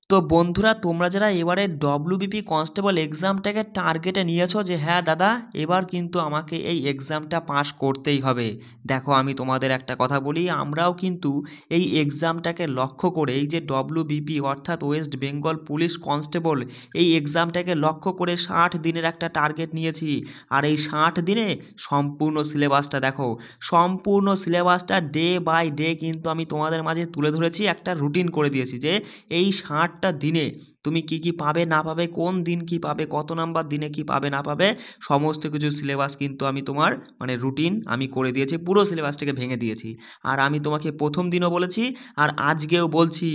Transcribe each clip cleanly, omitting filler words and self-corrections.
তো বন্ধুরা, তোমরা যারা এবারে ডব্লিউবিপি কনস্টেবল এক্সামটাকে টার্গেটে নিয়েছো যে হ্যাঁ দাদা, এবার কিন্তু আমাকে এই এক্সামটা পাস করতেই হবে, দেখো আমি তোমাদের একটা কথা বলি, আমরাও কিন্তু এই এক্সামটাকে লক্ষ্য করে, এই যে ডব্লিউবিপি অর্থাৎ ওয়েস্ট বেঙ্গল পুলিশ কনস্টেবল, এই এক্সামটাকে লক্ষ্য করে 60 দিনের একটা টার্গেট নিয়েছি। আর এই 60 দিনে সম্পূর্ণ সিলেবাসটা দেখো, সম্পূর্ণ সিলেবাসটা ডে বাই ডে কিন্তু আমি তোমাদের মাঝে তুলে ধরেছি, একটা রুটিন করে দিয়েছি যে এই 60টা দিনে তুমি কি কি পাবে না পাবে, কোন দিন কি পাবে, কত নাম্বার দিনে কি পাবে না পাবে, সমস্ত কিছু সিলেবাস কিন্তু আমি তোমার রুটিন আমি করে দিয়েছি, পুরো সিলেবাসটাকে ভেঙে দিয়েছি। আর আমি তোমাকে প্রথম দিনও বলেছি আর আজকেও বলছি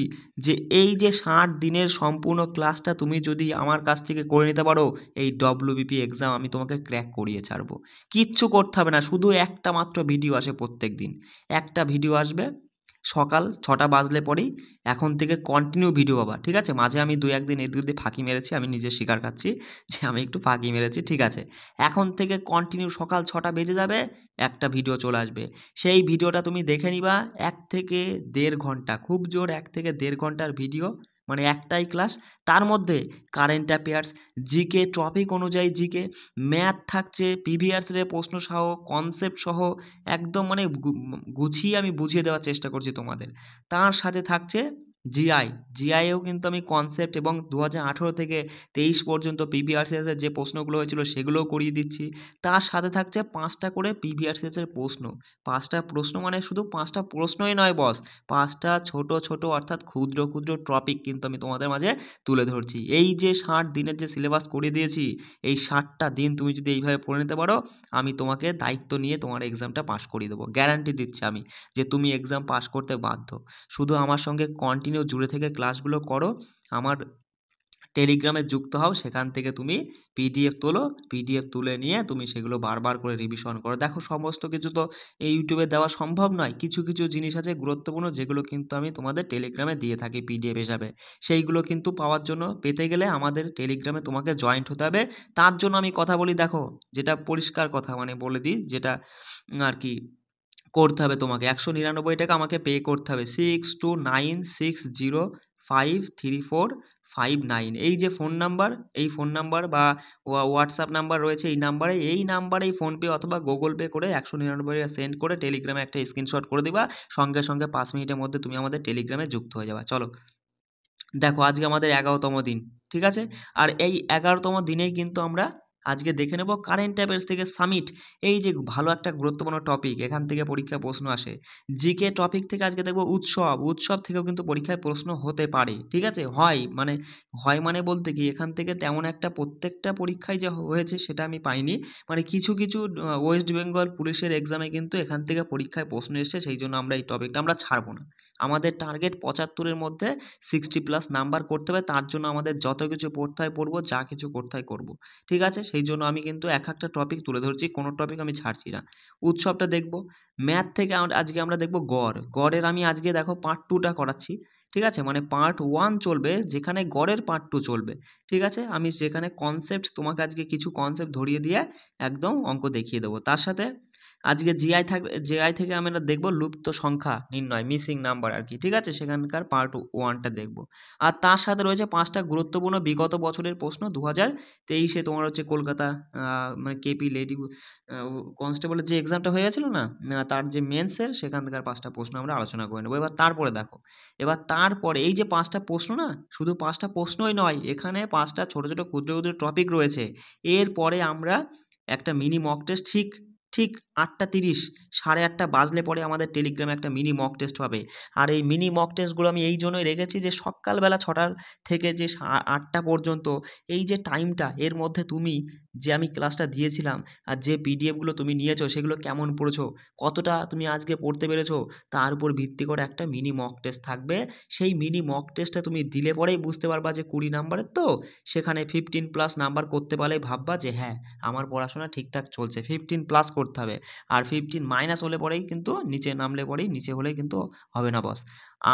যে এই যে 60 দিনের সম্পূর্ণ ক্লাসটা তুমি যদি আমার কাছ থেকে করে নিতে পারো, এই ডব্লিউবিপি এক্সাম আমি তোমাকে ক্র্যাক করিয়ে ছাড়বো। কিচ্ছু করতে হবে না, শুধু একটা মাত্র ভিডিও আসে প্রত্যেক দিন, একটা ভিডিও আসবে সকাল 6টা বাজলে পরেই। এখন থেকে কন্টিনিউ ভিডিও পাবা, ঠিক আছে? মাঝে আমি 2-1 দিন এদিক ওদিক ফাঁকি মেরেছি, আমি নিজে স্বীকার খাচ্ছি যে আমি একটু ফাঁকি মেরেছি, ঠিক আছে? এখন থেকে কন্টিনিউ সকাল 6টা বেজে যাবে, একটা ভিডিও চলে আসবে। সেই ভিডিওটা তুমি দেখে নিবা, 1 থেকে 1.5 ঘন্টা, খুব জোর 1 থেকে 1.5 ঘন্টার ভিডিও, একটাই ক্লাস। তার মধ্যে কারেন্ট অ্যাফেয়ার্স, জিকে, টপিক অনুযায়ী জিকে, ম্যাথ থাকছে, প্রিভিয়াস প্রশ্ন সহ, কনসেপ্ট সহ, একদম গুছিয়ে আমি বুঝিয়ে দেওয়ার চেষ্টা করছি তোমাদের। তার সাথে থাকছে জিআই, জিআইয়েও কিন্তু আমি কনসেপ্ট এবং 2018 থেকে 23 পর্যন্ত প্রিভিয়াস যে প্রশ্নগুলো হয়েছিল সেগুলোও করিয়ে দিচ্ছি। তার সাথে থাকছে 5টা করে প্রিভিয়াস প্রশ্ন, 5টা প্রশ্ন, শুধু 5টা প্রশ্নই নয় বস, 5টা ছোট ছোট অর্থাৎ ক্ষুদ্র ক্ষুদ্র টপিক কিন্তু আমি তোমাদের মাঝে তুলে ধরছি। এই যে 60 দিনের যে সিলেবাস করিয়ে দিয়েছি, এই 60টা দিন তুমি যদি এইভাবে পড়ে নিতে পারো, আমি তোমাকে দায়িত্ব নিয়ে তোমার এক্সামটা পাস করিয়ে দেবো, গ্যারান্টি দিচ্ছি আমি যে তুমি এক্সাম পাস করতে বাধ্য। শুধু আমার সঙ্গে কন্টিনিউ জুড়ে থেকে ক্লাসগুলো করো, আমার টেলিগ্রামে যুক্ত হও, সেখান থেকে তুমি পিডিএফ তোলো, পিডিএফ তুলে নিয়ে তুমি সেগুলো বারবার করে রিভিশন করো। দেখো সমস্ত কিছু তো এই ইউটিউবে দেওয়া সম্ভব নয়, কিছু কিছু জিনিস আছে গুরুত্বপূর্ণ যেগুলো কিন্তু আমি তোমাদের টেলিগ্রামে দিয়ে থাকি পিডিএফ হিসাবে। সেইগুলো কিন্তু পাওয়ার জন্য, পেতে গেলে আমাদের টেলিগ্রামে তোমাকে জয়েন্ট হতে হবে। তার জন্য আমি কথা বলি, দেখো যেটা পরিষ্কার কথা বলে দিই, যেটা আর কি করতে হবে, তোমাকে 199 টাকা আমাকে পে করতে হবে, 6296053459, এই যে ফোন নাম্বার, এই ফোন নাম্বার বা হোয়াটসঅ্যাপ নাম্বার রয়েছে, এই নাম্বারে, এই নাম্বারেই ফোনপে অথবা গুগল পে করে 199 সেন্ড করে টেলিগ্রামে একটা স্ক্রিনশট করে দিবা, সঙ্গে সঙ্গে 5 মিনিটের মধ্যে তুমি আমাদের টেলিগ্রামে যুক্ত হয়ে যাবা। চলো দেখো, আজকে আমাদের 11তম দিন, ঠিক আছে? আর এই 11তম দিনেই কিন্তু আমরা আজকে দেখে নেব কারেন্ট অ্যাফেয়ার্স থেকে সামিট, এই যে ভালো একটা গুরুত্বপূর্ণ টপিক, এখান থেকে পরীক্ষায় প্রশ্ন আসে। জিকে টপিক থেকে আজকে দেখব উৎসব, উৎসব থেকেও কিন্তু পরীক্ষায় প্রশ্ন হতে পারে, ঠিক আছে? হয় বলতে কি, এখান থেকে তেমন একটা প্রত্যেকটা পরীক্ষায় যে হয়েছে সেটা আমি পাইনি, কিছু কিছু ওয়েস্ট বেঙ্গল পুলিশের এক্সামে কিন্তু এখান থেকে পরীক্ষায় প্রশ্ন এসেছে, সেই জন্য আমরা এই টপিকটা আমরা ছাড়বো না। আমাদের টার্গেট 75-এর মধ্যে 60+ নাম্বার করতে হবে, তার জন্য আমাদের যত কিছু পড়তে হয় পড়বো, যা কিছু করতে হয় করবো, ঠিক আছে? সেই জন্য আমি কিন্তু এক একটা টপিক তুলে ধরছি, কোনো টপিক আমি ছাড়ছি না। উৎসবটা দেখব। ম্যাথ থেকে আজকে আমরা দেখব গড়ের আমি আজকে দেখো পার্ট 2টা করাচ্ছি, ঠিক আছে? পার্ট 1 চলবে, যেখানে গড়ের পার্ট 2 চলবে, ঠিক আছে? আমি যেখানে কনসেপ্ট তোমাকে আজকে কিছু কনসেপ্ট ধরিয়ে দিয়ে একদম অঙ্ক দেখিয়ে দেবো। তার সাথে আজকে জিআই থাকবে, জিআই থেকে আমরা দেখব লুপ্ত সংখ্যা নির্ণয়, মিসিং নাম্বার আর কি, ঠিক আছে? সেখানকার পার্ট 1টা দেখব। আর তার সাথে রয়েছে 5টা গুরুত্বপূর্ণ বিগত বছরের প্রশ্ন, 2023-এ তোমার হচ্ছে কলকাতা কেপি লেডি কনস্টেবলের যে এক্সামটা হয়ে গেছিলো না, তার যে মেন্সের, সেখান থেকে 5টা প্রশ্ন আমরা আলোচনা করে নেবো। তারপরে দেখো, তারপরে এই যে 5টা প্রশ্ন না, শুধু 5টা প্রশ্নই নয়, এখানে 5টা ছোটো ছোটো ক্ষুদ্র ক্ষুদ্র টপিক রয়েছে। এরপরে আমরা একটা মিনি মক টেস্ট, ঠিক ঠিক 8:30, 8:30 বাজলে পরে আমাদের টেলিগ্রামে একটা মিনি মক টেস্ট পাবে। আর এই মিনি মক টেস্টগুলো আমি এই জন্যই রেখেছি যে সকালবেলা 6টার থেকে যে 8টা পর্যন্ত এই যে টাইমটা, এর মধ্যে তুমি যে আমি ক্লাসটা দিয়েছিলাম আর যে পিডিএফগুলো তুমি নিয়েছো সেগুলো কেমন পড়েছো, কতটা তুমি আজকে পড়তে পেরেছো, তার উপর ভিত্তি করে একটা মিনি মক টেস্ট থাকবে। সেই মিনি মক টেস্টটা তুমি দিলে পরেই বুঝতে পারবা যে 20 নাম্বারের তো, সেখানে 15+ নাম্বার করতে পারলেই ভাববা যে হ্যাঁ আমার পড়াশোনা ঠিকঠাক চলছে। 15+ করতে হবে, আর 15- হলে পরেই কিন্তু নিচে নামলে পরেই, নিচে হলেই কিন্তু হবে না বস।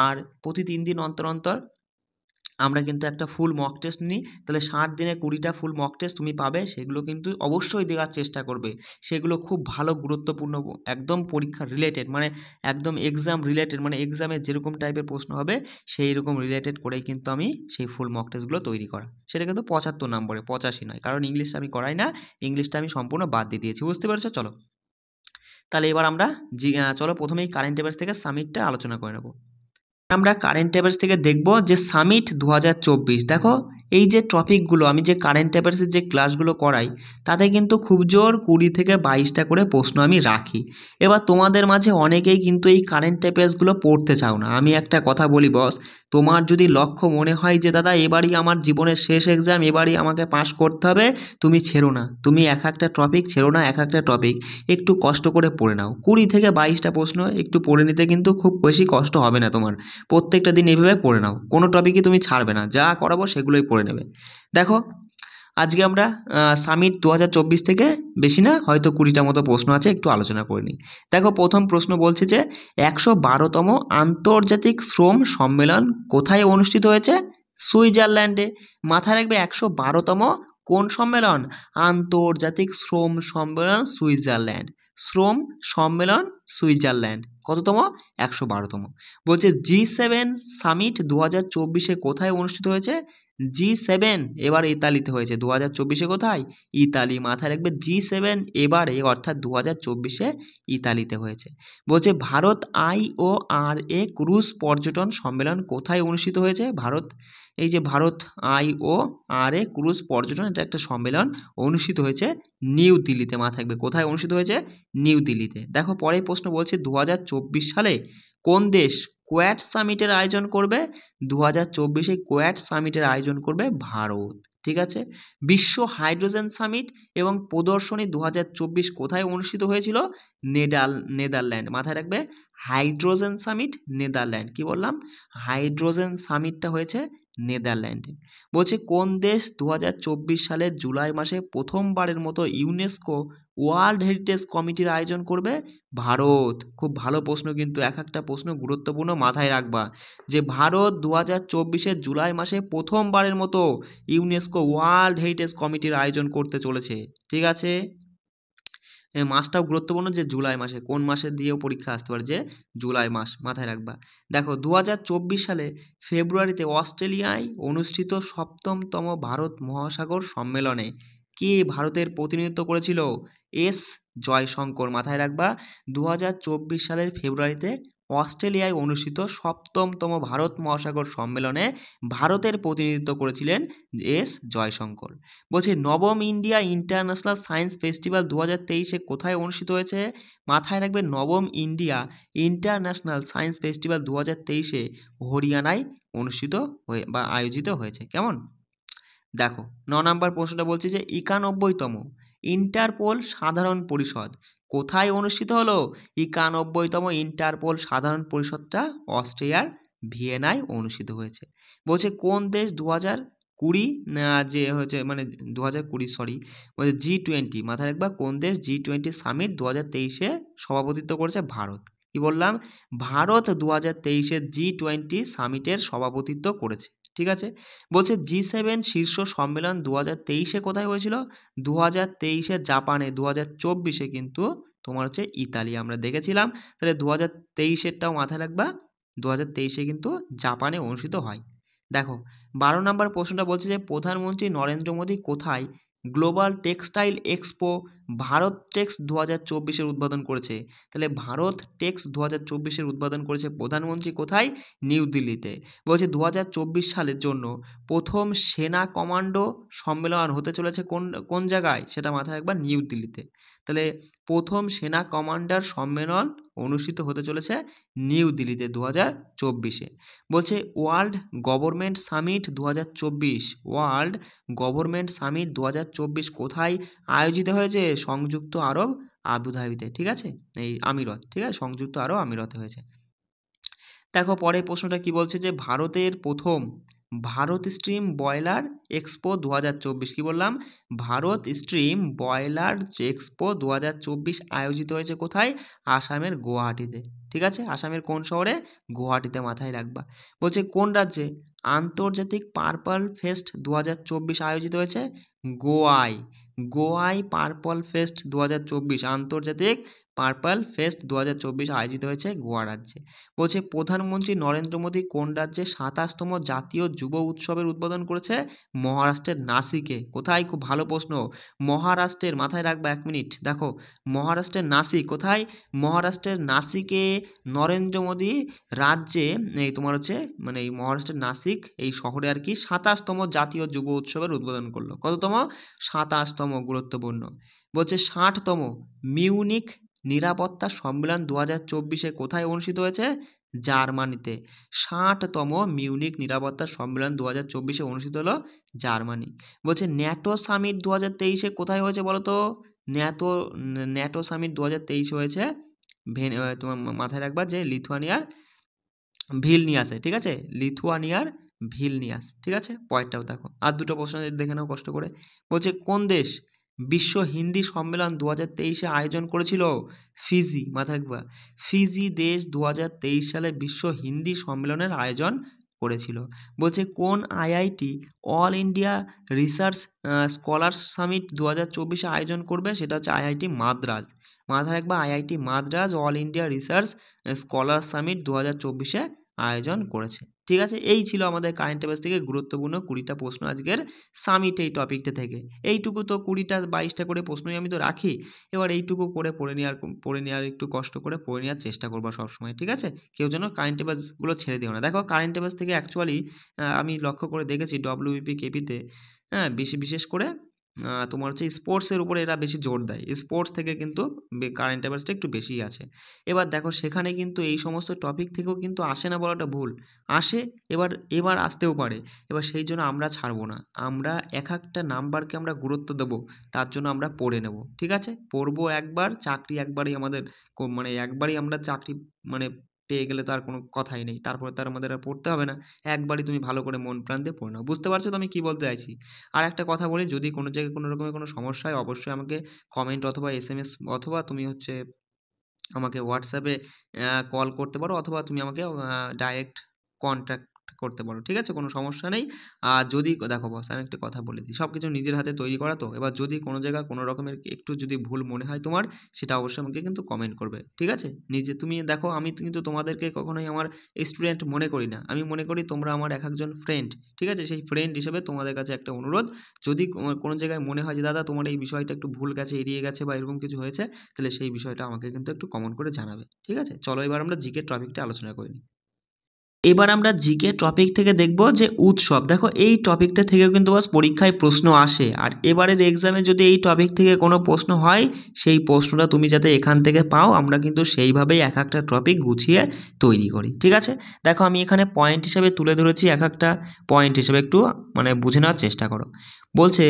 আর প্রতি 3 দিন অন্তর অন্তর আমরা কিন্তু একটা ফুল মক টেস্ট নিই, তাহলে 60 দিনে 20টা ফুল মক টেস্ট তুমি পাবে, সেগুলো কিন্তু অবশ্যই দেওয়ার চেষ্টা করবে। সেগুলো খুব ভালো গুরুত্বপূর্ণ, একদম পরীক্ষা রিলেটেড, মানে একদম এক্সাম রিলেটেড, মানে এক্সামে যেরকম টাইপের প্রশ্ন হবে সেই রকম রিলেটেড করেই কিন্তু আমি সেই ফুল মক টেস্টগুলো তৈরি করা। সেটা কিন্তু 75 নম্বরে, 85 নয়, কারণ ইংলিশ আমি করাই না, ইংলিশটা আমি সম্পূর্ণ বাদ দিয়ে দিয়েছি। বুঝতে পেরেছো? চলো তাহলে এবার আমরা চলো প্রথমেই কারেন্ট অ্যাফেয়ার্স থেকে সামিটটা আলোচনা করে নেব। আমরা কারেন্ট অ্যাফেয়ার্স থেকে দেখব যে সামিট 2024। দেখো এই যে টপিকগুলো আমি যে কারেন্ট অ্যাফেয়ার্সের যে ক্লাসগুলো করাই, তাতে কিন্তু খুব জোর 20 থেকে 22টা করে প্রশ্ন আমি রাখি। এবার তোমাদের মাঝে অনেকেই কিন্তু এই কারেন্ট অ্যাফেয়ার্সগুলো পড়তে চাও না। আমি একটা কথা বলি বস, তোমার যদি লক্ষ্য মনে হয় যে দাদা এবারই আমার জীবনের শেষ এক্সাম, এবারই আমাকে পাস করতে হবে, তুমি ছেড়ো না, তুমি এক একটা টপিক ছেড়ো না, এক একটা টপিক একটু কষ্ট করে পড়ে নাও। 20 থেকে 22টা প্রশ্ন একটু পড়ে নিতে কিন্তু খুব বেশি কষ্ট হবে না তোমার। প্রত্যেকটা দিন এইভাবে পড়ে নাও, কোনো টপিকই তুমি ছাড়বে না, যা করাবো সেগুলোই পড়ে নেবে। দেখো আজকে আমরা সামিট 2024 থেকে বেশি না, হয়তো 20টা মতো প্রশ্ন আছে, একটু আলোচনা করে নিই। দেখো প্রথম প্রশ্ন বলছে যে 112তম আন্তর্জাতিক শ্রম সম্মেলন কোথায় অনুষ্ঠিত হয়েছে? সুইজারল্যান্ডে। মাথায় রাখবে 112তম কোন সম্মেলন? আন্তর্জাতিক শ্রম সম্মেলন সুইজারল্যান্ড। শ্রম সম্মেলন সুইজারল্যান্ড কততম? 112তম। বলছে G7 সামিট 2024 কোথায় অনুষ্ঠিত হয়েছে? G7 এবার ইতালিতে হয়েছে। 2024 কোথায়? ইতালি। মাথায় রাখবে G7 এবারে অর্থাৎ 2024 ইতালিতে হয়েছে। বলছে ভারত IORA ক্রুজ পর্যটন সম্মেলন কোথায় অনুষ্ঠিত হয়েছে? ভারত, এই যে ভারত IORA ক্রুজ পর্যটন, এটা একটা সম্মেলন অনুষ্ঠিত হয়েছে নিউ দিল্লিতে। মাথায় রাখবে কোথায় অনুষ্ঠিত হয়েছে? নিউ দিল্লিতে। দেখো পরের প্রশ্ন বলছে 2024 সালে কোন দেশ কোয়াড সামিটের আয়োজন করবে? 2024 কোয়াড সামিটের আয়োজন করবে ভারত। ঠিক আছে। বিশ্ব হাইড্রোজেন সামিট এবং প্রদর্শনী 2024 কোথায় অনুষ্ঠিত হয়েছিল? নেদারল্যান্ড। মাথায় রাখবে হাইড্রোজেন সামিট নেদারল্যান্ড। কি বললাম? হাইড্রোজেন সামিটটা হয়েছে নেদারল্যান্ডে। বলছে কোন দেশ 2024 সালের জুলাই মাসে প্রথমবারের মতো ইউনেস্কো ওয়ার্ল্ড হেরিটেজ কমিটির আয়োজন করবে? ভারত। খুব ভালো প্রশ্ন কিন্তু, এক একটা প্রশ্ন গুরুত্বপূর্ণ, মাথায় রাখবা যে ভারত 2024 জুলাই মাসে প্রথমবারের মতো ইউনেস্কো ওয়ার্ল্ড হেরিটেজ কমিটির আয়োজন করতে চলেছে। ঠিক আছে, এই মাসটাও গুরুত্বপূর্ণ যে জুলাই মাসে, কোন মাসে দিয়েও পরীক্ষা আসতে পারে, যে জুলাই মাস, মাথায় রাখবা। দেখো 2024 সালে ফেব্রুয়ারিতে অস্ট্রেলিয়ায় অনুষ্ঠিত 7তম ভারত মহাসাগর সম্মেলনে কে ভারতের প্রতিনিধিত্ব করেছিল? এস জয়শঙ্কর। মাথায় রাখবা 2024 সালের ফেব্রুয়ারিতে অস্ট্রেলিয়ায় অনুষ্ঠিত 7তম ভারত মহাসাগর সম্মেলনে ভারতের প্রতিনিধিত্ব করেছিলেন এস জয়শঙ্কর। বলছে নবম ইন্ডিয়া ইন্টারন্যাশনাল সায়েন্স ফেস্টিভ্যাল 2023 কোথায় অনুষ্ঠিত হয়েছে? মাথায় রাখবে নবম ইন্ডিয়া ইন্টারন্যাশনাল সায়েন্স ফেস্টিভ্যাল 2023 হরিয়ানায় অনুষ্ঠিত হয়ে বা আয়োজিত হয়েছে। কেমন? দেখো 9 নম্বর প্রশ্নটা বলছে যে 91তম ইন্টারপোল সাধারণ পরিষদ কোথায় অনুষ্ঠিত হলো? 91তম ইন্টারপোল সাধারণ পরিষদটা অস্ট্রিয়ার ভিয়েনায় অনুষ্ঠিত হয়েছে। বলছে কোন দেশ 2020 যে হচ্ছে মানে 2020 সরি বলছে G20, মাথায় রাখবা কোন দেশ G20 সামিট 2023 সভাপতিত্ব করেছে? ভারত। কি বললাম? ভারত 2023 G20 সামিটের সভাপতিত্ব করেছে। ঠিক আছে। বলছে G7 শীর্ষ সম্মেলন 2023 কোথায় হয়েছিল? 2023 জাপানে। 2024 কিন্তু তোমার হচ্ছে ইতালি, আমরা দেখেছিলাম। তাহলে 2023-এরটাও মাথায় রাখবা, 2023 কিন্তু জাপানে অনুষ্ঠিত হয়। দেখো 12 নম্বর প্রশ্নটা বলছে যে প্রধানমন্ত্রী নরেন্দ্র মোদী কোথায় global textile expo Bharat tex 2024 উদ্বোধন করেছে? তাহলে ভারত টেক্স 2024 উদ্বোধন করেছে প্রধানমন্ত্রী কোথায়? নিউ দিল্লিতে। বলছে 2024 সালের জন্য প্রথম সেনা কমান্ডো সম্মেলন হতে চলেছে কোন কোন জায়গায়? সেটা মাথায় রাখবা, নিউ দিল্লিতে। তাহলে প্রথম সেনা কমান্ডার সম্মেলন অনুষ্ঠিত হতে চলেছে নিউ দিল্লিতে 2024। বলছে world government summit 2024, world government summit 2024 কোথায় আয়োজিত হয়েছে? সংযুক্ত আরব আবুধাবিতে। ঠিক আছে, এই আমিরত। ঠিক আছে, সংযুক্ত আরব আমিরতে হয়েছে। দেখো পরের প্রশ্নটা কি বলছে যে ভারতের প্রথম ভারত স্ট্রিম বয়লার এক্সপো 2024। কি বললাম? ভারত স্ট্রিম বয়লার এক্সপো 2024 আয়োজিত হয়েছে কোথায়? আসামের গুয়াহাটিতে। ঠিক আছে, আসামের কোন শহরে? গুয়াহাটিতে। মাথায় রাখবা। বলছে কোন রাজ্যে আন্তর্জাতিক পার্পল ফেস্ট 2024 আয়োজিত হয়েছে গোয়ায় পার্পল ফেস্ট 2024 আন্তর্জাতিক পার্পল ফেস্ট 2024 আয়োজিত হয়েছে গোয়া রাজ্যে। বলছে প্রধানমন্ত্রী নরেন্দ্র মোদী কোন রাজ্যে 27তম জাতীয় যুব উৎসবের উদ্বোধন করেছে? মহারাষ্ট্রের নাসিকে। কোথায়? খুব ভালো প্রশ্ন। মহারাষ্ট্রের, মাথায় রাখবা 1 মিনিট। দেখো মহারাষ্ট্রের নাসিক, কোথায়? মহারাষ্ট্রের নাসিকে নরেন্দ্র মোদী রাজ্যে এই তোমার হচ্ছে মানে এই মহারাষ্ট্রের নাসিক এই শহরে আর কি 27তম জাতীয় যুব উৎসবের উদ্বোধন করলো। কততম? 27তম, গুরুত্বপূর্ণ। বলছে 60তম মিউনিক নিরাপত্তা সম্মেলন 2024 কোথায় অনুষ্ঠিত হয়েছে? জার্মানিতে। 60তম মিউনিক নিরাপত্তা সম্মেলন 2024 অনুষ্ঠিত হলো জার্মানি। বলছে ন্যাটো সামিট 2023 কোথায় হয়েছে বলো তো? ন্যাটো সামিট 2023 হয়েছে তোমার মাথায় রাখবা যে লিথুয়ানিয়ার ভিলনিয়াসে, ঠিক আছে? লিথুয়ানিয়ার ভিলনিয়াস, ঠিক আছে? পয়েন্টটাও দেখো। আর দুটো প্রশ্ন দেখে নাও কষ্ট করে। বলছে কোন দেশ বিশ্ব হিন্দি সম্মেলন 2023 আয়োজন করেছিল? ফিজি, মাথায় রাখবা। ফিজি দেশ 2023 সালে বিশ্ব হিন্দি সম্মেলনের আয়োজন করেছিল। বলছে কোন IIT all India research scholars summit 2024 আয়োজন করবে? সেটা হচ্ছে আইআইটি মাদ্রাজ। মাথায় রাখবা IIT Madras all India research scholar summit 2024 আয়োজন করেছে। ঠিক আছে, এই ছিল আমাদের কারেন্ট অ্যাফেয়ার্স থেকে গুরুত্বপূর্ণ 20টা প্রশ্ন আজকের সামিট এই টপিকটা থেকে। এইটুকু তো 20টা 22টা করে প্রশ্নই আমি তো রাখি। এবার এইটুকু করে পড়ে নেওয়ার একটু কষ্ট করে পড়ে নেওয়ার চেষ্টা করবো সবসময়, ঠিক আছে? কেউ যেন কারেন্ট অ্যাফেয়ার্সগুলো ছেড়ে দিও না। দেখো কারেন্ট অ্যাফেয়ার্স থেকে অ্যাকচুয়ালি আমি লক্ষ্য করে দেখেছি ডব্লিউবিপি কেপিতে, হ্যাঁ, বিশেষ করে তোমার হচ্ছে স্পোর্টসের উপরে এরা বেশি জোর দেয়। স্পোর্টস থেকে কিন্তু কারেন্ট অ্যাফেয়ার্সটা একটু বেশিই আছে। এবার দেখো সেখানে কিন্তু এই সমস্ত টপিক থেকেও কিন্তু আসে না বলাটা ভুল, আসে। এবার আসতেও পারে। এবার সেই জন্য আমরা ছাড়বো না, আমরা এক একটা নাম্বারকে আমরা গুরুত্ব দেবো, তার জন্য আমরা পড়ে নেব, ঠিক আছে? পড়বো একবার, চাকরি একবারই আমাদের মানে একবারই আমরা চাকরি মানে পেয়ে গেলে তো আর কোনো কথাই নেই, তারপরে তার আমাদের আর পড়তে হবে না। একবারই তুমি ভালো করে মন প্রাণ দিয়ে পড়ে নাও। বুঝতে পারছো তো আমি কী বলতে চাইছি? আর একটা কথা বলি, যদি কোনো জায়গায় কোনো রকমের কোনো সমস্যা হয় অবশ্যই আমাকে কমেন্ট অথবা এসএমএস অথবা তুমি হচ্ছে আমাকে হোয়াটসঅ্যাপে কল করতে পারো, অথবা তুমি আমাকে ডাইরেক্ট কন্ট্যাক্ট করতে পারো, ঠিক আছে? কোনো সমস্যা নেই। আর যদি দেখো বস, আমি একটা কথা বলে দিই, সব কিছু নিজের হাতে তৈরি করা তো। এবার যদি কোনো জায়গা কোনো রকমের একটু যদি ভুল মনে হয় তোমার, সেটা অবশ্যই আমাকে কিন্তু কমেন্ট করবে, ঠিক আছে? নিজে তুমি দেখো, আমি কিন্তু তোমাদেরকে কখনোই আমার স্টুডেন্ট মনে করি না, আমি মনে করি তোমরা আমার এক একজন ফ্রেন্ড, ঠিক আছে? সেই ফ্রেন্ড হিসেবে তোমাদের কাছে একটা অনুরোধ, যদি কোনো জায়গায় মনে হয় যে দাদা তোমার এই বিষয়টা একটু ভুল গেছে, এড়িয়ে গেছে বা এরকম কিছু হয়েছে, তাহলে সেই বিষয়টা আমাকে কিন্তু একটু কমেন্ট করে জানাবে, ঠিক আছে? চলো এবার আমরা জিকে টপিকটা আলোচনা করে নিই। এবার আমরা জিকে টপিক থেকে দেখব যে উৎসব। দেখো এই টপিকটা থেকেও কিন্তু বাস পরীক্ষায় প্রশ্ন আসে, আর এবারের এক্সামে যদি এই টপিক থেকে কোনো প্রশ্ন হয়, সেই প্রশ্নটা তুমি যাতে এখান থেকে পাও, আমরা কিন্তু সেইভাবেই এক একটা টপিক গুছিয়ে তৈরি করি, ঠিক আছে? দেখো আমি এখানে পয়েন্ট হিসেবে তুলে ধরেছি, এক একটা পয়েন্ট হিসেবে একটু মানে বুঝে নেওয়ার চেষ্টা করো। বলছে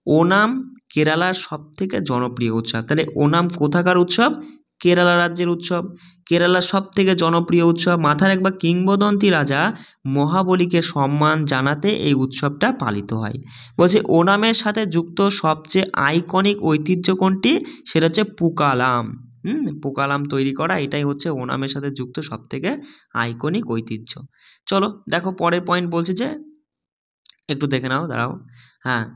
ওনাম কেরালার সবথেকে জনপ্রিয় উৎসব। তাহলে ওনাম কোথাকার উৎসব? কেরালা রাজ্যের উৎসব। কেরালার সবথেকে জনপ্রিয় উৎসব। মাথায় রাখবা কিংবদন্তি রাজা মহাবলীকে সম্মান জানাতে এই উৎসবটা পালিত হয়। বলছে ওনামের সাথে যুক্ত সবচেয়ে আইকনিক ঐতিহ্য কোনটি? সেটা হচ্ছে পুকালাম। পুকালাম তৈরি করা, এটাই হচ্ছে ওনামের সাথে যুক্ত সবথেকে আইকনিক ঐতিহ্য। চলো দেখো পরের পয়েন্ট বলছে যে, একটু দেখে নাও, দাঁড়াও। হ্যাঁ,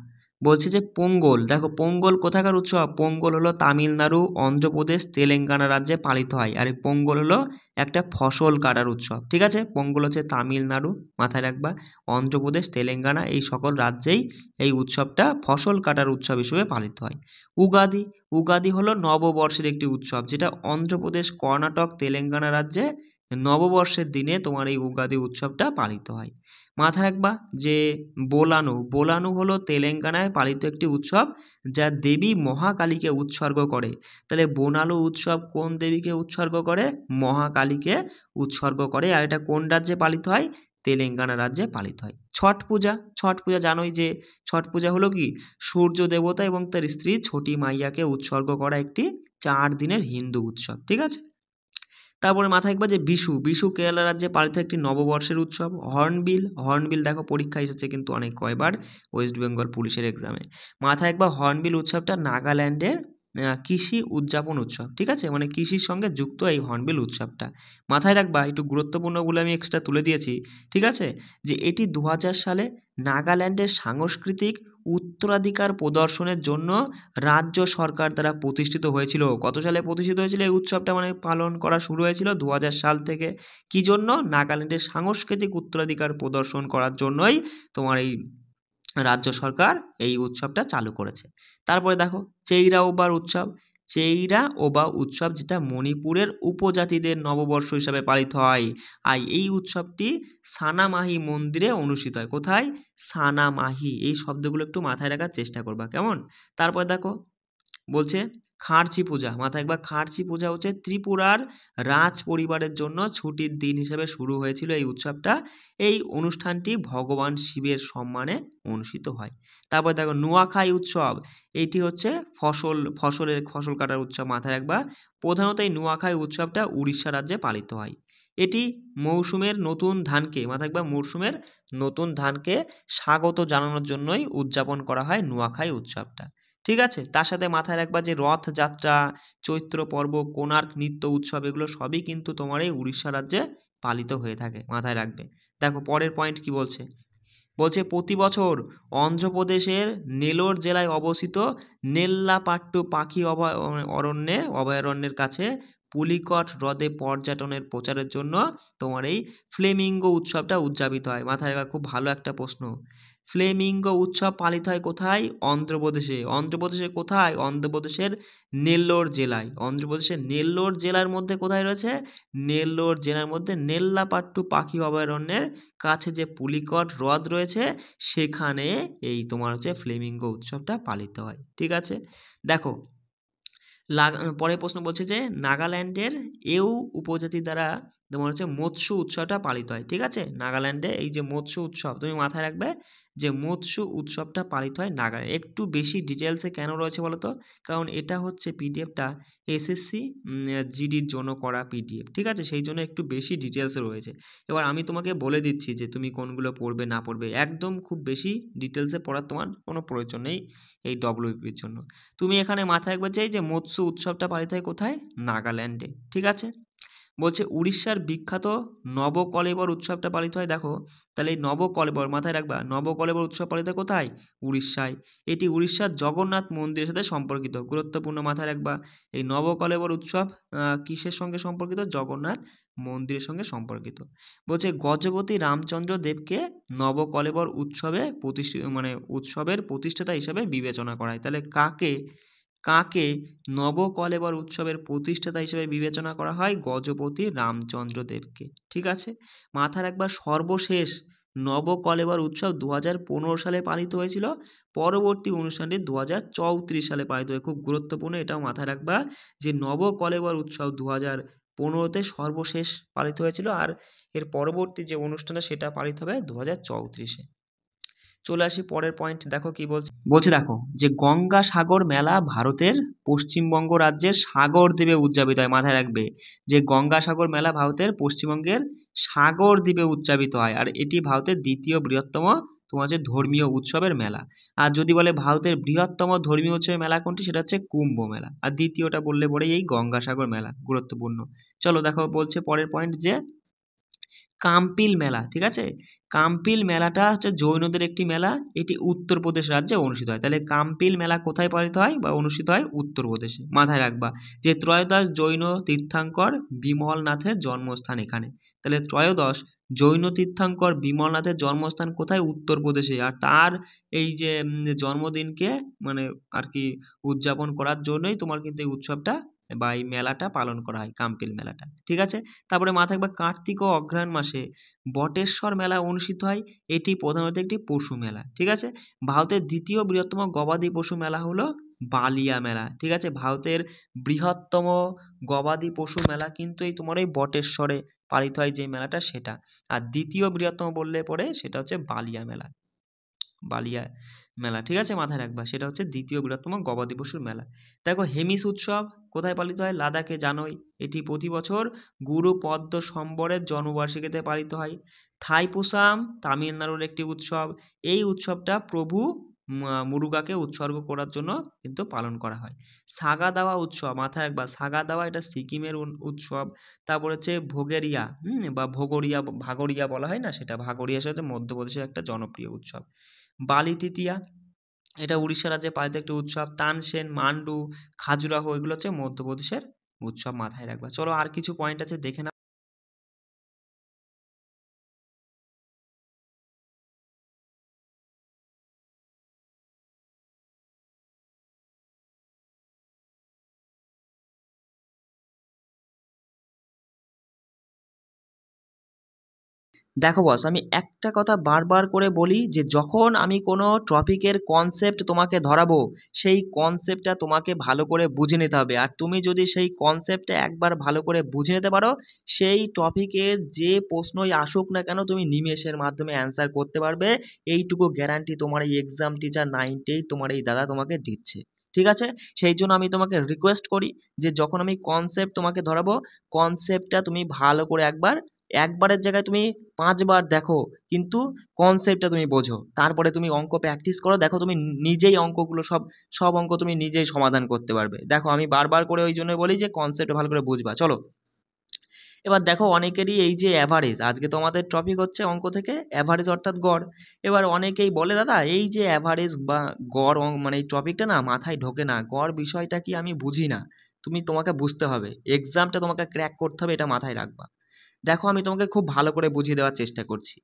বলছে যে পোঙ্গল। দেখো পোঙ্গল কোথাকার উৎসব? পোঙ্গল হলো তামিলনাড়ু, অন্ধ্রপ্রদেশ, তেলেঙ্গানা রাজ্যে পালিত হয়। আর এই পোঙ্গল হলো একটা ফসল কাটার উৎসব, ঠিক আছে? পোঙ্গল হচ্ছে তামিলনাড়ু, মাথায় রাখবা, অন্ধ্রপ্রদেশ, তেলেঙ্গানা এই সকল রাজ্যেই এই উৎসবটা ফসল কাটার উৎসব হিসেবে পালিত হয়। উগাদি হলো নববর্ষের একটি উৎসব, যেটা অন্ধ্রপ্রদেশ, কর্ণাটক, তেলেঙ্গানা রাজ্যে নববর্ষের দিনে তোমার এই উগাদি উৎসবটা পালিত হয়। মাথায় রাখবা যে বোলানু হলো তেলেঙ্গানায় পালিত একটি উৎসব, যা দেবী মহাকালীকে উৎসর্গ করে। তাহলে বোনালু উৎসব কোন দেবীকে উৎসর্গ করে? মহাকালীকে উৎসর্গ করে। আর এটা কোন রাজ্যে পালিত হয়? তেলেঙ্গানা রাজ্যে পালিত হয়। ছট পূজা জানোই যে ছট পূজা হলো কি সূর্য দেবতা এবং তার স্ত্রী ছোটি মাইয়াকে উৎসর্গ করা একটি 4 দিনের হিন্দু উৎসব, ঠিক আছে? তারপরে মাথায় রাখবা যে বিশু কেরালা রাজ্যে পালিত একটি নববর্ষের উৎসব। হর্নবিল দেখো পরীক্ষা এসেছে কিন্তু অনেক কয়বার ওয়েস্ট বেঙ্গল পুলিশের এক্সামে। মাথায় রাখবা হর্নবিল উৎসবটা নাগাল্যান্ডের কৃষি উদযাপন উৎসব, ঠিক আছে, মানে কৃষির সঙ্গে যুক্ত এই হর্নবিল উৎসবটা। মাথায় রাখবা, একটু গুরুত্বপূর্ণ বলে আমি এক্সট্রা তুলে দিয়েছি, ঠিক আছে, যে এটি 2000 সালে নাগাল্যান্ডের সাংস্কৃতিক উত্তরাধিকার প্রদর্শনের জন্য রাজ্য সরকার দ্বারা প্রতিষ্ঠিত হয়েছিল। কত সালে প্রতিষ্ঠিত হয়েছিল এই উৎসবটা, মানে পালন করা শুরু হয়েছিল 2000 সাল থেকে। কি জন্য? নাগাল্যান্ডের সাংস্কৃতিক উত্তরাধিকার প্রদর্শন করার জন্যই তোমার এই রাজ্য সরকার এই উৎসবটা চালু করেছে। তারপরে দেখো চেইরা ওবার উৎসব। চেইরা ওবা উৎসব যেটা মণিপুরের উপজাতিদের নববর্ষ হিসাবে পালিত হয়। আর এই উৎসবটি সানামাহি মন্দিরে অনুষ্ঠিত হয়। কোথায়? সানামাহি। এই শব্দগুলো একটু মাথায় রাখার চেষ্টা করবা, কেমন? তারপরে দেখো বলছে খার্চি পূজা। মাথায় একবার, খার্চি পূজা হচ্ছে ত্রিপুরার রাজ পরিবারের জন্য ছুটির দিন হিসেবে শুরু হয়েছিল এই উৎসবটা। এই অনুষ্ঠানটি ভগবান শিবের সম্মানে অনুষ্ঠিত হয়। তারপর দেখো নুয়াখাই উৎসব। এটি হচ্ছে ফসল কাটার উৎসব। মাথায় রাখবা, প্রধানত এই নুয়াখাই উৎসবটা উড়িষ্যা রাজ্যে পালিত হয়। এটি মৌসুমের নতুন ধানকে, মাথায় রাখবা, মৌসুমের নতুন ধানকে স্বাগত জানানোর জন্যই উদযাপন করা হয় নুয়াখাই উৎসবটা, ঠিক আছে। তার সাথে মাথায় রাখবা যে রথযাত্রা, চৈত্র পর্ব, কোণার্ক নৃত্য উৎসব, এগুলো সবই কিন্তু তোমার এই উড়িষ্যা রাজ্যে পালিত হয়ে থাকে, মাথায় রাখবে। দেখো পরের পয়েন্ট কি বলছে। বলছে প্রতি বছর অন্ধ্রপ্রদেশের নেলোর জেলায় অবস্থিত নেল্লাপাট্টু পাখি অভয়ারণ্যের কাছে পুলিকট হ্রদে পর্যটনের প্রচারের জন্য তোমার এই ফ্লেমিঙ্গো উৎসবটা উদযাপিত হয়। মাথায় রাখা, খুব ভালো একটা প্রশ্ন। ফ্লেমিঙ্গো উৎসব পালিত হয় কোথায়? অন্ধ্রপ্রদেশে। অন্ধ্রপ্রদেশে কোথায়? অন্ধ্রপ্রদেশের নেল্লোর জেলায়। অন্ধ্রপ্রদেশের নেল্লোর জেলার মধ্যে কোথায় রয়েছে? নেল্লোর জেলার মধ্যে নেল্লাপাট্টু পাখি অভয়ারণ্যের কাছে যে পুলিকট হ্রদ রয়েছে সেখানে এই তোমার হচ্ছে ফ্লেমিঙ্গো উৎসবটা পালিত হয়, ঠিক আছে। দেখো পরের প্রশ্ন বলছে যে নাগাল্যান্ডের এউ উপজাতি দ্বারা তোমার হচ্ছে মৎস্য উৎসবটা পালিত হয়, ঠিক আছে। নাগাল্যান্ডে এই যে মৎস্য উৎসব, তুমি মাথায় রাখবে যে মৎস্য উৎসবটা পালিত হয় নাগাল্যান্ড। একটু বেশি ডিটেলসে কেন রয়েছে বলো তো? কারণ এটা হচ্ছে পিডিএফটা এসএসসি জিডির জন্য করা পিডিএফ, ঠিক আছে, সেই জন্য একটু বেশি ডিটেলসে রয়েছে। এবার আমি তোমাকে বলে দিচ্ছি যে তুমি কোনগুলো পড়বে না পড়বে। একদম খুব বেশি ডিটেলসে পড়ার তোমার কোনো প্রয়োজন নেই এই ডব্লিউবিপির জন্য। তুমি এখানে মাথায় রাখবে চাই যে মৎস্য উৎসবটা পালিত হয় কোথায়? নাগাল্যান্ডে, ঠিক আছে। বলছে উড়িষ্যার বিখ্যাত নবকলেবর উৎসবটা পালিত হয়। দেখো তাহলে এই নবকলেবর, মাথায় রাখবা, নবকলেবর উৎসব পালিত হয় কোথায়? উড়িষ্যায়। এটি উড়িষ্যার জগন্নাথ মন্দিরের সাথে সম্পর্কিত, গুরুত্বপূর্ণ, মাথায় রাখবা। এই নবকলেবর উৎসব কিসের সঙ্গে সম্পর্কিত? জগন্নাথ মন্দিরের সঙ্গে সম্পর্কিত। বলছে গজপতি রামচন্দ্র দেবকে নবকলেবর উৎসবের প্রতিষ্ঠাতা হিসাবে বিবেচনা করা হয়। তাহলে কাকে কাকে নবকলেবর উৎসবের প্রতিষ্ঠাতা হিসেবে বিবেচনা করা হয়? গজপতি রামচন্দ্র দেবকে, ঠিক আছে। মাথায় রাখবার সর্বশেষ নবকলেবর উৎসব 2015 সালে পালিত হয়েছিল। পরবর্তী অনুষ্ঠানটি 2034 সালে পালিত হয়। খুব গুরুত্বপূর্ণ, এটাও মাথায় রাখবা যে নবকলেবর উৎসব 2015-তে সর্বশেষ পালিত হয়েছিল, আর এর পরবর্তী যে অনুষ্ঠানটা সেটা পালিত হবে 2034-এ। চলে আসি পরের পয়েন্ট, দেখো কি বলছে। দেখো যে গঙ্গাসাগর মেলা ভারতের পশ্চিমবঙ্গ রাজ্যের সাগরদ্বীপে উদযাপিত হয়। মাথায় রাখবে যে গঙ্গাসাগর মেলা ভারতের পশ্চিমবঙ্গের সাগরদ্বীপে উদযাপিত হয়, আর এটি ভারতের দ্বিতীয় বৃহত্তম তোমার হচ্ছে ধর্মীয় উৎসবের মেলা। আর যদি বলে ভারতের বৃহত্তম ধর্মীয় উৎসবের মেলা কোনটি, সেটা হচ্ছে কুম্ভ মেলা। আর দ্বিতীয়টা বললে পরে এই গঙ্গাসাগর মেলা, গুরুত্বপূর্ণ। চলো দেখো বলছে পরের পয়েন্ট যে কাম্পিল মেলা, ঠিক আছে। কাম্পিল মেলাটা হচ্ছে জৈনদের একটি মেলা, এটি উত্তরপ্রদেশ রাজ্যে অনুষ্ঠিত হয়। তাহলে কাম্পিল মেলা কোথায় পালিত হয় বা অনুষ্ঠিত হয়? উত্তরপ্রদেশে। মাথায় রাখবা যে ত্রয়োদশ জৈন তীর্থঙ্কর বিমলনাথের জন্মস্থান এখানে। তাহলে ত্রয়োদশ জৈন তীর্থঙ্কর বিমলনাথের জন্মস্থান কোথায়? উত্তরপ্রদেশে। আর তার এই যে জন্মদিনকে মানে আর কি উদযাপন করার জন্যই তোমার কিন্তু এই উৎসবটা বা এই মেলাটা পালন করা হয়, কাম্পিল মেলাটা, ঠিক আছে। তারপরে মাথায় রাখবা কার্তিক ও অগ্রহায়ণ মাসে বটেশ্বর মেলা অনুষ্ঠিত হয়। এটি প্রধানত একটি পশু মেলা, ঠিক আছে। ভারতের দ্বিতীয় বৃহত্তম গবাদি পশু মেলা হলো বালিয়া মেলা, ঠিক আছে। ভারতের বৃহত্তম গবাদি পশু মেলা কিন্তু এই তোমার এই বটেশ্বরে পালিত হয় যে মেলাটা, সেটা। আর দ্বিতীয় বৃহত্তম বললে পরে সেটা হচ্ছে বালিয়া মেলা, ঠিক আছে, মাথায় রাখবা সেটা হচ্ছে দ্বিতীয় বৃহত্তম গবাদি পশুর মেলা। দেখো হেমিস উৎসব কোথায় পালিত হয়? লাদাখে, জানোই। এটি প্রতি বছর গুরু পদ্ম সম্বরের জন্মবার্ষিকীতে পালিত হয়। থাইপুসাম তামিলনাড়ুর একটি উৎসব। এই উৎসবটা প্রভু মুরুগাকে উৎসর্গ করার জন্য কিন্তু পালন করা হয়। সাগা দাওয়া উৎসব, মাথায় রাখবা, সাগা দাওয়া এটা সিকিমের উৎসব। তারপর হচ্ছে ভোগেরিয়া, বা ভাগোরিয়া বলা হয় না, সেটা ভাগোরিয়া সাথে মধ্যপ্রদেশের একটা জনপ্রিয় উৎসব। বালি তৃতীয়া, এটা উড়িষ্যা রাজ্যে পালিত একটি উৎসব। তানসেন, মান্ডু, খাজুরাহো, এগুলো হচ্ছে মধ্যপ্রদেশের উৎসব, মাথায় রাখবা। চলো আর কিছু পয়েন্ট আছে দেখে নাও। দেখো বস, আমি একটা কথা বারবার করে বলি যে যখন আমি কোনো টপিকের কনসেপ্ট তোমাকে ধরাবো, সেই কনসেপ্টটা তোমাকে ভালো করে বুঝে নিতে হবে। আর তুমি যদি সেই কনসেপ্টটা একবার ভালো করে বুঝে নিতে পারো, সেই টপিকের যে প্রশ্নই আসুক না কেন তুমি নিমেষের মাধ্যমে অ্যান্সার করতে পারবে। এইটুকু গ্যারান্টি তোমার এই এক্সাম টিচার 98 তোমার এই দাদা তোমাকে দিচ্ছে। ঠিক আছে? সেই জন্য আমি তোমাকে রিকোয়েস্ট করি যে যখন আমি কনসেপ্ট তোমাকে ধরাবো, কনসেপ্টটা তুমি ভালো করে একবারের জায়গায় তুমি 5 বার দেখো, কিন্তু কনসেপ্টটা তুমি বোঝো। তারপরে তুমি অঙ্ক প্র্যাকটিস করো, দেখো তুমি নিজেই অঙ্কগুলো সব অঙ্ক তুমি নিজেই সমাধান করতে পারবে। দেখো আমি বারবার করে ওই জন্য বলি যে কনসেপ্ট ভালো করে বুঝবা। চলো এবার দেখো, অনেকেরই এই যে অ্যাভারেজ, আজকে তো আমাদের টপিক হচ্ছে অঙ্ক থেকে অ্যাভারেজ অর্থাৎ গড়। এবার অনেকেই বলে দাদা এই যে অ্যাভারেজ বা গড় মানে এই টপিকটা না মাথায় ঢোকে না, গড় বিষয়টা কি আমি বুঝি না। তোমাকে বুঝতে হবে, এক্সামটা তোমাকে ক্র্যাক করতে হবে, এটা মাথায় রাখবা। দেখো আমি তোমাকে খুব ভালো করে বুঝিয়ে দেওয়ার চেষ্টা করছি।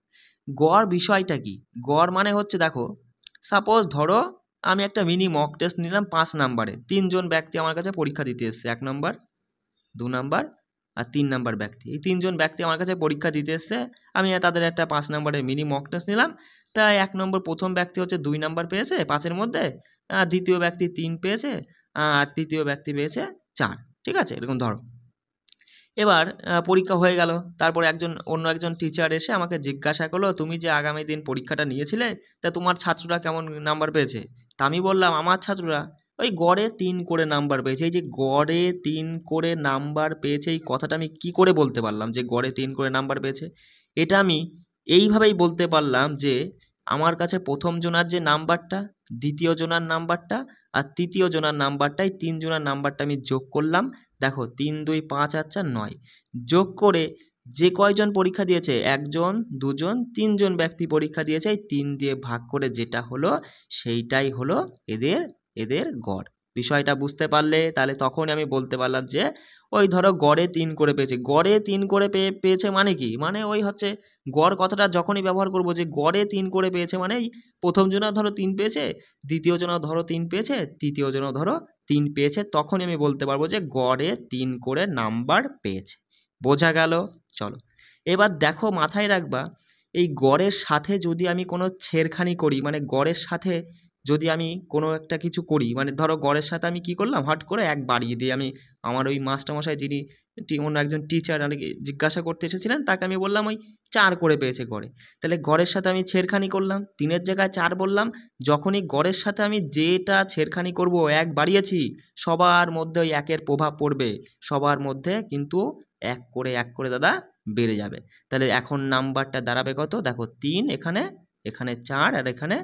গড় বিষয়টা কি? গড় মানে হচ্ছে, দেখো সাপোজ ধরো আমি একটা মিনি মক টেস্ট নিলাম 5 নাম্বারে, 3জন ব্যক্তি আমার কাছে পরীক্ষা দিতে এসছে, 1 নাম্বার, 2 নাম্বার আর 3 নাম্বার ব্যক্তি। এই 3জন ব্যক্তি আমার কাছে পরীক্ষা দিতে এসছে, আমি তাদের একটা 5 নাম্বারের মিনি মক টেস্ট নিলাম। তাই 1 নম্বর প্রথম ব্যক্তি হচ্ছে 2 নাম্বার পেয়েছে 5-এর মধ্যে, দ্বিতীয় ব্যক্তি 3 পেয়েছে, আর তৃতীয় ব্যক্তি পেয়েছে 4। ঠিক আছে? এরকম ধরো। এবার পরীক্ষা হয়ে গেল, তারপর অন্য একজন টিচার এসে আমাকে জিজ্ঞাসা করলো, তুমি যে আগামী দিন পরীক্ষাটা নিয়েছিলে, তা তোমার ছাত্ররা কেমন নাম্বার পেয়েছে? তা আমি বললাম আমার ছাত্ররা ওই গড়ে 3 করে নাম্বার পেয়েছে। এই যে গড়ে 3 করে নাম্বার পেয়েছে, এই কথাটা আমি কি করে বলতে পারলাম যে গড়ে 3 করে নাম্বার পেয়েছে? এটা আমি এইভাবেই বলতে পারলাম যে আমার কাছে প্রথম জনার যে নাম্বারটা, দ্বিতীয় জনার নাম্বারটা আর তৃতীয় জনার নাম্বারটাই, 3 জনার নাম্বারটা আমি যোগ করলাম। দেখো 3 2 5 আর 4 9, যোগ করে যে কয়জন পরীক্ষা দিয়েছে, 1 জন 2 জন 3 জন ব্যক্তি পরীক্ষা দিয়েছে, এই 3 দিয়ে ভাগ করে যেটা হলো সেইটাই হলো এদের এদের গড়। বিষয়টা বুঝতে পারলে তাহলে তখনই আমি বলতে পারলাম যে ওই ধরো গড়ে 3 করে পেয়েছে, গড়ে 3 করে পেয়েছে মানে কি, মানে ওই হচ্ছে গড় কথাটা যখনই ব্যবহার করব যে গড়ে 3 করে পেয়েছে মানে প্রথম জনা ধরো 3 পেয়েছে, দ্বিতীয় জনা ধরো 3 পেয়েছে, তৃতীয় জনা ধরো 3 পেয়েছে, তখনই আমি বলতে পারবো যে গড়ে 3 করে নাম্বার পেয়েছে। বোঝা গেল? চলো এবার দেখো মাথায় রাখবা, এই গড়ের সাথে যদি আমি কোনো ছেড়খানি করি, মানে গড়ের সাথে যদি আমি কোনো একটা কিছু করি, মানে ধরো গড়ের সাথে আমি কি করলাম, হট করে 1 বাড়িয়ে দিয়ে আমি আমার ওই মাস্টারমশাই যিনি অন্য একজন টিচার জিজ্ঞাসা করতে এসেছিলেন, তাকে আমি বললাম ওই 4 করে পেয়েছে গড়ে। তাহলে গড়ের সাথে আমি ছেড়খানি করলাম, 3-এর জায়গায় 4 বললাম। যখনই গড়ের সাথে আমি যেটা ছেড়খানি করব 1 বাড়িয়েছি, সবার মধ্যে ওই 1-এর প্রভাব পড়বে, সবার মধ্যে কিন্তু 1 করে দাদা বেড়ে যাবে। তাহলে এখন নাম্বারটা দাঁড়াবে কত? দেখো 3, এখানে এখানে 4 আর এখানে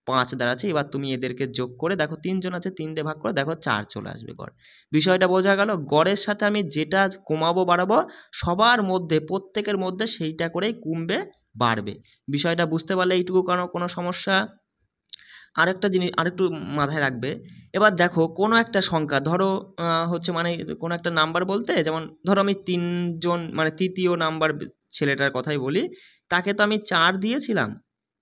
5 দাঁড়াচ্ছে। এবার তুমি এদেরকে যোগ করে দেখো 3 জন আছে, 3 দিয়ে ভাগ করে দেখো 4 চলে আসবে গড়। বিষয়টা বোঝা গেল? গড়ের সাথে আমি যেটা কমাবো বাড়াবো, সবার মধ্যে প্রত্যেকের মধ্যে সেইটা করেই কমবে বাড়বে। বিষয়টা বুঝতে পারলে এইটুকু কোনো সমস্যা? আরেকটা জিনিস আরেকটু মাথায় রাখবে। এবার দেখো কোনো একটা সংখ্যা ধরো হচ্ছে, মানে কোনো একটা নাম্বার বলতে, যেমন ধরো আমি 3 জন, মানে তৃতীয় নাম্বার ছেলেটার কথাই বলি, তাকে তো আমি 4 দিয়েছিলাম।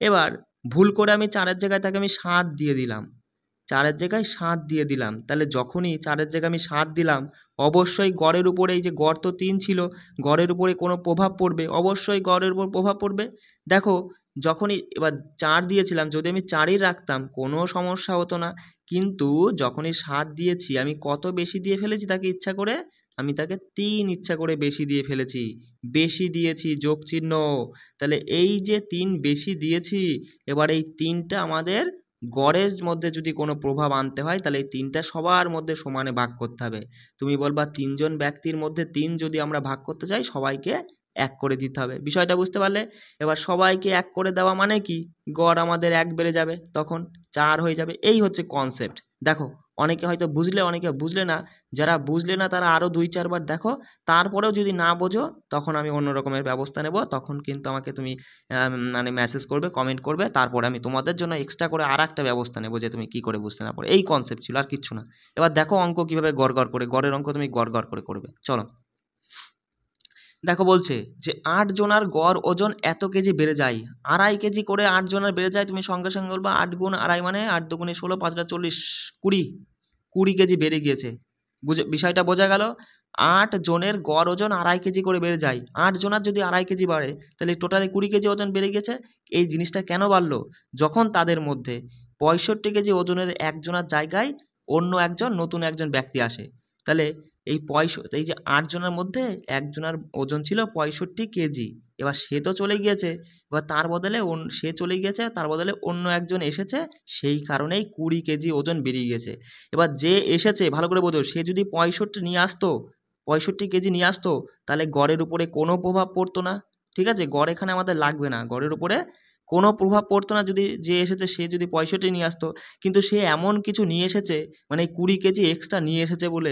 এবার ভুল করে আমি 4-এর জায়গায় তাকে আমি 7 দিয়ে দিলাম, 4-এর জায়গায় 7 দিয়ে দিলাম। তাহলে যখনই 4-এর জায়গায় আমি 7 দিলাম, অবশ্যই গড়ের উপরে, এই যে গড় তো 3 ছিল, গড়ের উপরে কোনো প্রভাব পড়বে, অবশ্যই গড়ের উপর প্রভাব পড়বে। দেখো যখনই এবার 4 দিয়েছিলাম, যদি আমি 4ই রাখতাম কোনো সমস্যা হতো না, কিন্তু যখনই 7 দিয়েছি আমি কত বেশি দিয়ে ফেলেছি তাকে ইচ্ছা করে, আমি তাকে 3 ইচ্ছা করে বেশি দিয়ে ফেলেছি, বেশি দিয়েছি যোগ চিহ্ন। তাহলে এই যে 3 বেশি দিয়েছি, এবার এই 3টা আমাদের গড়ের মধ্যে যদি কোনো প্রভাব আনতে হয়, তাহলে এই 3টা সবার মধ্যে সমানে ভাগ করতে হবে। তুমি বলবা 3 জন ব্যক্তির মধ্যে 3 যদি আমরা ভাগ করতে চাই, সবাইকে এক করে দিতে হবে। বিষয়টা বুঝতে পারলে? এবার সবাইকে এক করে দেওয়া মানে কি, গড় আমাদের এক বেড়ে যাবে, তখন 4 হয়ে যাবে। এই হচ্ছে কনসেপ্ট। দেখো অনেকে হয়তো বুঝলে, অনেকে বুঝলে না। যারা বুঝলে না তারা আরও 2-4 বার দেখো, তারপরেও যদি না বোঝো তখন আমি অন্য রকমের ব্যবস্থা নেব। তখন কিন্তু আমাকে তুমি মানে মেসেজ করবে, কমেন্ট করবে, তারপরে আমি তোমাদের জন্য এক্সট্রা করে আরেকটা ব্যবস্থা নেব যে তুমি কী করে বুঝতে না পারো। এই কনসেপ্ট ছিল, আর কিচ্ছু না। এবার দেখো অঙ্ক কীভাবে গড় করে, গড়ের অঙ্ক তুমি গড় করে করবে। চলো দেখো, বলছে যে 8 জনার গড় ওজন এত কেজি বেড়ে যায়, 2.5 কেজি করে 8 জনের বেড়ে যায়। তুমি সঙ্গে সঙ্গে বলবা 8 গুণ 2.5 মানে 8 দুগুণে 16, 5 40, 20 কেজি বেড়ে গিয়েছে। বিষয়টা বোঝা গেল? 8 জনের গড় ওজন 2.5 কেজি করে বেড়ে যায়। 8 জনের যদি 2.5 কেজি বাড়ে, তাহলে টোটালি 20 কেজি ওজন বেড়ে গেছে। এই জিনিসটা কেন বাড়লো? যখন তাদের মধ্যে 65 কেজি ওজনের একজনের জায়গায় অন্য একজন নতুন একজন ব্যক্তি আসে। তাহলে এই যে 8 জনের মধ্যে একজনের ওজন ছিল 65 কেজি, এবার সে তো চলে গিয়েছে, এবার তার বদলে সে চলে গিয়েছে, তার বদলে অন্য একজন এসেছে, সেই কারণেই 20 কেজি ওজন বেরিয়ে গেছে। এবার যে এসেছে, ভালো করে বোঝো, সে যদি 65 নিয়ে আসতো, 65 কেজি নিয়ে আসতো, তাহলে গড়ের উপরে কোনো প্রভাব পড়তো না। ঠিক আছে, গড় এখানে আমাদের লাগবে না, গড়ের উপরে কোনো প্রভাব পড়তো না যদি যে এসেছে সে যদি 65 নিয়ে আসতো। কিন্তু সে এমন কিছু নিয়ে এসেছে, মানে 20 কেজি এক্সট্রা নিয়ে এসেছে বলে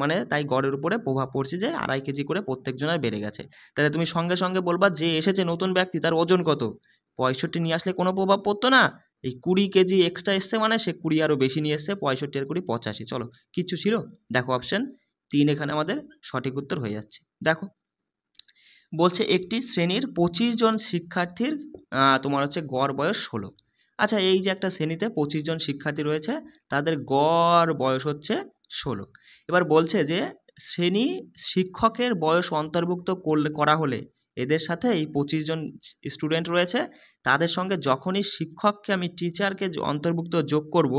মানে তাই গড়ের উপরে প্রভাব পড়ছে যে 2.5 কেজি করে প্রত্যেকজনের বেড়ে গেছে। তাহলে তুমি সঙ্গে সঙ্গে বলবা যে এসেছে নতুন ব্যক্তি, তার ওজন কত? 65 নিয়ে আসলে কোনো প্রভাব পড়তো না। এই 20 কেজি এক্সট্রা এসছে মানে সে 20 আরও বেশি নিয়ে এসছে, 65 আর 20 85। চলো, কিচ্ছু ছিল? দেখো অপশান 3 এখানে আমাদের সঠিক উত্তর হয়ে যাচ্ছে। দেখো বলছে একটি শ্রেণীর 25 জন শিক্ষার্থীর তোমার হচ্ছে গড় বয়স 16। আচ্ছা, এই যে একটা শ্রেণীতে 25 জন শিক্ষার্থী রয়েছে, তাদের গড় বয়স হচ্ছে 16। এবার বলছে যে শ্রেণী শিক্ষকের বয়স অন্তর্ভুক্ত করা হলে এদের সাথে এই 25 জন স্টুডেন্ট রয়েছে, তাদের সঙ্গে যখনই শিক্ষককে আমি টিচারকে অন্তর্ভুক্ত যোগ করব,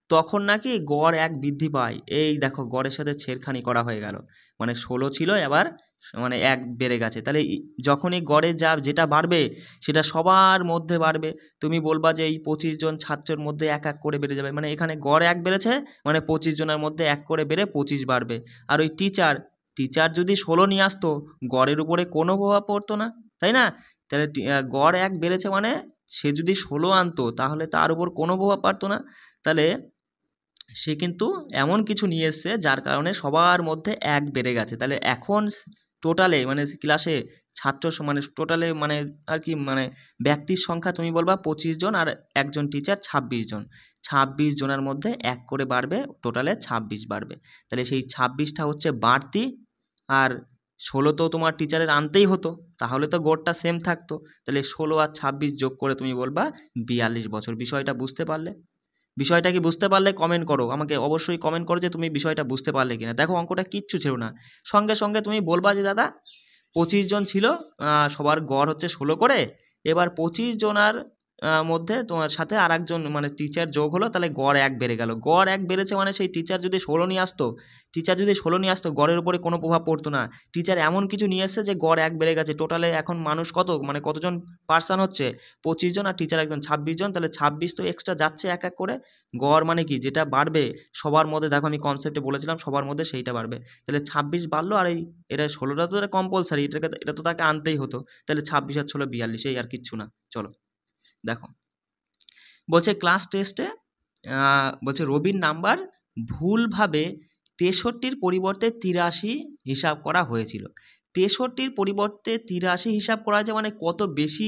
তখন নাকি গড় 1 বৃদ্ধি পায়। এই দেখো গড়ের সাথে ছেড়খানি করা হয়ে গেল, মানে 16 ছিল, এবার মানে 1 বেড়ে গেছে। তাহলে যখনই গড়ে যেটা বাড়বে সেটা সবার মধ্যে বাড়বে। তুমি বলবা যে এই 25 জন ছাত্রের মধ্যে 1 করে বেড়ে যাবে, মানে এখানে গড় 1 বেড়েছে, মানে 25 জনের মধ্যে 1 করে বেড়ে 25 বাড়বে। আর ওই টিচার যদি 16 নিয়ে আসতো, গড়ের উপরে কোনো প্রভাব পড়তো না, তাই না? তাহলে গড় 1 বেড়েছে মানে সে যদি 16 আনতো, তাহলে তার উপর কোনো প্রভাব পড়তো না। তাহলে সে কিন্তু এমন কিছু নিয়ে এসছে যার কারণে সবার মধ্যে 1 বেড়ে গেছে। তাহলে এখন টোটালে মানে ক্লাসে ছাত্র মানে টোটালে মানে আর কি মানে ব্যক্তির সংখ্যা তুমি বলবা 25 জন, আর একজন টিচার 26 জন। 26 জনের মধ্যে 1 করে বাড়বে, টোটালে 26 বাড়বে। তাহলে সেই 26টা হচ্ছে বাড়তি, আর 16 তো তোমার টিচারের আনতেই হতো, তাহলে তো গড়টা সেম থাকতো। তাহলে 16 আর 26 যোগ করে তুমি বলবা 42 বছর। বিষয়টা বুঝতে পারলে? বিষয়টা কি বুঝতে পারলে কমেন্ট করো, আমাকে অবশ্যই কমেন্ট করো যে তুমি বিষয়টা বুঝতে পারলে কিনা। দেখো অঙ্কটা কিচ্ছু ছিল না, সঙ্গে সঙ্গে তুমি বলবা যে দাদা 25 জন ছিল, সবার গড় হচ্ছে 16 করে, এবার 25 জনার মধ্যে তোমার সাথে আর একজন মানে টিচার যোগ হলো, তাহলে গড় 1 বেড়ে গেল। গড় 1 বেড়েছে মানে সেই টিচার যদি 16 নিয়ে আসতো, গড়ের উপরে কোনো প্রভাব পড়তো না। টিচার এমন কিছু নিয়ে এসছে যে গড় 1 বেড়ে গেছে। টোটালে এখন মানুষ কত, মানে কতজন পার্সন হচ্ছে? 25 জন, আর টিচার একজন 26 জন। তাহলে 26 তো এক্সট্রা যাচ্ছে 1 করে। গড় মানে কি, যেটা বাড়বে সবার মধ্যে, দেখো আমি কনসেপ্টে বলেছিলাম সবার মধ্যে সেইটা বাড়বে। তাহলে 26 বাড়লো, আর এটা 16টা তো কম্পালসারি, এটা তো তাকে আনতেই হতো। তাহলে 26 আর 16 42, এই আর কিচ্ছু না। চলো দেখো, বলছে ক্লাস টেস্টে বলছে রবির নাম্বার ভুলভাবে 63-র পরিবর্তে 83 হিসাব করা হয়েছিল। 63-র পরিবর্তে 83 হিসাব করা হয়েছে, মানে কত বেশি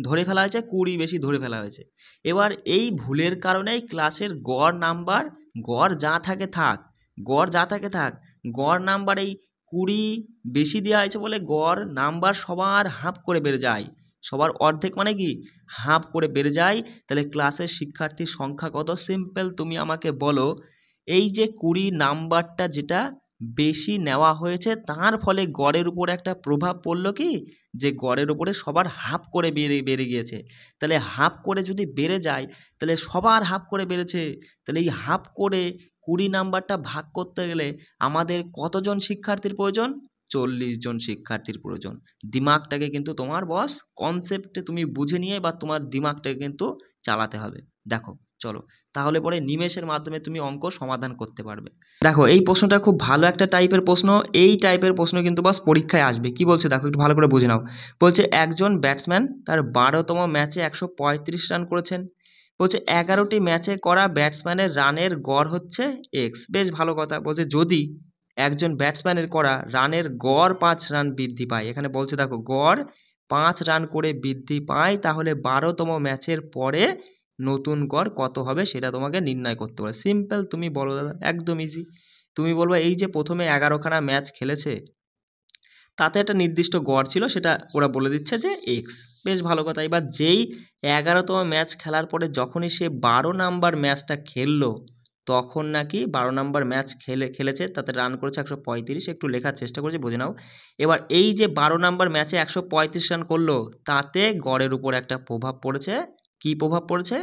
ধরে ফেলা হয়েছে? 20 বেশি ধরে ফেলা হয়েছে। এবার এই ভুলের কারণেই ক্লাসের গড় নাম্বার, গড় যা থাকে থাক, গড় নাম্বার এই 20 বেশি দেওয়া হয়েছে বলে গড় নাম্বার সবার হাফ করে বেড়ে যায়। সবার অর্ধেক মানে কি, হাফ করে বেড়ে যায়। তাহলে ক্লাসের শিক্ষার্থীর সংখ্যা কত? সিম্পল তুমি আমাকে বলো। এই যে 20 নাম্বারটা যেটা বেশি নেওয়া হয়েছে, তার ফলে গড়ের উপর একটা প্রভাব পড়লো কি, যে গড়ের উপরে সবার হাফ করে বেড়ে গিয়েছে। তাহলে হাফ করে যদি বেড়ে যায়, তাহলে সবার হাফ করে বেড়েছে, তাহলে এই হাফ করে 20 নাম্বারটা ভাগ করতে গেলে আমাদের কতজন শিক্ষার্থীর প্রয়োজন? 40 জন শিক্ষার্থীর প্রয়োজন। দিমাগটাকে কিন্তু তোমার বস কনসেপ্টে তুমি বুঝে নিয়ে বা তোমার দিমাগটাকে কিন্তু চালাতে হবে। দেখো চলো তাহলে পরে নিমেষের মাধ্যমে তুমি অঙ্ক সমাধান করতে পারবে। দেখো এই প্রশ্নটা খুব ভালো একটা টাইপের প্রশ্ন, এই টাইপের প্রশ্ন কিন্তু বাস পরীক্ষায় আসবে। কি বলছে দেখো একটু ভালো করে বুঝে নাও। বলছে একজন ব্যাটসম্যান তার 12তম ম্যাচে 135 রান করেছেন। বলছে 11টি ম্যাচে করা ব্যাটসম্যানের রানের গড় হচ্ছে এক্স। বেশ ভালো কথা। বলছে যদি একজন ব্যাটসম্যানের করা রানের গড় 5 রান বৃদ্ধি পায়, এখানে বলছে দেখো গড় 5 রান করে বৃদ্ধি পায়, তাহলে 12তম ম্যাচের পরে নতুন গড় কত হবে সেটা তোমাকে নির্ণয় করতে হবে। সিম্পল, তুমি বলো দাদা, একদম ইজি। তুমি বলবা এই যে প্রথমে 11খানা ম্যাচ খেলেছে তাতে একটা নির্দিষ্ট গড় ছিল, সেটা ওরা বলে দিচ্ছে যে এক্স। বেশ ভালো কথা। এবার যেই 11তম ম্যাচ খেলার পরে যখনই সে 12 নাম্বার ম্যাচটা খেললো, তখন নাকি 12 নাম্বার ম্যাচ খেলেছে তাতে রান করেছে 135। একটু লেখার চেষ্টা করেছি, বুঝে নাও। এবার এই যে 12 নাম্বার ম্যাচে 135 রান করলো, তাতে গড়ের উপর একটা প্রভাব পড়েছে। কি প্রভাব পড়েছে?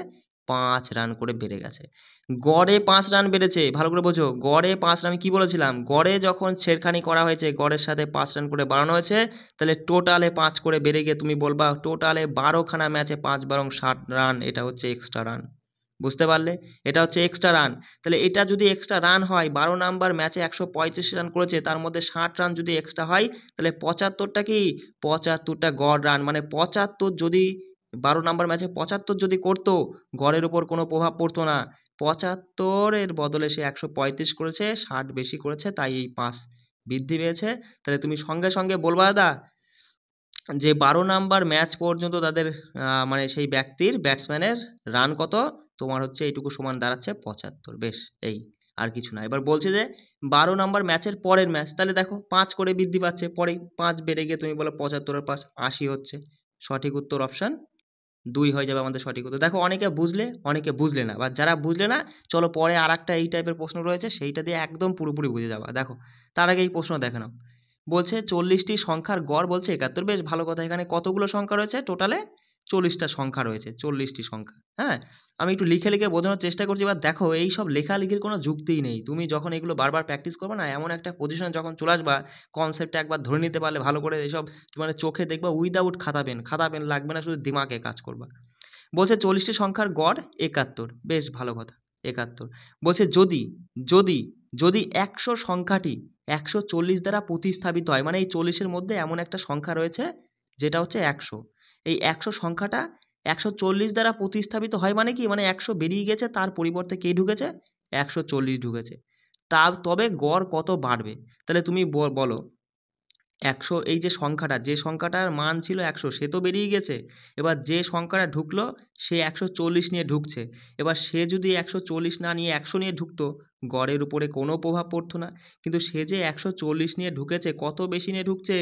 5 রান করে বেড়ে গেছে। গড়ে 5 রান বেড়েছে, ভালো করে বোঝো। গড়ে 5 রান, আমি কী বলেছিলাম, গড়ে যখন ছেড়খানি করা হয়েছে, গড়ের সাথে 5 রান করে বাড়ানো হয়েছে, তাহলে টোটালে 5 করে বেড়ে গিয়ে তুমি বলবা টোটালে 12খানা ম্যাচে 5 বারং 60 রান, এটা হচ্ছে এক্সট্রা রান। বুঝতে পারলে? এটা হচ্ছে এক্সট্রা রান। তাহলে এটা যদি এক্সট্রা রান হয়, 12 নাম্বার ম্যাচে 135 রান করেছে, তার মধ্যে 60 রান যদি এক্সট্রা হয়, তাহলে 75টা কি? 75টা গড় রান। মানে 75 যদি 12 নাম্বার ম্যাচে 75 যদি করতো, গড়ের উপর কোনো প্রভাব পড়তো না। 75-এর বদলে সে 135 করেছে, 60 বেশি করেছে, তাই এই 5 বৃদ্ধি পেয়েছে। তাহলে তুমি সঙ্গে সঙ্গে বলবা দাদা যে 12 নাম্বার ম্যাচ পর্যন্ত তাদের মানে সেই ব্যক্তির ব্যাটসম্যানের রান কত? তোমার হচ্ছে এইটুকু সমান দাঁড়াচ্ছে 75। বেশ, এই আর কিছু না। এবার বলছে যে 12 নাম্বার ম্যাচের পরের ম্যাচ, তাহলে দেখো 5 করে বৃদ্ধি পাচ্ছে, পরে 5 বেড়ে গিয়ে তুমি বলো 75 আর 5 80 হচ্ছে। সঠিক উত্তর অপশান 2 হয়ে যাবে আমাদের সঠিক উত্তর। দেখো অনেকে বুঝলে, অনেকে বুঝলে না, বা যারা বুঝলে না চলো পরে আর একটা এই টাইপের প্রশ্ন রয়েছে, সেইটা দিয়ে একদম পুরোপুরি বুঝে যাবা। দেখো তার আগে এই প্রশ্ন দেখে নাও। বলছে 40টি সংখ্যার গড় বলছে 71। বেশ ভালো কথা। এখানে কতগুলো সংখ্যা রয়েছে? টোটালে 40টা সংখ্যা রয়েছে, 40টি সংখ্যা। হ্যাঁ, আমি একটু লিখে লিখে বোঝানোর চেষ্টা করছি। এবার দেখো এই সব লেখালেখির কোনো যুক্তিই নেই। তুমি যখন এগুলো বারবার প্র্যাকটিস করবে না, এমন একটা পজিশনে যখন চলে আসবা, কনসেপ্টটা একবার ধরে নিতে পারলে ভালো করে, এইসব মানে চোখে দেখবা উইদাউট খাতা পেন লাগবে না, শুধু দিমাগে কাজ করবা। বলছে 40টি সংখ্যার গড় 71। বেশ ভালো কথা, 71। বলছে যদি যদি যদি 100 সংখ্যাটি 140 দ্বারা প্রতিস্থাপিত হয়, মানে এই 40-এর মধ্যে এমন একটা সংখ্যা রয়েছে যেটা হচ্ছে 100, এই 100 সংখ্যাটা 140 দ্বারা প্রতিস্থাপিত হয়, মানে কি, মানে 100 বেরিয়ে গেছে, তার পরিবর্তে কে ঢুকেছে? 140 ঢুকেছে। তবে গড় কত বাড়বে? তাহলে তুমি বলো 100, এই যে সংখ্যাটা, যে সংখ্যাটার মান ছিল 100, সে তো বেরিয়ে গেছে। এবার যে সংখ্যাটা ঢুকলো সে 140 নিয়ে ঢুকছে। এবার সে যদি 140 না নিয়ে 100 নিয়ে ঢুকতো, গড়ের উপরে কোনো প্রভাব পড়তো না। কিন্তু সে যে 140 নিয়ে ঢুকেছে, কত বেশি নিয়ে ঢুকছে?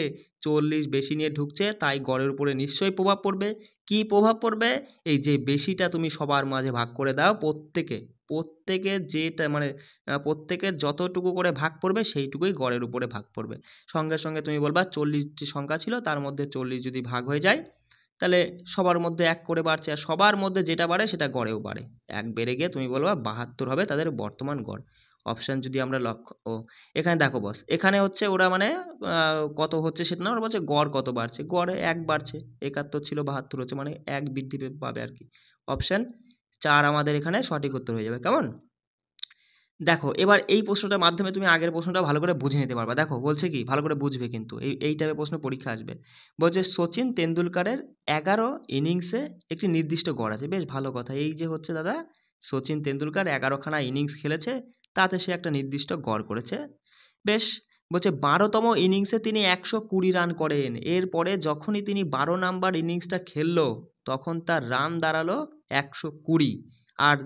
40 বেশি নিয়ে ঢুকছে, তাই গড়ের উপরে নিশ্চয়ই প্রভাব পড়বে। কি প্রভাব পড়বে? এই যে বেশিটা তুমি সবার মাঝে ভাগ করে দাও, প্রত্যেকের যেটা মানে প্রত্যেকের যতটুকু করে ভাগ পড়বে সেইটুকুই গড়ের উপরে ভাগ পড়বে। সঙ্গে সঙ্গে তুমি বলবা 40টি সংখ্যা ছিল, তার মধ্যে 40 যদি ভাগ হয়ে যায়, তাহলে সবার মধ্যে 1 করে বাড়ছে, আর সবার মধ্যে যেটা বাড়ে সেটা গড়েও বাড়ে। 1 বেড়ে গিয়ে তুমি বলবা 72 হবে তাদের বর্তমান গড়। অপশান যদি আমরা এখানে দেখো বস, এখানে হচ্ছে ওরা মানে কত হচ্ছে সেটা না, ওরা বলছে গড় কত বাড়ছে, গড়ে 1 বাড়ছে। 71 ছিল 72 হচ্ছে, মানে 1 বৃদ্ধি পাবে আর কি। অপশান 4 আমাদের এখানে সঠিক উত্তর হয়ে যাবে। কেমন? দেখো এবার এই প্রশ্নটার মাধ্যমে তুমি আগের প্রশ্নটা ভালো করে বুঝে নিতে পারবা। দেখো বলছে কি, ভালো করে বুঝবে কিন্তু, এই টাইপের প্রশ্ন পরীক্ষা আসবে। বলছে সচিন তেন্ডুলকারের 11 ইনিংসে একটি নির্দিষ্ট গড় আছে। বেশ ভালো কথা। এই যে হচ্ছে দাদা সচিন তেন্ডুলকার 11খানা ইনিংস খেলেছে, তাতে সে একটা নির্দিষ্ট গড় করেছে। বেশ। বলছে 12তম ইনিংসে তিনি 120 রান করেন। এরপরে যখনই তিনি 12 নাম্বার ইনিংসটা খেললো, তখন তার রান দাঁড়ালো 120, আর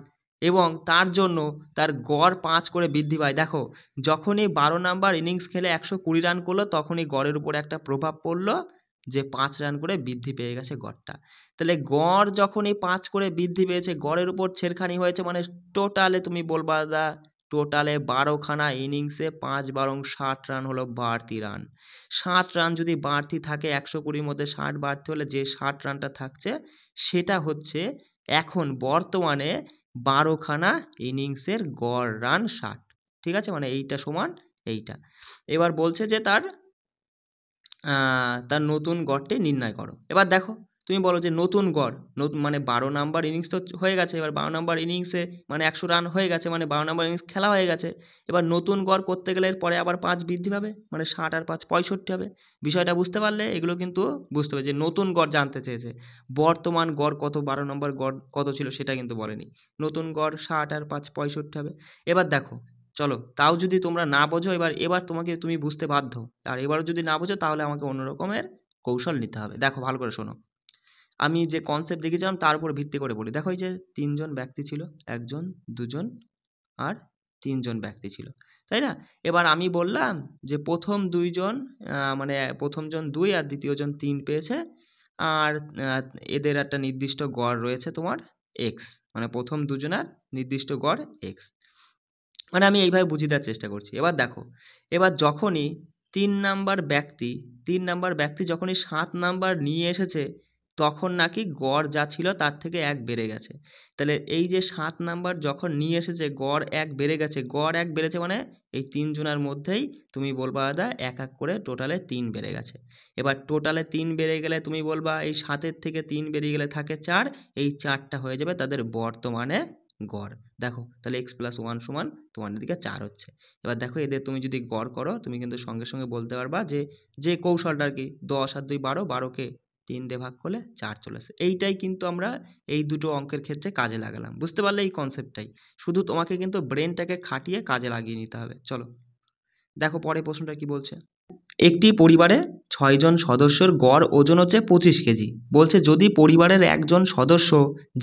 এবং তার জন্য তার গড় 5 করে বৃদ্ধি পায়। দেখো যখনই 12 নাম্বার ইনিংস খেলে 120 রান করলো, তখনই গড়ের উপরে একটা প্রভাব পড়লো যে 5 রান করে বৃদ্ধি পেয়ে গেছে গড়টা। তাহলে গড় যখনই 5 করে বৃদ্ধি পেয়েছে, গড়ের উপর ছেড়খানি হয়েছে, মানে টোটালে তুমি বলবা দা টোটালে 12খানা ইনিংসে 5 বারং 60 রান হলো বাড়তি রান। 60 রান যদি বাড়তি থাকে, 120-র মধ্যে 60 বাড়তি হলে যে 60 রানটা থাকছে, সেটা হচ্ছে এখন বর্তমানে 12খানা ইনিংসের গড় রান 60। ঠিক আছে, মানে এইটা সমান এইটা। এবার বলছে যে তার নতুন গড়টি নির্ণয় করো। এবার দেখো তুমি বলো যে নতুন গড়, নতুন মানে 12 নাম্বার ইনিংস তো হয়ে গেছে, এবার 12 নাম্বার ইনিংসে মানে 100 রান হয়ে গেছে, মানে 12 নাম্বার ইনিংস খেলা হয়ে গেছে। এবার নতুন গড় করতে গেলে পরে আবার 5 বৃদ্ধি পাবে, মানে 60 আর 5 65 হবে। বিষয়টা বুঝতে পারলে? এগুলো কিন্তু বুঝতে হবে যে নতুন গড় জানতে চেয়েছে, বর্তমান গড় কত, 12 নম্বর গড় কত ছিল সেটা কিন্তু বলেনি। নতুন গড় 60 আর 5 65 হবে। এবার দেখো, চলো তাও যদি তোমরা না বোঝো, এবার তুমি বুঝতে বাধ্য। আর এবারও যদি না বোঝো তাহলে আমাকে অন্য রকমের কৌশল নিতে হবে। দেখো ভালো করে শোনো, আমি যে কনসেপ্ট দেখেছিলাম তার উপর ভিত্তি করে বলি। দেখো এই যে 3 জন ব্যক্তি ছিল, 1 জন 2 জন আর 3 জন ব্যক্তি ছিল, তাই না? এবার আমি বললাম যে প্রথম 2 জন মানে প্রথম জন 2 আর দ্বিতীয় জন 3 পেয়েছে, আর এদের একটা নির্দিষ্ট গড় রয়েছে তোমার x, মানে প্রথম দুজনের নির্দিষ্ট গড় x। মানে আমি এইভাবে বুঝিয়ে দেওয়ার চেষ্টা করছি। এবার দেখো, এবার যখনই 3 নাম্বার ব্যক্তি যখনই 7 নাম্বার নিয়ে এসেছে, তখন নাকি গড় যা ছিল তার থেকে 1 বেড়ে গেছে। তাহলে এই যে 7 নাম্বার যখন নিয়ে এসেছে, গড় 1 বেড়ে গেছে, গড় 1 বেড়েছে মানে এই 3 জনের মধ্যেই তুমি বলবা দাদা 1 1 করে টোটালে 3 বেড়ে গেছে। এবার টোটালে 3 বেড়ে গেলে তুমি বলবা এই 7-এর থেকে 3 বেরিয়ে গেলে থাকে 4, এই 4টা হয়ে যাবে তাদের বর্তমানে গড়। দেখো তাহলে x+1 সমান তোমার এদিকে 4 হচ্ছে। এবার দেখো এদের তুমি যদি গড় করো, তুমি কিন্তু সঙ্গে সঙ্গে বলতে পারবা যে কৌশলটা আর কি, 10 আর 2 12, 12কে 3 দিয়ে ভাগ করলে 4 চলে আসে। এইটাই কিন্তু আমরা এই দুটো অঙ্কের ক্ষেত্রে কাজে লাগালাম। বুঝতে পারলে এই কনসেপ্টটাই? শুধু তোমাকে কিন্তু ব্রেনটাকে খাটিয়ে কাজে লাগিয়ে নিতে হবে। চলো দেখো পরের প্রশ্নটা কি বলছে। একটি পরিবারে 6 জন সদস্যর গড় ওজন হচ্ছে 25 কেজি। বলছে যদি পরিবারের একজন সদস্য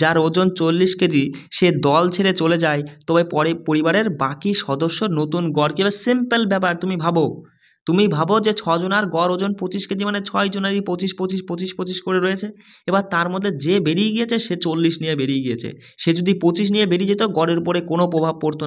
যার ওজন 40 কেজি সে দল ছেড়ে চলে যায়, তবে পরে পরিবারের বাকি সদস্যর নতুন গড় কী হবে? সিম্পল ব্যাপার। তুমি ভাবো যে 6 জনার গড় ওজন 25 কেজি, মানে 6 জনেরই 25 25 25 25 করে রয়েছে। এবার তার মধ্যে যে বেরিয়ে গিয়েছে সে 40 নিয়ে বেরিয়ে গিয়েছে। সে যদি 25 নিয়ে বেরিয়ে যেত, গড়ের উপরে কোনো প্রভাব পড়তো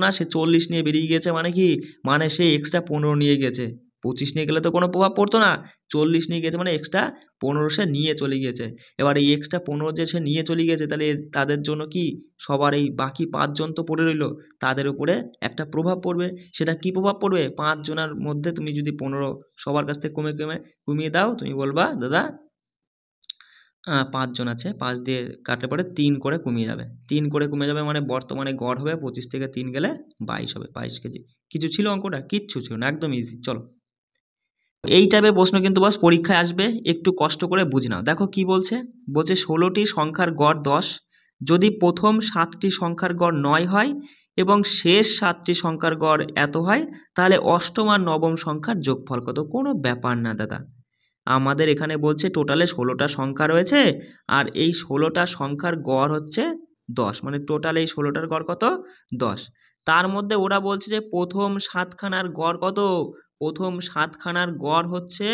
না, সে 40 নিয়ে বেরিয়ে গিয়েছে মানে কি, মানে সে এক্সট্রা 15 নিয়ে গেছে। 25 নিয়ে গেলে তো কোনো প্রভাব পড়তো না, 40 নিয়ে গেছে মানে এক্সট্রা 15 সে নিয়ে চলে গিয়েছে। এবার এই এক্সট্রা 15 যে সে নিয়ে চলে গিয়েছে, তাহলে তাদের জন্য কি, সবার এই বাকি 5 জন তো পড়ে রইল, তাদের উপরে একটা প্রভাব পড়বে। সেটা কি প্রভাব পড়বে? 5 জনের মধ্যে তুমি যদি 15 সবার কাছ থেকে কমিয়ে দাও, তুমি বলবা দাদা 5 জন আছে, 5 দিয়ে কাটলে পরে 3 করে কমিয়ে যাবে, 3 করে কমে যাবে, মানে বর্তমানে গড় হবে 25 থেকে 3 গেলে 22 হবে, 22 কেজি। কিছু ছিল অঙ্কটা? কিচ্ছু ছিল না, একদম ইজি। চলো এই টাইপের প্রশ্ন কিন্তু বাস পরীক্ষায় আসবে, একটু কষ্ট করে বুঝে নাও। দেখো কি বলছে, 16টি সংখ্যার গড় 10, যদি প্রথম 7টি সংখ্যার গড় 9 হয় এবং শেষ 7টি সংখ্যার গড় এত হয়, তাহলে অষ্টম আর নবম সংখ্যার যোগফল কত? কোনো ব্যাপার না দাদা, আমাদের এখানে বলছে টোটালে 16টা সংখ্যা রয়েছে, আর এই 16টা সংখ্যার গড় হচ্ছে 10, মানে টোটাল এই 16টার গড় কত? 10। তার মধ্যে ওরা বলছে যে প্রথম 7খানার গড় কত? প্রথম 7খানার গড় হচ্ছে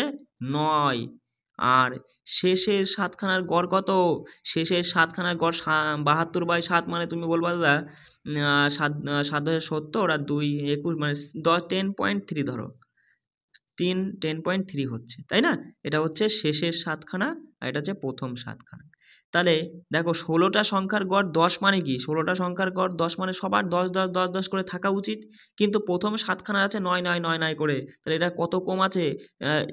9, আর শেষের 7খানার গড় কত? শেষের 7খানার গড় 72/7, মানে তুমি বলবা দাদা 7 70 আর 2 21, মানে 10.3 ধরো, 10.3 হচ্ছে, তাই না? এটা হচ্ছে শেষের 7খানা আর এটা হচ্ছে প্রথম 7খানা। তাহলে দেখো 16টা সংখ্যার গড় 10 মানে কি? 16টা সংখ্যার গড় 10 মানে সবার 10 10 10 10 করে থাকা উচিত, কিন্তু প্রথম 7খানা আছে 9 9 9 9 করে, তাহলে এটা কত কম আছে?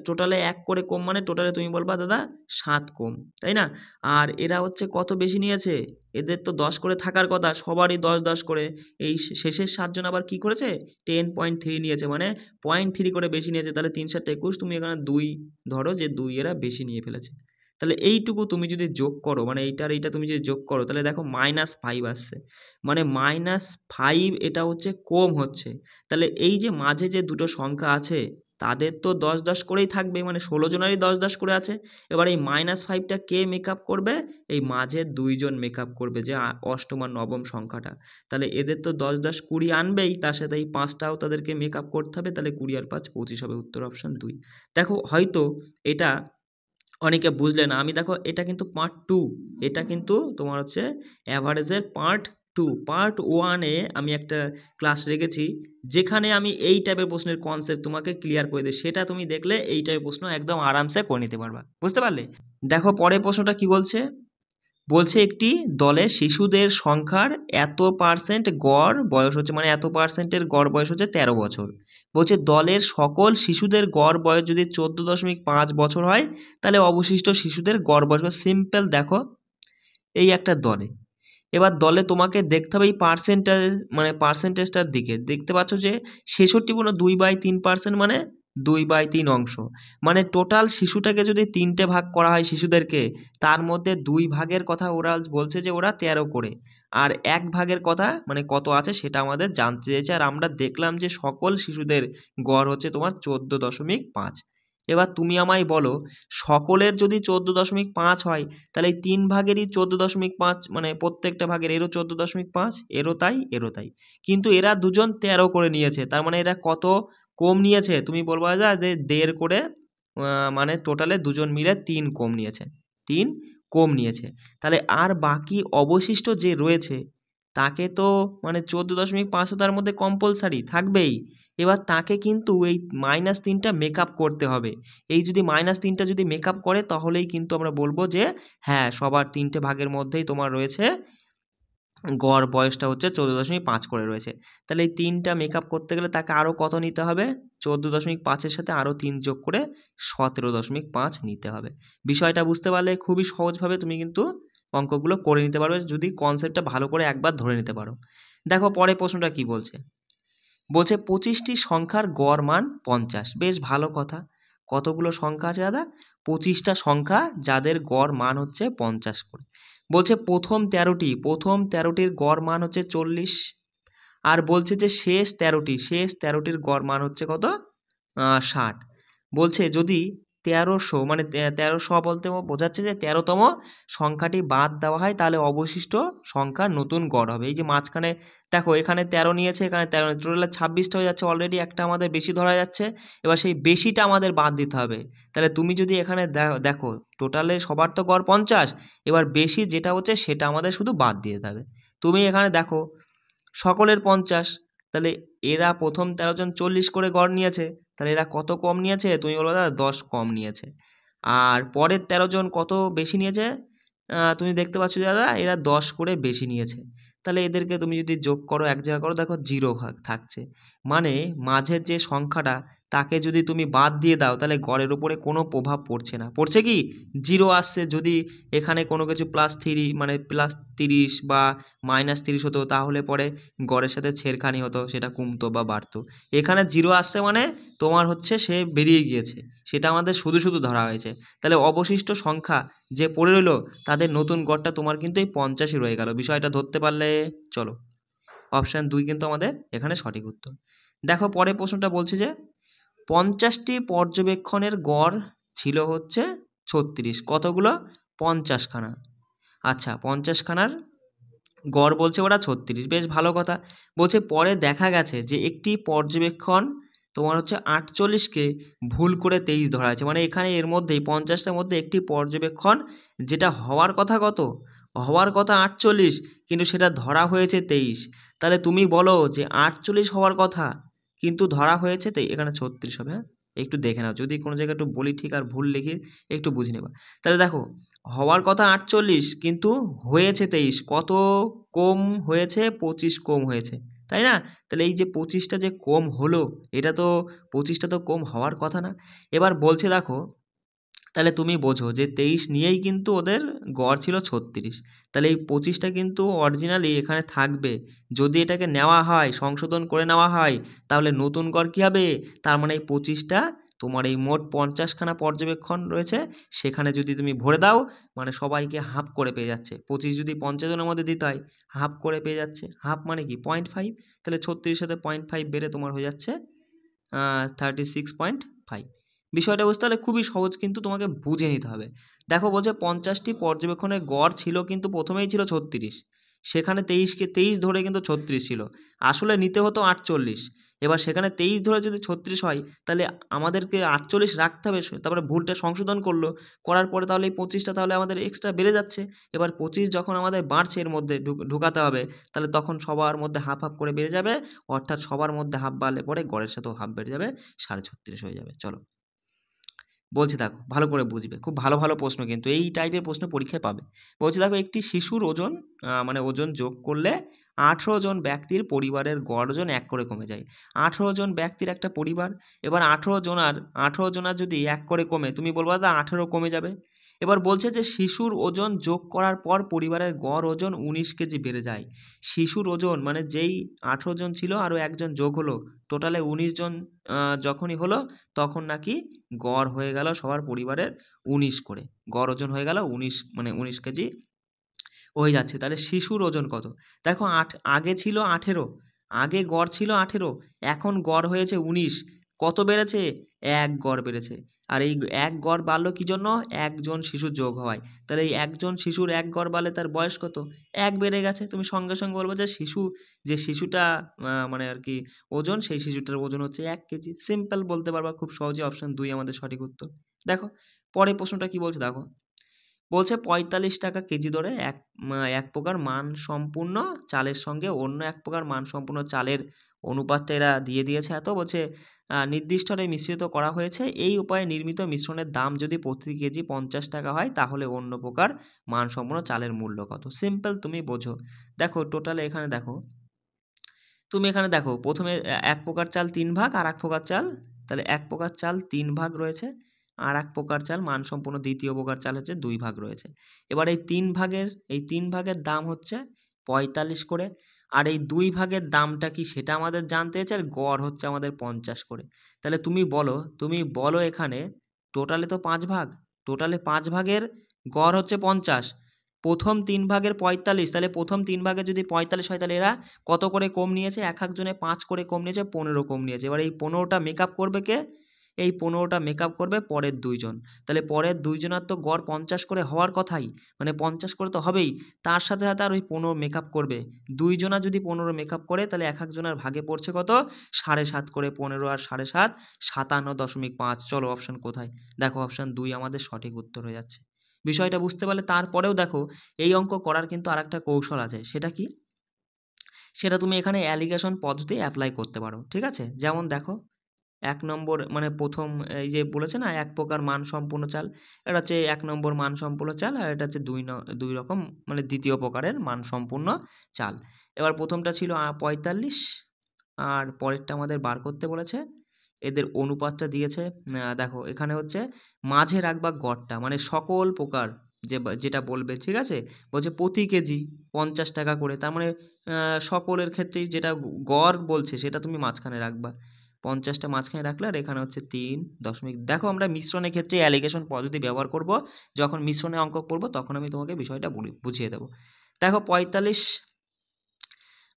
টোটালে 1 করে কম, মানে টোটালে তুমি বলবা দাদা 7 কম, তাই না? আর এরা হচ্ছে কত বেশি নিয়েছে? এদের তো 10 করে থাকার কথা, সবারই 10 10 করে। এই শেষের 7 জন আবার কি করেছে? 10.3 নিয়েছে, মানে 0.3 করে বেশি নিয়েছে। তাহলে 3 7 21, তুমি এখানে 2 ধরো যে 2 এরা বেশি নিয়ে ফেলেছে। তাহলে এইটুকু তুমি যদি যোগ করো, মানে এইটা আর এইটা তুমি যদি যোগ করো, তাহলে দেখো -5 আসছে, মানে -5 এটা হচ্ছে কম হচ্ছে। তাহলে এই যে মাঝে যে দুটো সংখ্যা আছে তাদের তো 10 10 করেই থাকবে, মানে 16 জনেরই 10 10 করে আছে। এবার এই -5টা কে মেকআপ করবে? এই মাঝের 2 জন মেকআপ করবে, যে অষ্টম আর নবম সংখ্যাটা। তাহলে এদের তো 10 10 20 আনবেই, তার সাথে এই 5টাও তাদেরকে মেকআপ করতে হবে, তাহলে 20 আর 5 25 হবে, উত্তর অপশন 2। দেখো হয়তো এটা অনেকে বুঝলে না, আমি দেখো এটা কিন্তু পার্ট 2, এটা কিন্তু তোমার হচ্ছে অ্যাভারেজের পার্ট 2। পার্ট 1-এ আমি একটা ক্লাস রেখেছি, যেখানে আমি এই টাইপের প্রশ্নের কনসেপ্ট তোমাকে ক্লিয়ার করে দিই, সেটা তুমি দেখলে এই টাইপের প্রশ্ন একদম আরামসে করে নিতে পারবা। বুঝতে পারলে? দেখো পরের প্রশ্নটা কি বলছে, বলছে একটি দলে শিশুদের সংখ্যার এত পার্সেন্ট গড় বয়স হচ্ছে, মানে এত পার্সেন্টের গড় বয়স হচ্ছে 13 বছর। বলছে দলের সকল শিশুদের গড় বয়স যদি 14.5 বছর হয়, তাহলে অবশিষ্ট শিশুদের গড় বয়স। সিম্পল দেখো, এই একটা দলে, এবার দলে তোমাকে দেখতে হবে এই পার্সেন্টেজ, মানে পার্সেন্টেজটার দিকে দেখতে পাচ্ছ যে 66.2/3%, মানে 2/3 অংশ। মানে টোটাল শিশুটাকে যদি 3টে ভাগ করা হয় শিশুদেরকে, তার মধ্যে 2 ভাগের কথা ওরা বলছে যে ওরা 13 করে, আর 1 ভাগের কথা মানে কত আছে সেটা আমাদের জানতে চেয়েছে। আর আমরা দেখলাম যে সকল শিশুদের গড় হচ্ছে তোমার 14.5। এবার তুমি আমায় বলো, সকলের যদি 14.5 হয়, তাহলে এই 3 ভাগেরই 14.5, মানে প্রত্যেকটা ভাগের এরও 14.5, এরও তাই এরও তাই, কিন্তু এরা দুজন 13 করে নিয়েছে, তার মানে এরা কত কম নিয়েছে? তুমি বলবা যে 1.5 করে, মানে টোটালে দুজন মিলে 3 কম নিয়েছে, 3 কম নিয়েছে। তাহলে আর বাকি অবশিষ্ট যে রয়েছে তাকে তো মানে 14.5 তার মধ্যে কম্পালসারি থাকবেই। এবার তাকে কিন্তু এই -3টা মেকআপ করতে হবে। এই যদি -3টা যদি মেকআপ করে, তাহলেই কিন্তু আমরা বলবো যে হ্যাঁ, সবার 3টে ভাগের মধ্যেই তোমার রয়েছে গড় বয়সটা হচ্ছে 14.5 করে রয়েছে। তাহলে এই 3টা মেকআপ করতে গেলে তাকে আরও কত নিতে হবে? 14.5-এর সাথে আরও 3 যোগ করে 17.5 নিতে হবে। বিষয়টা বুঝতে পারলে খুবই সহজভাবে তুমি কিন্তু অঙ্কগুলো করে নিতে পারবে, যদি কনসেপ্টটা ভালো করে একবার ধরে নিতে পারো। দেখো পরের প্রশ্নটা কি বলছে। বলছে 25টি সংখ্যার গড় মান 50। বেশ ভালো কথা। কতগুলো সংখ্যা আছে দাদা? 25টা সংখ্যা যাদের গড় মান হচ্ছে 50 করে। বলছে প্রথম 13টির গড় মান হচ্ছে 40, আর বলছে যে শেষ 13টির গড় মান হচ্ছে কত? 60। বলছে যদি 1300, মানে 1300 বলতে বোঝাচ্ছে যে 13তম সংখ্যাটি বাদ দেওয়া হয়, তাহলে অবশিষ্ট সংখ্যার নতুন গড় হবে। এই যে মাঝখানে দেখো, এখানে 13 নিয়েছে, এখানে 13, টোটালে 26টা হয়ে যাচ্ছে, অলরেডি একটা আমাদের বেশি ধরা যাচ্ছে। এবার সেই বেশিটা আমাদের বাদ দিতে হবে। তাহলে তুমি যদি এখানে দেখো টোটালে সবার তো গড় 50, এবার বেশি যেটা হচ্ছে সেটা আমাদের শুধু বাদ দিয়ে দিতে হবে। তুমি এখানে দেখো সকলের 50, তাহলে এরা প্রথম 13 জন 40 করে গড় নিয়েছে, তাহলে এরা কত কম নিয়েছে? তুমি বলো দাদা 10 কম নিয়েছে। আর পরের 13 জন কত বেশি নিয়েছে? তুমি দেখতে পাচ্ছ দাদা এরা 10 করে বেশি নিয়েছে। তাহলে এদেরকে তুমি যদি যোগ করো, এক জায়গা করো, দেখো 0 থাকছে। মানে মাঝের যে সংখ্যাটা তাকে যদি তুমি বাদ দিয়ে দাও, তাহলে গড়ের উপরে কোনো প্রভাব পড়ছে না। পড়ছে কি? 0 আসছে। যদি এখানে কোনো কিছু +3, মানে +30 বা -30 হতো, তাহলে পরে গড়ের সাথে ছেড়খানি হতো, সেটা কমতো বা বাড়তো। এখানে 0 আসছে মানে তোমার হচ্ছে সে বেরিয়ে গিয়েছে, সেটা আমাদের শুধু শুধু ধরা হয়েছে। তাহলে অবশিষ্ট সংখ্যা যে পড়ে রইলো তাদের নতুন গড়টা তোমার কিন্তু এই 50ই রয়ে গেল। বিষয়টা ধরতে পারলে? চলো, অপশান 2 কিন্তু আমাদের এখানে সঠিক উত্তর। দেখো পরের প্রশ্নটা বলছে যে 50টি পর্যবেক্ষণের গড় ছিল হচ্ছে 36। কতগুলো? 50খানা। আচ্ছা, 50খানার গড় বলছে ওরা 36। বেশ ভালো কথা। বলছে পরে দেখা গেছে যে একটি পর্যবেক্ষণ তোমার হচ্ছে 48কে ভুল করে 23 ধরা আছে। মানে এখানে এর মধ্যেই 50টার মধ্যে একটি পর্যবেক্ষণ যেটা হওয়ার কথা কত? হওয়ার কথা 48, কিন্তু সেটা ধরা হয়েছে 23। তাহলে তুমি বলো যে 48 হওয়ার কথা কিন্তু ধরা হয়েছে এখানে 36 হবে। হ্যাঁ, একটু দেখে নাও, যদি কোনো জায়গায় একটু বলি ঠিক আর ভুল লিখি একটু বুঝে নেবা। তাহলে দেখো, হওয়ার কথা 48 কিন্তু হয়েছে 23। কত কম হয়েছে? 25 কম হয়েছে, তাই না? তাহলে এই যে 25টা যে কম হলো, এটা তো 25টা তো কম হওয়ার কথা না। এবার বলছে দেখো, তাহলে তুমি বোঝো যে 23 নিয়েই কিন্তু ওদের গড় ছিল 36। তাহলে এই 25টা কিন্তু অরিজিনালি এখানে থাকবে। যদি এটাকে নেওয়া হয়, সংশোধন করে নেওয়া হয়, তাহলে নতুন গড় কী হবে? তার মানে এই 25টা তোমার এই মোট 50খানা পর্যবেক্ষণ রয়েছে, সেখানে যদি তুমি ভরে দাও, মানে সবাইকে হাফ করে পেয়ে যাচ্ছে। 25 যদি 50 জনের মধ্যে দিতে হয়, হাফ করে পেয়ে যাচ্ছে। হাফ মানে কি? 0.5। তাহলে 36 সাথে 0.5 বেড়ে তোমার হয়ে যাচ্ছে 36.5। বিষয়টা বুঝতে হলে খুবই সহজ, কিন্তু তোমাকে বুঝে নিতে হবে। দেখো বলছে 50টি পর্যবেক্ষণের গড় ছিল কিন্তু প্রথমেই ছিল 36, সেখানে 23 ধরে কিন্তু 36 ছিল। আসলে নিতে হতো 48। এবার সেখানে 23 ধরে যদি 36 হয়, তাহলে আমাদেরকে 48 রাখতে হবে। তারপরে ভুলটা সংশোধন করলো, করার পরে তাহলে এই 25টা তাহলে আমাদের এক্সট্রা বেড়ে যাচ্ছে। এবার 25 যখন আমাদের বাড়ছে, এর মধ্যে ঢুকাতে হবে, তাহলে তখন সবার মধ্যে হাফ হাফ করে বেড়ে যাবে। অর্থাৎ সবার মধ্যে হাফ বাড়লে পরে গড়ের সাথেও হাফ বেড়ে যাবে, 36.5 হয়ে যাবে। চলো বলছি দেখো ভালো করে বুঝবে, খুব ভালো ভালো প্রশ্ন কিন্তু এই টাইপের প্রশ্ন পরীক্ষায় পাবে। বলছি দেখো একটি শিশুর ওজন মানে ওজন যোগ করলে 18 জন ব্যক্তির পরিবারের গড় ওজন 1 করে কমে যায়। 18 জন ব্যক্তির একটা পরিবার, এবার 18 জনার যদি 1 করে কমে, তুমি বলবা দাদা 18 কমে যাবে। এবার বলছে যে শিশুর ওজন যোগ করার পর পরিবারের গড় ওজন 19 কেজি বেড়ে যায়। শিশুর ওজন মানে যেই 18 জন ছিল আরও একজন যোগ হলো, টোটালে 19 জন যখনই হলো তখন নাকি গড় হয়ে গেল সবার পরিবারের 19 করে, গড় ওজন হয়ে গেল 19, মানে 19 কেজি হয়ে যাচ্ছে। তাহলে শিশুর ওজন কত? দেখো আগে ছিল 18, আগে গড় ছিল 18, এখন গড় হয়েছে 19। কত বেড়েছে? 1 গড় বেড়েছে। আর এই 1 গড় বাড়লো কি জন্য? একজন শিশু যোগ হওয়ায়। তাহলে এই একজন শিশুর 1 গড় বাড়লে তার বয়স কত? 1 বেড়ে গেছে। তুমি সঙ্গে সঙ্গে বলবো যে শিশুটা মানে আর কি ওজন, সেই শিশুটার ওজন হচ্ছে 1 কেজি। সিম্পল বলতে পারবা খুব সহজে। অপশন 2 আমাদের সঠিক উত্তর। দেখো পরের প্রশ্নটা কি বলছে দেখো। বলছে ৪৫ টাকা কেজি দরে এক প্রকার মানসম্পন্ন চালের সঙ্গে অন্য এক প্রকার মানসম্পন্ন চালের অনুপাতটা এরা দিয়ে দিয়েছে। এত বলছে নির্দিষ্ট হারে মিশ্রিত করা হয়েছে। এই উপায়ে নির্মিত মিশ্রণের দাম যদি প্রতি কেজি 50 টাকা হয় তাহলে অন্য প্রকার মানসম্পন্ন চালের মূল্য কত? সিম্পল, তুমি বোঝো। দেখো টোটালে এখানে দেখো, তুমি এখানে দেখো প্রথমে এক প্রকার চাল 3 ভাগ আর এক প্রকার চাল, তাহলে এক প্রকার চাল 3 ভাগ রয়েছে, আর এক প্রকার চাল মানসম্পন্ন দ্বিতীয় প্রকার চাল হচ্ছে 2 ভাগ রয়েছে। এবার এই 3 ভাগের দাম হচ্ছে 45 করে, আর এই 2 ভাগের দামটা কি সেটা আমাদের জানতে হচ্ছে, আর গড় হচ্ছে আমাদের 50 করে। তাহলে তুমি বলো এখানে টোটালে তো 5 ভাগ, টোটালে 5 ভাগের গড় হচ্ছে 50, প্রথম 3 ভাগের 45, তাহলে প্রথম 3 ভাগে যদি 45 হয় তাহলে এরা কত করে কম নিয়েছে? এক একজনে 5 করে কম নিয়েছে, 15 কম নিয়েছে। এবার এই 15টা মেকআপ করবে কে? এই 15টা মেকআপ করবে পরের 2 জন। তাহলে পরের 2 জনের তো গড় 50 করে হওয়ার কথাই, মানে 50 করে তো হবেই, তার সাথে সাথে আর ওই 15 মেকআপ করবে। 2 জনা যদি 15 মেকআপ করে তাহলে এক একজনের ভাগে পড়ছে কত? 7.5 করে, 15 আর 7.5 57.5। চলো অপশন কোথায়? দেখো অপশন 2 আমাদের সঠিক উত্তর হয়ে যাচ্ছে। বিষয়টা বুঝতে পারলে তারপরেও দেখো এই অঙ্ক করার কিন্তু আরেকটা কৌশল আছে। সেটা কি? সেটা তুমি এখানে অ্যালিগেশন পদ্ধতি অ্যাপ্লাই করতে পারো। ঠিক আছে? যেমন দেখো 1 নম্বর মানে প্রথম এই যে বলেছে না এক প্রকার মানসম্পন্ন চাল, এটা হচ্ছে 1 নম্বর মানসম্পন্ন চাল, আর এটা হচ্ছে 2 রকম মানে দ্বিতীয় প্রকারের মানসম্পন্ন চাল। এবার প্রথমটা ছিল 45, আর পরেরটা আমাদের বার করতে বলেছে। এদের অনুপাতটা দিয়েছে, দেখো এখানে হচ্ছে মাঝে রাখবা গড়টা, মানে সকল প্রকার যেটা বলবে। ঠিক আছে? বলছে প্রতি কেজি 50 টাকা করে, তার মানে সকলের ক্ষেত্রেই যেটা গড় বলছে সেটা তুমি মাঝখানে রাখবা। 50টা মাঝখানে রাখলে, আর এখানে হচ্ছে 3 দশমিক। দেখো আমরা মিশ্রণের ক্ষেত্রে অ্যালিগেশন পদ্ধতি ব্যবহার করব, যখন মিশ্রণে অঙ্ক করব তখন আমি তোমাকে বিষয়টা বুঝিয়ে দেবো। দেখো 45,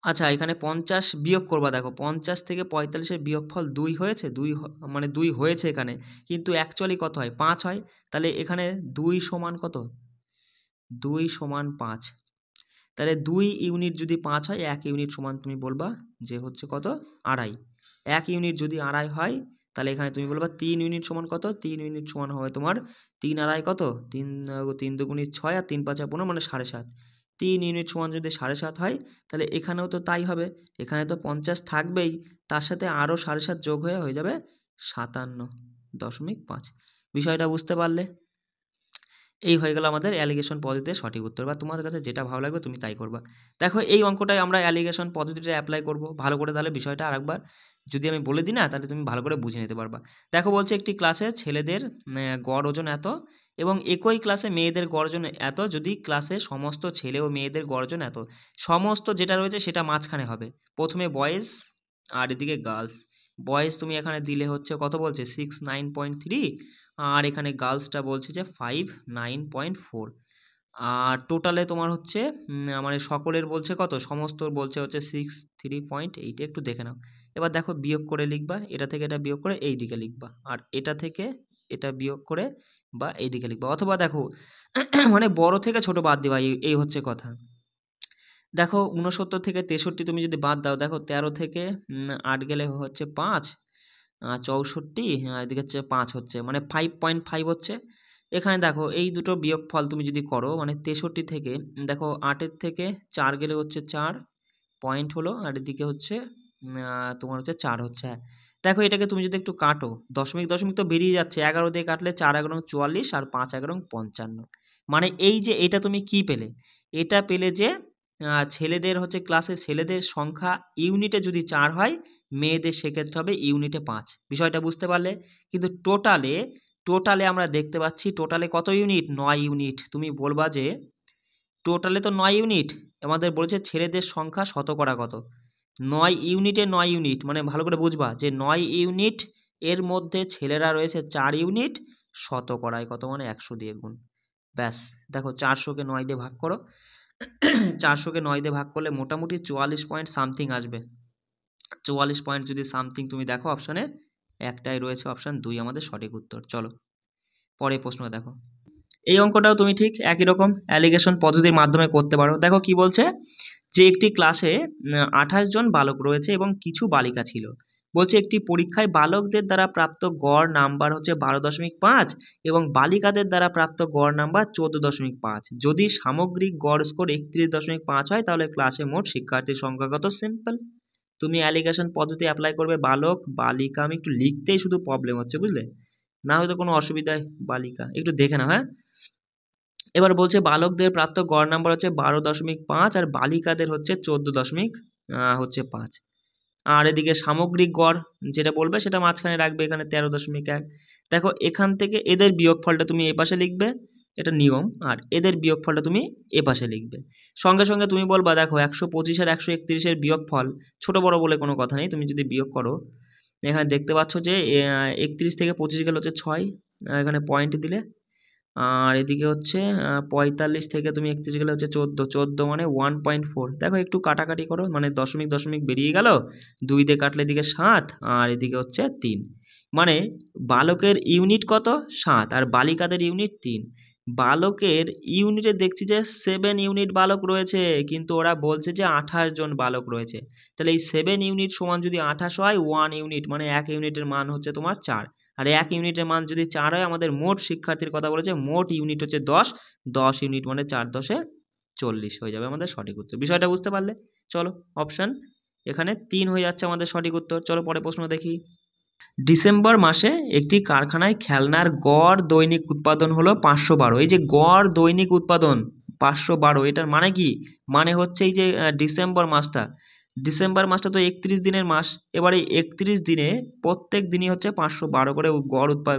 আচ্ছা এখানে 50 বিয়োগ করবা। দেখো 50 থেকে 45-এর বিয়োগফল 2 হয়েছে, মানে 2 হয়েছে এখানে, কিন্তু অ্যাকচুয়ালি কত হয়? 5 হয়। তাহলে এখানে 2 সমান কত? 2 সমান 5। তাহলে 2 ইউনিট যদি 5 হয়, 1 ইউনিট সমান তুমি বলবা যে হচ্ছে কত? 2.5। 1 ইউনিট যদি 2.5 হয় তাহলে এখানে তুমি বলবা 3 ইউনিট সমান কত? 3 ইউনিট সমান হবে তোমার 3 2.5 কত? 3 দুগুণে 6 আর 3 5 15, মানে 7.5। 3 ইউনিট সমান যদি 7.5 হয় তাহলে এখানেও তো তাই হবে। এখানে তো 50 থাকবেই, তার সাথে আরও 7.5 যোগ হয়ে যাবে 57.5। বিষয়টা বুঝতে পারলে? এই হয়ে গেল আমাদের অ্যালিগেশন পদ্ধতির সঠিক উত্তর, বা তোমাদের কাছে যেটা ভালো লাগবে তুমি তাই করবা। দেখো এই অঙ্কটায় আমরা অ্যালিগেশন পদ্ধতিটা অ্যাপ্লাই করব ভালো করে, তাহলে বিষয়টা আরেকবার যদি আমি বলে দিই না তাহলে তুমি ভালো করে বুঝে নিতে পারবা। দেখো বলছে একটি ক্লাসে ছেলেদের গড় ওজন এত এবং একই ক্লাসে মেয়েদের গড় ওজন এত, যদি ক্লাসে সমস্ত ছেলে ও মেয়েদের গড় ওজন এত, সমস্ত যেটা রয়েছে সেটা মাঝখানে হবে। প্রথমে বয়েজ আর এদিকে গার্লস। বয়েজ তুমি এখানে দিলে হচ্ছে কত বলছে? 69.3, আর এখানে গার্লসটা বলছে যে 59.4। আর টোটালে তোমার হচ্ছে মানে সকলের বলছে কত? সমস্ত বলছে হচ্ছে 63.8। একটু দেখে নাও। এবার দেখো বিয়োগ করে লিখবা, এটা থেকে এটা বিয়োগ করে এই দিকে লিখবা, আর এটা থেকে এটা বিয়োগ করে বা এই দিকে লিখবা, অথবা দেখো মানে বড় থেকে ছোট বাদ দিবা, এই হচ্ছে কথা। দেখো 69 থেকে 63 তুমি যদি বাদ দাও, দেখো 13 থেকে 8 গেলে হচ্ছে 5, 64, এদিকে হচ্ছে 5 হচ্ছে, মানে 5.5 হচ্ছে। এখানে দেখো এই দুটো বিয়োগফল তুমি যদি করো, মানে 63 থেকে দেখো 8-এর থেকে 4 গেলে হচ্ছে 4 পয়েন্ট হলো, আর এদিকে হচ্ছে তোমার হচ্ছে 4 হচ্ছে, হ্যাঁ। দেখো এটাকে তুমি যদি একটু কাটো, দশমিক দশমিক তো বেরিয়ে যাচ্ছে, 11 দিয়ে কাটলে 4 11 44 আর 5 11 55। মানে এই যে এটা তুমি কি পেলে? এটা পেলে যে ছেলেদের হচ্ছে ক্লাসে ছেলেদের সংখ্যা ইউনিটে যদি 4 হয়, মেয়েদের সেক্ষেত্রে হবে ইউনিটে 5। বিষয়টা বুঝতে পারলে? কিন্তু টোটালে আমরা দেখতে পাচ্ছি টোটালে কত ইউনিট? 9 ইউনিট। তুমি বলবা যে টোটালে তো 9 ইউনিট, আমাদের বলেছে ছেলেদের সংখ্যা শতকরা কত? 9 ইউনিটে 9 ইউনিট, মানে ভালো করে বুঝবা যে 9 ইউনিট, এর মধ্যে ছেলেরা রয়েছে 4 ইউনিট, শতকরায় কত মানে 100 দিয়ে গুণ। ব্যাস, দেখো 400কে 9 দিয়ে ভাগ করো। 400কে 9 দিয়ে ভাগ করলে মোটামুটি 44 পয়েন্ট সামথিং আসবে। 44 পয়েন্ট যদি সামথিং তুমি দেখো অপশানে, একটাই রয়েছে অপশান 2 আমাদের সঠিক উত্তর। চলো পরের প্রশ্ন দেখো। এই অঙ্কটাও তুমি ঠিক একই রকম অ্যালিগেশন পদ্ধতির মাধ্যমে করতে পারো। দেখো কি বলছে, যে একটি ক্লাসে 28 জন বালক রয়েছে এবং কিছু বালিকা ছিল। বলছে একটি পরীক্ষায় বালকদের দ্বারা প্রাপ্ত গড় নাম্বার হচ্ছে 12.5 এবং বালিকাদের দ্বারা প্রাপ্ত গড় নাম্বার 14.5। যদি সামগ্রিক গড় স্কোর 31.5 হয় তাহলে ক্লাসে মোট শিক্ষার্থীর সংখ্যা কত? সিম্পল। তুমি অ্যালিগেশন পদ্ধতি অ্যাপ্লাই করবে, বালক বালিকা, আমি একটু লিখতেই শুধু প্রবলেম হচ্ছে, বুঝলে? না হয়তো কোনো অসুবিধায় বালিকা, একটু দেখে নাও, হ্যাঁ। এবার বলছে বালকদের প্রাপ্ত গড় নাম্বার হচ্ছে 12.5 আর বালিকাদের হচ্ছে 14.5। আর এদিকে সামগ্রিক গড় যেটা বলবে সেটা মাঝখানে রাখবে, এখানে 13.1। দেখো এখান থেকে এদের বিয়োগফলটা তুমি এ পাশে লিখবে, এটা নিয়ম, আর এদের বিয়োগফলটা তুমি এ পাশে লিখবে। সঙ্গে সঙ্গে তুমি বলবা দেখো 125 আর 131-এর বিয়োগফল ছোট বড় বলে কোনো কথা নেই, তুমি যদি বিয়োগ করো এখানে দেখতে পাচ্ছ যে 31 থেকে 25 গেলে হচ্ছে 6, এখানে পয়েন্ট দিলে। আর এদিকে হচ্ছে 45 থেকে তুমি 31 গেলে হচ্ছে 14 মানে 1.4। দেখো একটু কাটাকাটি করো, মানে দশমিক দশমিক বেরিয়ে গেল, 2 দিয়ে কাটলে এদিকে 7 আর এদিকে হচ্ছে 3। মানে বালকের ইউনিট কত? 7 আর বালিকাদের ইউনিট 3। বালকের ইউনিটে দেখছি যে 7 ইউনিট বালক রয়েছে, কিন্তু ওরা বলছে যে 28 জন বালক রয়েছে। তাহলে এই 7 ইউনিট সমান যদি 28 হয়, 1 ইউনিট মানে 1 ইউনিটের মান হচ্ছে তোমার 4। আর 1 ইউনিটের মান যদি 4 হয়, আমাদের মোট শিক্ষার্থীর কথা বলেছে, মোট ইউনিট হচ্ছে 10 ইউনিট মানে 4 10 40 হয়ে যাবে আমাদের সঠিক উত্তর। বিষয়টা বুঝতে পারলে? চলো অপশান এখানে 3 হয়ে যাচ্ছে আমাদের সঠিক উত্তর। চলো পরে প্রশ্ন দেখি। ডিসেম্বর মাসে একটি কারখানায় খেলনার গড় দৈনিক উৎপাদন হলো 512। এই যে গড় দৈনিক উৎপাদন 512, এটার মানে কি? মানে হচ্ছে এই যে ডিসেম্বর মাসটা তো 31 দিনের মাস। এবার এই 31 দিনে প্রত্যেক দিনই হচ্ছে 512 করে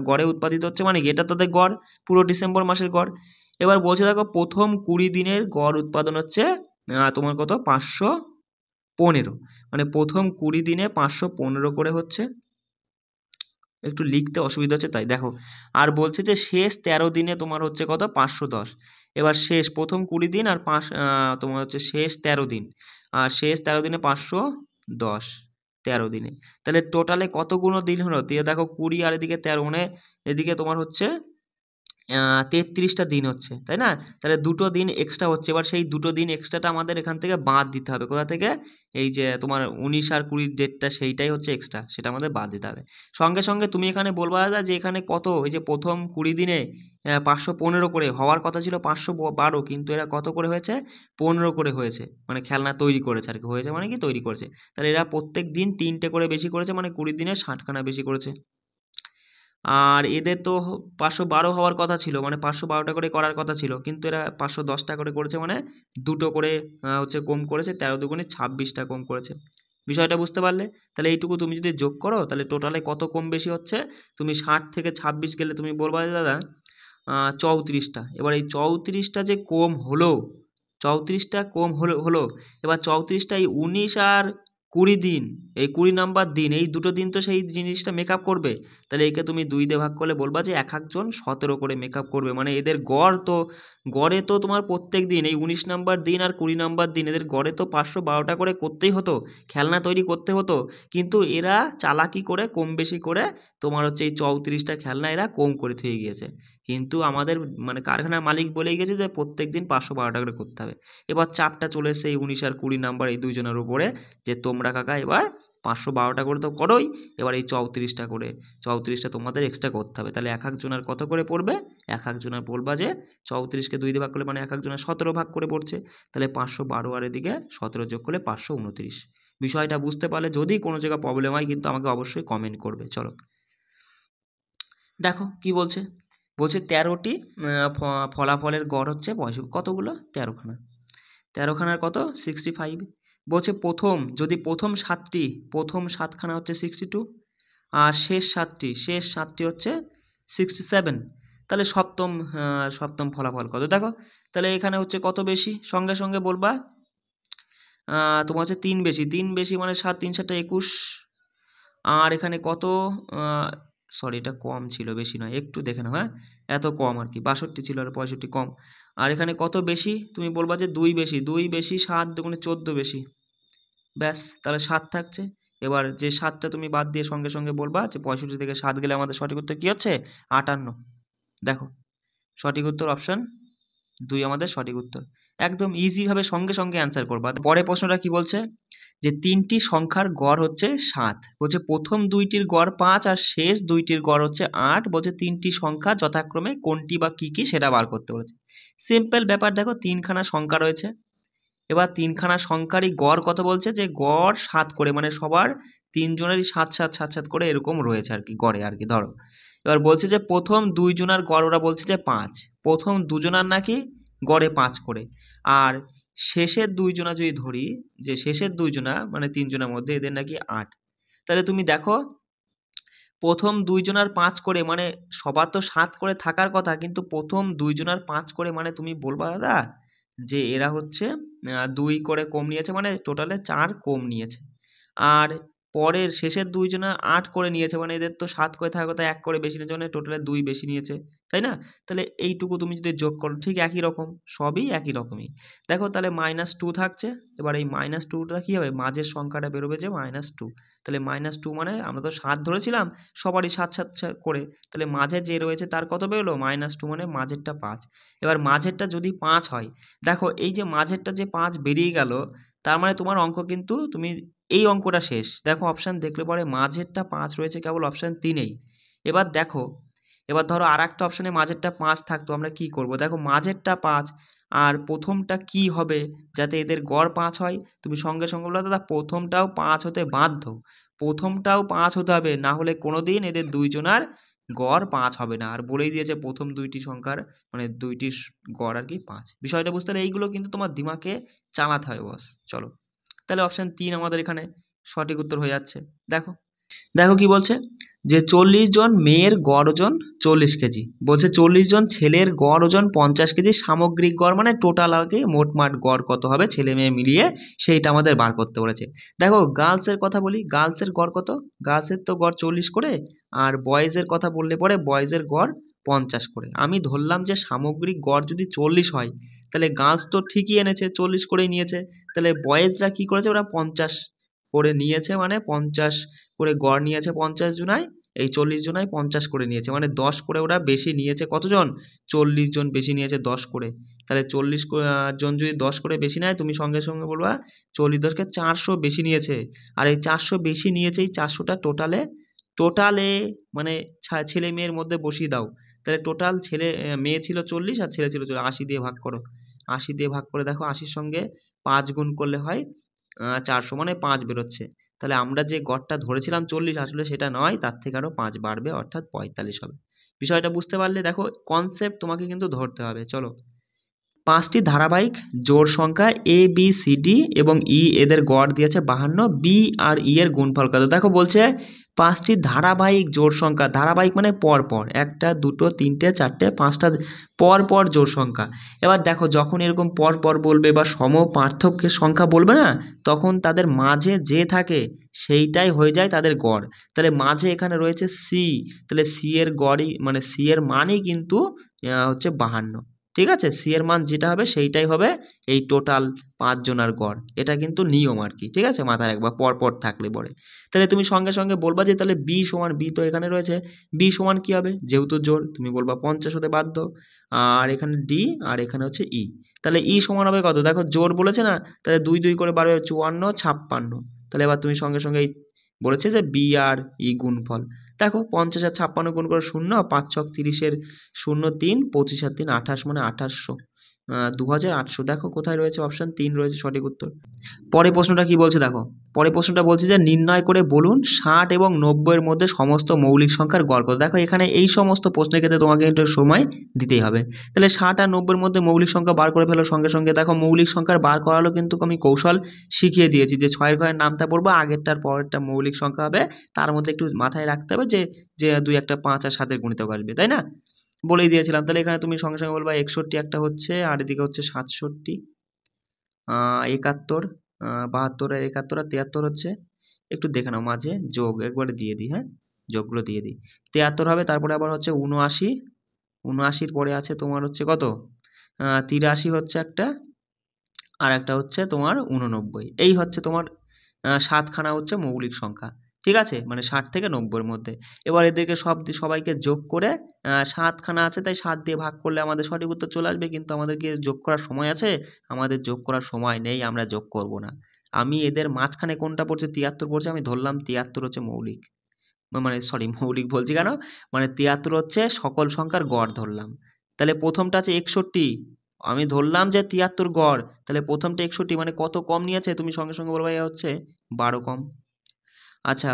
গড়ে উৎপাদিত হচ্ছে, মানে কি এটা তাদের গড়, পুরো ডিসেম্বর মাসের গড়। এবার বলছে দেখো প্রথম 20 দিনের গড় উৎপাদন হচ্ছে তোমার কত? 515। মানে প্রথম 20 দিনে 515 করে হচ্ছে, একটু লিখতে অসুবিধা হচ্ছে তাই দেখো। আর বলছে যে শেষ 13 দিনে তোমার হচ্ছে কত? 510। এবার শেষ প্রথম 20 দিন আর তোমার হচ্ছে শেষ 13 দিন, আর শেষ 13 দিনে 510, 13 দিনে। তাহলে টোটালে কতগুলো দিন হলো? দিয়ে দেখো 20 আর এদিকে 13, মানে এদিকে তোমার হচ্ছে 33টা দিন হচ্ছে, তাই না? তাহলে 2টো দিন এক্সট্রা হচ্ছে। এবার সেই 2টো দিন এক্সট্রাটা আমাদের এখান থেকে বাদ দিতে হবে। কোথা থেকে? এই যে তোমার 19 আর 20 ডেটটা, সেইটাই হচ্ছে এক্সট্রা, সেটা আমাদের বাদ দিতে হবে। সঙ্গে সঙ্গে তুমি এখানে বলবা দাদা যে এখানে কত, এই যে প্রথম 20 দিনে 515 করে হওয়ার কথা ছিল 512, কিন্তু এরা কত করে হয়েছে? 15 করে হয়েছে, মানে খেলনা তৈরি করেছে আর কি, হয়েছে মানে কি তৈরি করেছে। তাহলে এরা প্রত্যেক দিন 3টে করে বেশি করেছে, মানে 20 দিনে 60খানা বেশি করেছে। আর এদের তো 512 হওয়ার কথা ছিল, মানে 512টা করে করার কথা ছিল, কিন্তু এরা 510টা করে করেছে, মানে 2টো করে হচ্ছে কম করেছে, 13 দুগুণে 26টা কম করেছে। বিষয়টা বুঝতে পারলে? তাহলে এইটুকু তুমি যদি যোগ করো তাহলে টোটালে কত কম বেশি হচ্ছে? তুমি 60 থেকে 26 গেলে তুমি বলবা যে দাদা 34টা। এবার এই 34টা যে কম হলো, 34টা কম হলো। এবার 34টা এই 19 আর 20 দিন, এই 20 নাম্বার দিন, এই 2টো দিন তো সেই জিনিসটা মেকআপ করবে। তাহলে একে তুমি 2 দিয়ে ভাগ করলে বলবা যে এক একজন 17 করে মেকআপ করবে। মানে এদের গড়ে তো তোমার প্রত্যেক দিন এই 19 নাম্বার দিন আর 20 নাম্বার দিন, এদের গড়ে তো 512টা করে করতেই হতো, খেলনা তৈরি করতে হতো। কিন্তু এরা চালাকি করে কম বেশি করে তোমার হচ্ছে এই 34টা খেলনা এরা কম করে থুয়ে গিয়েছে। কিন্তু আমাদের মানে কারখানার মালিক বলেই গেছে যে প্রত্যেক দিন 512টা করে করতে হবে। এবার চাপটা চলে এসেছে এই 19 আর 20 নাম্বার এই দুইজনের উপরে, যে তোমরা কাকা এবার 512টা করে তো করোই, এবার এই 34টা তোমাদের এক্সট্রা করতে হবে। তাহলে এক একজনের কত করে পড়বে? এক একজনের বলবা যে 34কে 2 দিয়ে ভাগ করলে মানে এক একজনের 17 ভাগ করে পড়ছে। তাহলে 512 আর এদিকে 17 যোগ করলে 529। বিষয়টা বুঝতে পারলে যদি কোনো জায়গায় প্রবলেম হয় কিন্তু আমাকে অবশ্যই কমেন্ট করবে। চলো দেখো কি বলছে, বলছে 13টি ফলাফলের গড় হচ্ছে 65, কতগুলো 13খানা, 13খানার কত 65। বলছে যদি প্রথম 7খানা হচ্ছে 62 আর শেষ সাতটি হচ্ছে 67, তাহলে সপ্তম ফলাফল কত দেখো। তাহলে এখানে হচ্ছে কত বেশি, সঙ্গে সঙ্গে বলবা তোমার হচ্ছে 3 বেশি মানে 7 3 7 21। আর এখানে কত, সরি এটা কম ছিল বেশি নয়, একটু দেখে নাও হ্যাঁ, এত কম আর কি, 62 ছিল আর 65 কম। আর এখানে কত বেশি, তুমি বলবা যে 2 বেশি 7 দুগুণে 14 বেশি, ব্যাস তাহলে 7 থাকছে। এবার যে 7টা তুমি বাদ দিয়ে সঙ্গে সঙ্গে বলবা যে 65 থেকে 7 গেলে আমাদের সঠিক উত্তর কী হচ্ছে 58। দেখো সঠিক উত্তর অপশান 2 আমাদের সঠিক উত্তর, একদম ইজিভাবে সঙ্গে সঙ্গে অ্যান্সার করবা। পরের প্রশ্নটা কি বলছে, যে 3টি সংখ্যার গড় হচ্ছে 7, বলছে প্রথম 2টির গড় 5 আর শেষ 2টির গড় হচ্ছে 8, বলছে 3টি সংখ্যা যথাক্রমে কোনটি বা কী কী সেটা বার করতে বলেছে। সিম্পল ব্যাপার, দেখো 3খানা সংখ্যা রয়েছে, এবার 3খানা সংখ্যারই গড় কত বলছে, যে গড় 7 করে, মানে সবার 3 জনেরই 7 7 7 7 করে এরকম রয়েছে আর কি গড়ে আর কি। ধরো এবার বলছে যে প্রথম 2 জনার গড় ওরা বলছে যে 5, প্রথম 2 জনার নাকি গড়ে 5 করে, আর শেষের 2 জনা যদি ধরি, যে শেষের 2 জনা মানে 3 জনের মধ্যে এদের নাকি 8, তাহলে তুমি দেখো প্রথম 2 জনার 5 করে মানে সবার তো 7 করে থাকার কথা, কিন্তু প্রথম 2 জনার 5 করে মানে তুমি বলবা দাদা যে এরা হচ্ছে 2 করে কম নিয়েছে, মানে টোটালে 4 কম নিয়েছে। আর পরের শেষের 2 জনা 8 করে নিয়েছে, মানে এদের তো 7 করে থাকার কথা, 1 করে বেশি নিয়েছে, মানে টোটালে 2 বেশি নিয়েছে, তাই না? তাহলে এইটুকু তুমি যদি যোগ করো ঠিক একই রকম, সবই একই রকমই। দেখো তাহলে -2 থাকছে, এবার এই -2টা কী হবে, মাঝের সংখ্যাটা বেরোবে যে -2, তাহলে -2 মানে আমরা তো 7 ধরেছিলাম, সবারই 7 7 7 করে, তাহলে মাঝে যে রয়েছে তার কত বেরোলো -2, মানে মাঝেরটা 5। এবার মাঝেরটা যদি 5 হয়, দেখো এই যে মাঝেরটা যে 5 বেরিয়ে গেল, তার মানে তোমার অঙ্ক কিন্তু তুমি এই অঙ্কটা শেষ। দেখো অপশান দেখলে পরে মাঝেরটা 5 রয়েছে কেবল অপশান 3-এই। এবার দেখো, এবার ধরো আর একটা অপশানে মাঝেরটা 5 থাকতো, আমরা কি করব, দেখো মাঝেরটা 5 আর প্রথমটা কি হবে যাতে এদের গড় 5 হয়, তুমি সঙ্গে সঙ্গে বলো দাদা প্রথমটাও 5 হতে বাধ্য, প্রথমটাও 5 হতে হবে, না হলে কোনো দিন এদের 2 জনার গড় 5 হবে না। আর বলেই দিয়েছে প্রথম 2টি সংখ্যার মানে 2টির গড় আর কি 5। বিষয়টা বুঝতে হলে এইগুলো কিন্তু তোমার দিমাগে চালাতে হয় বস। চলো তাহলে অপশান 3 আমাদের এখানে সঠিক উত্তর হয়ে যাচ্ছে। দেখো দেখো কি বলছে, যে 40 জন মেয়ের গড় ওজন 40 কেজি, বলছে 40 জন ছেলের গড় ওজন 50 কেজি, সামগ্রিক গড় মানে টোটাল আর কি মোটমাট গড় কত হবে ছেলে মেয়ে মিলিয়ে, সেইটা আমাদের বার করতে বলেছে। দেখো গার্লসের কথা বলি, গার্লসের গড় কত, গার্লসের তো গড় 40 করে, আর বয়েজের কথা বললে পরে বয়েজের গড় 50 করে। আমি ধরলাম যে সামগ্রিক গড় যদি 40 হয়, তাহলে গার্লস তো ঠিকই এনেছে 40 করেই নিয়েছে, তাহলে বয়েজরা কি করেছে, ওরা 50 করে নিয়েছে, মানে 50 করে গড় নিয়েছে 50 জনায়, এই 40 জনায় 50 করে নিয়েছে, মানে 10 করে ওরা বেশি নিয়েছে, কতজন 40 জন বেশি নিয়েছে 10 করে। তাহলে 40 জন যদি 10 করে বেশি নেয়, তুমি সঙ্গে সঙ্গে বলবা 40 10কে 400 বেশি নিয়েছে, আর এই 400 বেশি নিয়েছে, এই 400টা টোটালে মানে ছেলে মেয়ের মধ্যে বসিয়ে দাও, তাহলে টোটাল মেয়ে ছিল 40 আর ছেলে ছিল 80 দিয়ে ভাগ করো, 80 দিয়ে ভাগ করে দেখো 80-র সঙ্গে 5 গুণ করলে হয় 400, মানে 5 বেরোচ্ছে। তাহলে আমরা যে গড়টা ধরেছিলাম 40, আসলে সেটা নয়, তার থেকে আরও 5 বাড়বে, অর্থাৎ 45 হবে। বিষয়টা বুঝতে পারলে, দেখো কনসেপ্ট তোমাকে কিন্তু ধরতে হবে। চলো 5টি ধারাবাহিক জোড় সংখ্যা এ বি সি ডি এবং ই, এদের গড় দিয়েছে 52, বি আর ই এর গুণফল কত। দেখো বলছে 5টি ধারাবাহিক জোড় সংখ্যা, ধারাবাহিক মানে পরপর, 1টা 2টো 3টে 4টে 5টা পরপর জোড় সংখ্যা। এবার দেখো যখন এরকম পরপর বলবে বা সম পার্থক্যের সংখ্যা বলবে না, তখন তাদের মাঝে যে থাকে সেইটাই হয়ে যায় তাদের গড়। তাহলে মাঝে এখানে রয়েছে সি, তাহলে সি এর গড়ই মানে সি এর মানই কিন্তু হচ্ছে 52, ঠিক আছে, সি এর মান যেটা হবে সেইটাই হবে এই টোটাল 5 জনার গড়, এটা কিন্তু নিয়ম আর কি, ঠিক আছে, মাথায় রাখবা পরপর থাকলে পরে। তাহলে তুমি সঙ্গে সঙ্গে বলবা যে তাহলে বি সমান, বি তো এখানে রয়েছে, বি সমান কী হবে, যেহেতু জোড় তুমি বলবা 50 হতে বাধ্য, আর এখানে ডি আর এখানে হচ্ছে ই, তাহলে ই সমান হবে কত, দেখো জোড় বলেছে না, তাহলে 2 2 করে বাড়বে 54 56, তাহলে এবার তুমি সঙ্গে সঙ্গে এই বলেছে যে বি আর ই গুণফল, দেখো 50 আর 56 গুণ করে 0, 5 ছক 30-এর 0 3, 25 আর 3 28, মানে 2800, 2800। দেখো কোথায় রয়েছে, অপশান 3 রয়েছে সঠিক উত্তর। পরের প্রশ্নটা কি বলছে দেখো, পরের প্রশ্নটা বলছে যে নির্ণয় করে বলুন 60 এবং 90-এর মধ্যে সমস্ত মৌলিক সংখ্যার গড় কত। দেখো এখানে এই সমস্ত প্রশ্নের ক্ষেত্রে তোমাকে একটু সময় দিতেই হবে। তাহলে 60 আর 90-এর মধ্যে মৌলিক সংখ্যা বার করে ফেলো সঙ্গে সঙ্গে। দেখো মৌলিক সংখ্যার বার করালো কিন্তু আমি কৌশল শিখিয়ে দিয়েছি, যে 6-এর ঘরের নামটা পড়বো, আগেরটার পরেরটা মৌলিক সংখ্যা হবে, তার মধ্যে একটু মাথায় রাখতে হবে যে যে 2 একটা 5 আর 7-এর গুণিতক আসবে, তাই না, বলেই দিয়েছিলাম। তাহলে এখানে তুমি সঙ্গে সঙ্গে বলবা 61 একটা হচ্ছে, আর এদিকে হচ্ছে 67, 71, 72 আর 71 আর 73 হচ্ছে। একটু দেখে নাও মাঝে যোগ একবারে দিয়ে দিই, হ্যাঁ যোগগুলো দিয়ে দিই। 73 হবে, তারপরে আবার হচ্ছে 79, 79-র পরে আছে তোমার হচ্ছে কত, 83 হচ্ছে একটা, আর একটা হচ্ছে তোমার 89। এই হচ্ছে তোমার 7খানা হচ্ছে মৌলিক সংখ্যা, ঠিক আছে, মানে 60 থেকে 90-এর মধ্যে। এবার এদেরকে সবাইকে যোগ করে 7খানা আছে, তাই 7 দিয়ে ভাগ করলে আমাদের সঠিক উত্তর চলে আসবে। কিন্তু আমাদেরকে যোগ করার সময় আছে, আমাদের যোগ করার সময় নেই, আমরা যোগ করব না। আমি এদের মাঝখানে কোনটা পড়ছে, 73 পড়ছে, আমি ধরলাম 73 হচ্ছে মৌলিক, মানে সরি মৌলিক বলছি কেন, মানে 73 হচ্ছে সকল সংখ্যার গড় ধরলাম। তাহলে প্রথমটা আছে 61, আমি ধরলাম যে 73 গড়, তাহলে প্রথমটা 61, মানে কত কম নিয়েছে, তুমি সঙ্গে সঙ্গে বলবো এ হচ্ছে 12 কম। আচ্ছা,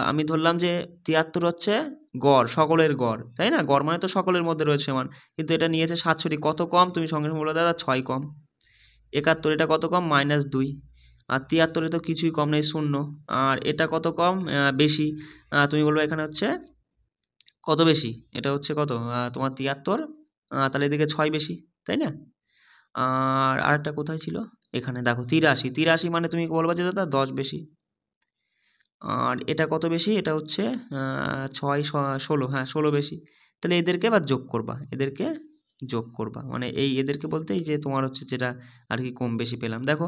আমি ধরলাম যে 73 হচ্ছে গড়, সকলের গড়, তাই না, গড় মানে তো সকলের মধ্যে রয়েছে সমান, কিন্তু এটা নিয়েছে 67, কত কম, তুমি সঙ্গে সঙ্গে বলো দাদা 6 কম। 71 এটা কত কম, -2। আর 73-এ তো কিছুই কম নেই, 0। আর এটা কত কম, বেশি, তুমি বলবে এখানে হচ্ছে কত বেশি, এটা হচ্ছে কত, তোমার 73, তাহলে এদিকে 6 বেশি, তাই না। আর আরেকটা কোথায় ছিল, এখানে দেখো 83, 83 মানে তুমি বলবা যে দাদা 10 বেশি। আর এটা কত বেশি, এটা হচ্ছে 6, 16, হ্যাঁ 16 বেশি। তাহলে এদেরকে এবার যোগ করবা, এদেরকে যোগ করবা, মানে এই এদেরকে বলতে এই যে তোমার হচ্ছে যেটা আর কি কম বেশি পেলাম। দেখো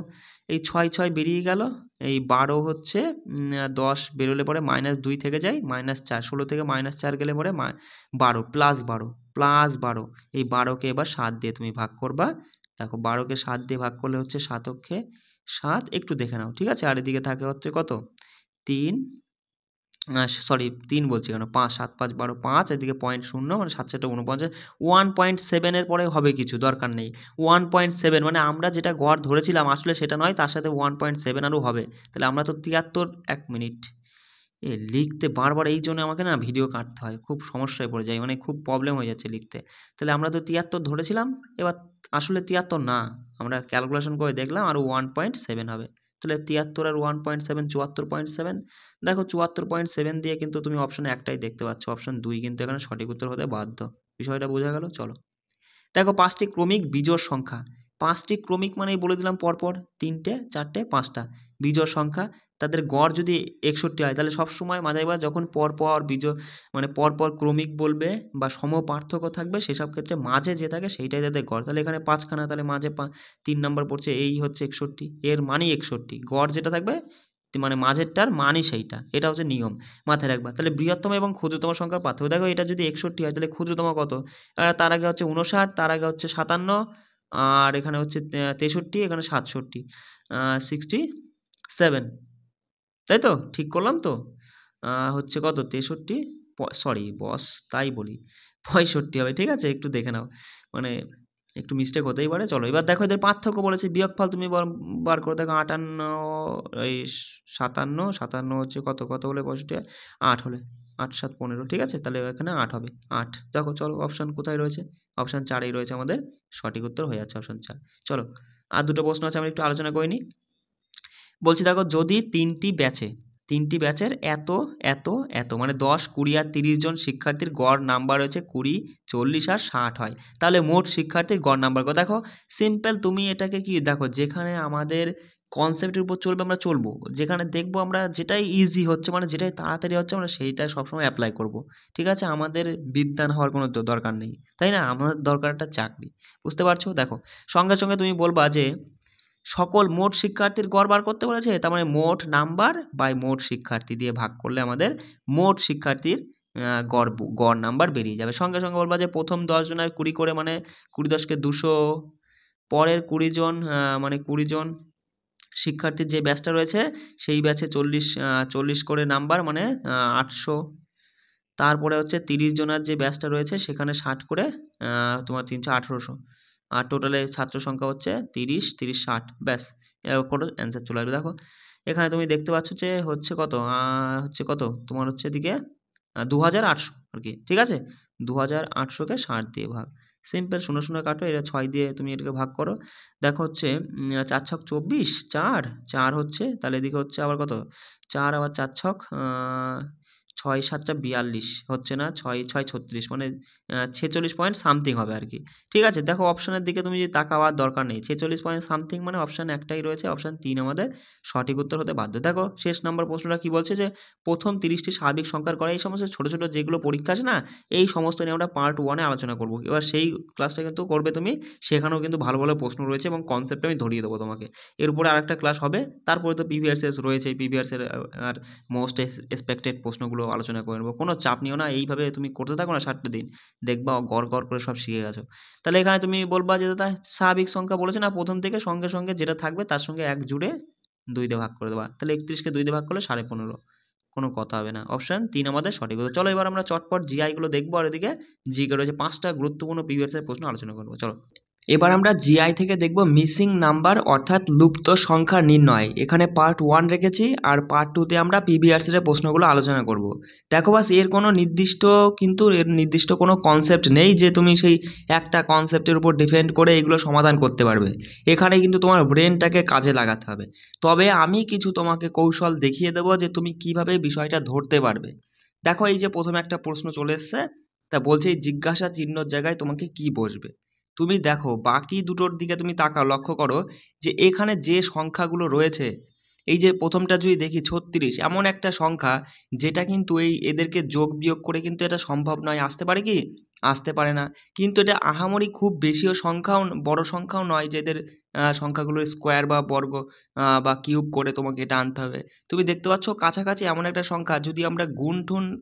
এই 6 6 বেরিয়ে গেল, এই 12 হচ্ছে 10 বেরোলে পরে -2 থেকে যায় -4, 16 থেকে -4 গেলে পরে 12 +12 এই 12কে এবার 7 দিয়ে তুমি ভাগ করবা। দেখো 12কে 7 দিয়ে ভাগ করলে হচ্ছে 7 7, একটু দেখে নাও, ঠিক আছে। আর এদিকে থাকে হচ্ছে কত, 3, সরি 3 বলছি কেন, 5, 7 5 12, 5 এদিকে 0.0 মানে 7 7 49, 1.7 এর পরে হবে কিছু দরকার নেই। 1.7 মানে আমরা যেটা গড় ধরেছিলাম আসলে সেটা নয়, তার সাথে 1.7 আরও হবে। তাহলে আমরা তো 73, 1 মিনিট, লিখতে বারবার এই জন্য আমাকে না ভিডিও কাটতে হয়, খুব সমস্যায় পড়ে যাই, মানে খুব প্রবলেম হয়ে যাচ্ছে লিখতে। তাহলে আমরা তো 73 ধরেছিলাম, এবার আসলে 73 না, আমরা ক্যালকুলেশন করে দেখলাম আরও 1.7 হবে। তাহলে 73 আর 1.7, 74.7। দেখো 74.7 দিয়ে কিন্তু তুমি অপশানে একটাই দেখতে পাচ্ছ, অপশান 2 কিন্তু এখানে সঠিক উত্তর হতে বাধ্য। বিষয়টা বোঝা গেল, চলো। দেখো 5টি ক্রমিক বিজোড় সংখ্যা, 5টি ক্রমিক মানেই বলে দিলাম পরপর, 3টে 4টে 5টা বিজোড় সংখ্যা, তাদের গড় যদি 61 হয়, তাহলে সবসময় মাথায় রাখবা যখন পরপর বিজোড় মানে পরপর ক্রমিক বলবে বা সম পার্থক্য থাকবে, সেসব ক্ষেত্রে মাঝে যে থাকে সেইটাই তাদের গড়। তাহলে এখানে 5খানা, তাহলে মাঝে 3 নম্বর পড়ছে, এই হচ্ছে 61, এর মানেই 61, গড় যেটা থাকবে মানে মাঝেরটার মানই সেইটা, এটা হচ্ছে নিয়ম, মাথায় রাখবা। তাহলে বৃহত্তম এবং ক্ষুদ্রতম সংখ্যার পার্থক্য, দেখো এটা যদি 61 হয় তাহলে ক্ষুদ্রতম কত, তার আগে হচ্ছে 59, তার আগে হচ্ছে 57, আর এখানে হচ্ছে 63, এখানে 67, 67, তাই তো ঠিক করলাম তো, হচ্ছে কত 63, সরি বস তাই বলি 65 হবে, ঠিক আছে, একটু দেখে নাও, মানে একটু মিস্টেক হতেই পারে। চলো এবার দেখো এদের পার্থক্য বলেছে, বিয়োগফল তুমি বার করে দেখো, 58, এই 57, 57 হচ্ছে কত, কত হলে 65 হয়, 8 হলে, 8 7 15, ঠিক আছে, তাহলে এখানে 8 হবে, 8। দেখো চলো অপশান কোথায় রয়েছে, অপশান 4এই রয়েছে, আমাদের সঠিক উত্তর হয়ে যাচ্ছে অপশান 4। চলো আর দুটো প্রশ্ন আছে, আমরা একটু আলোচনা করে নিই। বলছি দেখো যদি 3টি ব্যাচের এত এত এত মানে 10 20 আর 30 জন শিক্ষার্থীর গড় নাম্বার হয়েছে 20 40 আর 60 হয়, তাহলে মোট শিক্ষার্থীর গড় নাম্বার কত। দেখো সিম্পল, তুমি এটাকে কি দেখো, যেখানে আমাদের কনসেপ্টের উপর চলবে আমরা চলবো, যেখানে দেখবো আমরা যেটাই ইজি হচ্ছে মানে যেটাই তাড়াতাড়ি হচ্ছে আমরা সেইটা সবসময় অ্যাপ্লাই করব, ঠিক আছে। আমাদের বিদ্বান হওয়ার কোনো দরকার নেই, তাই না, আমাদের দরকার একটা চাকরি, বুঝতে পারছো। দেখো সঙ্গে সঙ্গে তুমি বলবা যে সকল মোট শিক্ষার্থীর গড় বার করতে বলেছে, তার মানে মোট নাম্বার বাই মোট শিক্ষার্থী দিয়ে ভাগ করলে আমাদের মোট শিক্ষার্থীর গড় নাম্বার বেরিয়ে যাবে। সঙ্গে সঙ্গে বলবা যে প্রথম 10 জনের 20 করে, মানে 20 10 কে 200, পরের 20 জন মানে 20 জন শিক্ষার্থীর যে ব্যাচটা রয়েছে সেই ব্যাচে 40 করে নাম্বার, মানে 800। তারপরে হচ্ছে 30 জনের যে ব্যাচটা রয়েছে সেখানে 60 করে, তোমার 300 1800। আর টোটালে ছাত্র সংখ্যা হচ্ছে 30, 30, 60, ব্যাস এর করে অ্যান্সার চলে আসবে। দেখো এখানে তুমি দেখতে পাচ্ছ যে হচ্ছে কত তোমার হচ্ছে এদিকে 2800 আর কি, ঠিক আছে। 2800-কে 60 দিয়ে ভাগ, সিম্পল, 0 0 কাটো, এটা 6 দিয়ে তুমি এটাকে ভাগ করো। দেখো হচ্ছে 4 ছক 24, 4 হচ্ছে, তাহলে এদিকে হচ্ছে আবার কত, 4 আবার 4 ছক 6 7টা 42 হচ্ছে না, 6 6 36, মানে 46 পয়েন্ট সামথিং হবে আর কি, ঠিক আছে। দেখো অপশানের দিকে তুমি যদি তাকাবার দরকার নেই, 46 পয়েন্ট সামথিং মানে অপশান একটাই রয়েছে, অপশান 3 আমাদের সঠিক উত্তর হতে বাধ্য। দেখো শেষ নম্বর প্রশ্নটা কি বলছে, যে প্রথম 30টি স্বাভাবিক সংখ্যার করে এই সমস্ত ছোটো ছোটো যেগুলো পরীক্ষা আছে না, এই সমস্ত নিয়ে আমরা পার্ট 1-এ আলোচনা করব। এবার সেই ক্লাসটা কিন্তু করবে তুমি, সেখানেও কিন্তু ভালো ভালো প্রশ্ন রয়েছে এবং কনসেপ্ট আমি ধরিয়ে দেবো তোমাকে। এর উপরে আরেকটা ক্লাস হবে, তারপরে তো পিভিআরসিএস রয়েছে, পিভিআরসির আর মোস্ট এক্সপেক্টেড প্রশ্নগুলো আলোচনা করে নেবো। কোনো চাপ নিও না, এইভাবে তুমি করতে থাকো না 60টা দিন, দেখবা গড় গড় করে সব শিখে গেছো। তাহলে এখানে তুমি বলবা যে দাদা স্বাভাবিক সংখ্যা বলেছে না, প্রথম থেকে সঙ্গে সঙ্গে যেটা থাকবে তার সঙ্গে 1 জুড়ে 2 দিয়ে ভাগ করে দেবা, তাহলে 31কে 2 দিয়ে ভাগ করলে 15.5, কোনো কথা হবে না, অপশান 3 আমাদের সঠিক উত্তর। চলো এবার আমরা চটপট জিআইগুলো দেখবো, আর এদিকে জিকে রয়েছে 5টা গুরুত্বপূর্ণ প্রিভিয়াস এর প্রশ্ন আলোচনা করবো। চলো এবার আমরা জিআই থেকে দেখব মিসিং নাম্বার অর্থাৎ লুপ্ত সংখ্যা নির্ণয়। এখানে পার্ট 1 রেখেছি, আর পার্ট 2তে আমরা পিভিআরসির প্রশ্নগুলো আলোচনা করব। দেখো বাস এর কোনো নির্দিষ্ট কোনো কনসেপ্ট নেই যে তুমি সেই একটা কনসেপ্টের উপর ডিপেন্ড করে এগুলো সমাধান করতে পারবে। এখানে কিন্তু তোমার ব্রেনটাকে কাজে লাগাতে হবে। তবে আমি কিছু তোমাকে কৌশল দেখিয়ে দেবো যে তুমি কিভাবে বিষয়টা ধরতে পারবে। দেখো এই যে প্রথমে একটা প্রশ্ন চলে এসছে, তা বলছে এই জিজ্ঞাসা চিহ্নর জায়গায় তোমাকে কি বসবে। তুমি দেখো বাকি দুটোর দিকে তুমি তাকাও, লক্ষ্য করো যে এখানে যে সংখ্যাগুলো রয়েছে, এই যে প্রথমটা যদি দেখি 36, এমন একটা সংখ্যা যেটা কিন্তু এদেরকে যোগ বিয়োগ করে কিন্তু এটা সম্ভব নয়, আসতে পারে কি, আসতে পারে না। কিন্তু এটা আহামরি খুব বেশিও সংখ্যাও বড় সংখ্যাও নয় যে এদের সংখ্যাগুলোর স্কোয়ার বা বর্গ বা কিউব করে তোমাকে এটা আনতে হবে। তুমি দেখতে পাচ্ছ কাছাকাছি এমন একটা সংখ্যা, যদি আমরা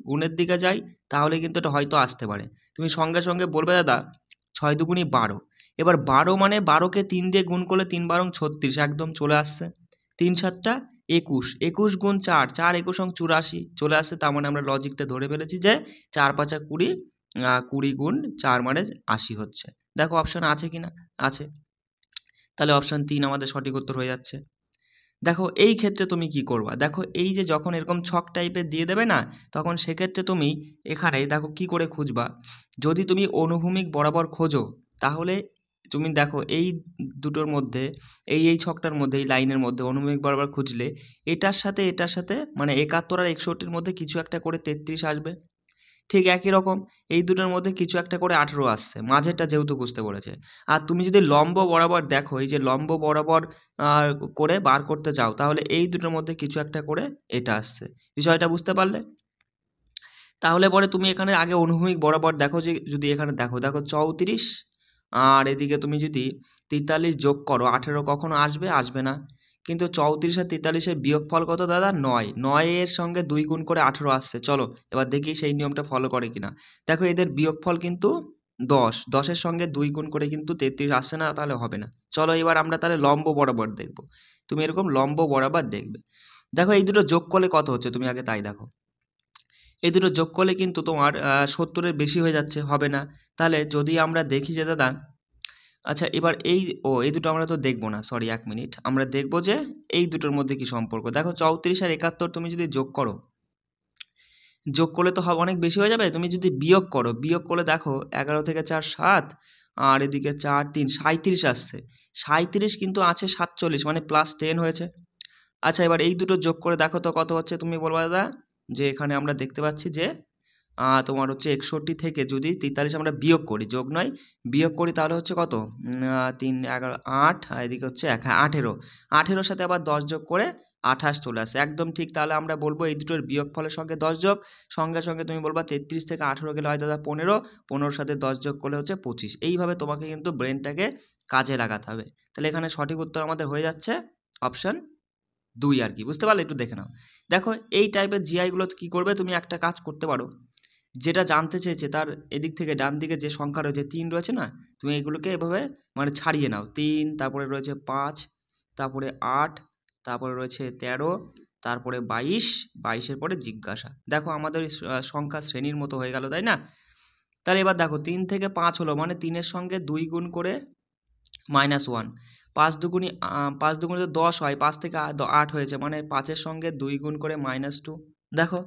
গুণের দিকে যাই তাহলে কিন্তু এটা হয়তো আসতে পারে। তুমি সঙ্গে সঙ্গে বলবে দাদা 6 দুগুণি 12, এবার 12 মানে 12কে 3 দিয়ে গুণ করলে 3 বারং 36, একদম চলে আসছে। 3 7টা 21, 21 গুণ 4, 4 21 84 চলে আসছে। তার মানে আমরা লজিকটা ধরে ফেলেছি যে 4 5 20, 20 গুণ 4 মানে 80 হচ্ছে। দেখো অপশান আছে কি না, আছে, তাহলে অপশান 3 আমাদের সঠিক উত্তর হয়ে যাচ্ছে। দেখো এই ক্ষেত্রে তুমি কি করবা, দেখো এই যে যখন এরকম ছক টাইপের দিয়ে দেবে না, তখন সেক্ষেত্রে তুমি এখানে দেখো কি করে খুঁজবা। যদি তুমি অনুভূমিক বরাবর খোঁজো, তাহলে তুমি দেখো এই দুটোর মধ্যে, এই ছকটার মধ্যে, এই লাইনের মধ্যে অনুভূমিক বরাবর খুঁজলে এটার সাথে মানে 71 আর 61-র মধ্যে কিছু একটা করে 33 আসবে। ঠিক একই রকম এই দুটোর মধ্যে কিছু একটা করে 18 আসছে, মাঝেরটা যেহেতু বুঝতে পেরেছে। আর তুমি যদি লম্ব বরাবর দেখো, এই যে লম্ব বরাবর করে বার করতে চাও, তাহলে এই দুটোর মধ্যে কিছু একটা করে এটা আসছে। বিষয়টা বুঝতে পারলে? তাহলে পরে তুমি এখানে আগে অনুভূমিক বরাবর দেখো, যে যদি এখানে দেখো 34, আর এদিকে তুমি যদি 43 যোগ করো, 18 কখনো আসবে না। কিন্তু 34 আর 43-এর বিয়োগফল কত দাদা, 9, 9-এর সঙ্গে 2 গুণ করে 18 আসছে। চলো এবার দেখি সেই নিয়মটা ফলো করে কিনা। দেখো এদের বিয়োগফল কিন্তু 10, 10-এর সঙ্গে 2 গুণ করে কিন্তু 33 আসছে না, তাহলে হবে না। চলো এবার আমরা তাহলে লম্ব বরাবর দেখব। তুমি এরকম লম্ব বরাবর দেখবে। দেখো এই দুটো যোগ করলে কত হচ্ছে, তুমি আগে তাই দেখো। এই দুটো যোগ করলে কিন্তু তোমার 70-এর বেশি হয়ে যাচ্ছে, হবে না। তাহলে যদি আমরা দেখি যে দাদা, আচ্ছা এবার এই দুটো আমরা তো দেখবো না, সরি 1 মিনিট, আমরা দেখবো যে এই দুটোর মধ্যে কি সম্পর্ক। দেখো 34 আর 71 তুমি যদি যোগ করলে তো হবে অনেক বেশি হয়ে যাবে। তুমি যদি বিয়োগ করলে দেখো 11 থেকে 4 7, আর এদিকে 4 3 37 আসছে। 37 কিন্তু আছে 47, মানে +10 হয়েছে। আচ্ছা এবার এই দুটো যোগ করে দেখো তো কত হচ্ছে, তুমি বলবা দাদা যে এখানে আমরা দেখতে পাচ্ছি যে তোমার হচ্ছে 61 থেকে যদি 43 আমরা বিয়োগ করি, যোগ নয় বিয়োগ করি, তাহলে হচ্ছে কত, 3 11 8, আর এদিকে হচ্ছে 18, 18-র সাথে আবার 10 যোগ করে 28 চলে আসে, একদম ঠিক। তাহলে আমরা বলবো এই দুটোর বিয়োগফলের সঙ্গে 10 যোগ, সঙ্গে সঙ্গে তুমি বলবা 33 থেকে 18 গেলে হয় দাদা 15, 15-র সাথে 10 যোগ করলে হচ্ছে 25। এইভাবে তোমাকে কিন্তু ব্রেনটাকে কাজে লাগাতে হবে। তাহলে এখানে সঠিক উত্তর আমাদের হয়ে যাচ্ছে অপশান 2 আর কি, বুঝতে পারলে? একটু দেখে নাও। দেখো এই টাইপের জিআইগুলো কী করবে, তুমি একটা কাজ করতে পারো, যেটা জানতে চেয়েছে তার এদিক থেকে ডান দিকে যে সংখ্যা রয়েছে 3 রয়েছে না, তুমি এগুলোকে এভাবে মানে ছাড়িয়ে নাও। 3, তারপরে রয়েছে 5, তারপরে 8, তারপরে রয়েছে 13, তারপরে 22, 22-এর পরে জিজ্ঞাসা। দেখো আমাদের সংখ্যা শ্রেণীর মতো হয়ে গেল, তাই না? তাহলে এবার দেখো 3 থেকে 5 হলো, মানে 3-এর সঙ্গে 2 গুণ করে -1, 5 দুগুণে 10 হয়, 5 থেকে 8 হয়েছে, মানে 5-এর সঙ্গে 2 গুণ করে -2। দেখো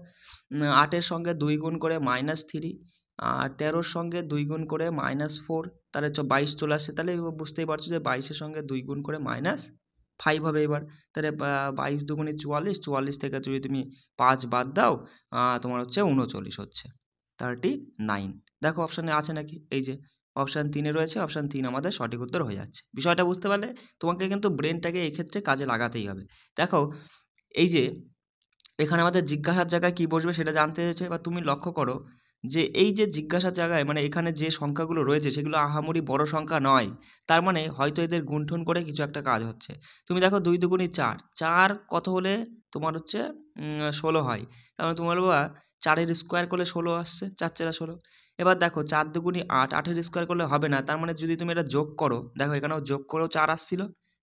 8-এর সঙ্গে 2 গুণ করে -3, আর 13-র সঙ্গে 2 গুণ করে -4, তাহলে 22 চলে আসছে। তাহলে এবার বুঝতেই পারছো যে 22-এর সঙ্গে 2 গুণ করে -5 হবে এবার। তাহলে 22 দুগুণে 44, 44 থেকে যদি তুমি 5 বাদ দাও, তোমার হচ্ছে 39 হচ্ছে, 39। দেখো অপশানে আছে নাকি, এই যে অপশান 3-এ রয়েছে, অপশান 3 আমাদের সঠিক উত্তর হয়ে যাচ্ছে। বিষয়টা বুঝতে পারলে? তোমাকে কিন্তু ব্রেনটাকে এই ক্ষেত্রে কাজে লাগাতেই হবে। দেখো এই যে এখানে আমাদের জিজ্ঞাসার জায়গায় কী বসবে সেটা জানতে চেয়েছে, এবার তুমি লক্ষ্য করো যে এই যে জিজ্ঞাসার জায়গায় মানে এখানে যে সংখ্যাগুলো রয়েছে সেগুলো আহামরি বড় সংখ্যা নয়, তার মানে হয়তো এদের গুণঠুন করে কিছু একটা কাজ হচ্ছে। তুমি দেখো 2 দুগুণে 4, 4 কত হলে তোমার হচ্ছে 16 হয়, তার মানে তুমি বলবা 4-এর স্কোয়ার করলে 16 আসছে, 4 4 16। এবার দেখো 4 দুগুণে 8, 8-এর স্কোয়ার করলে হবে না, তার মানে যদি তুমি এটা যোগ করো, দেখো এখানেও যোগ করেও 4 আসছিল,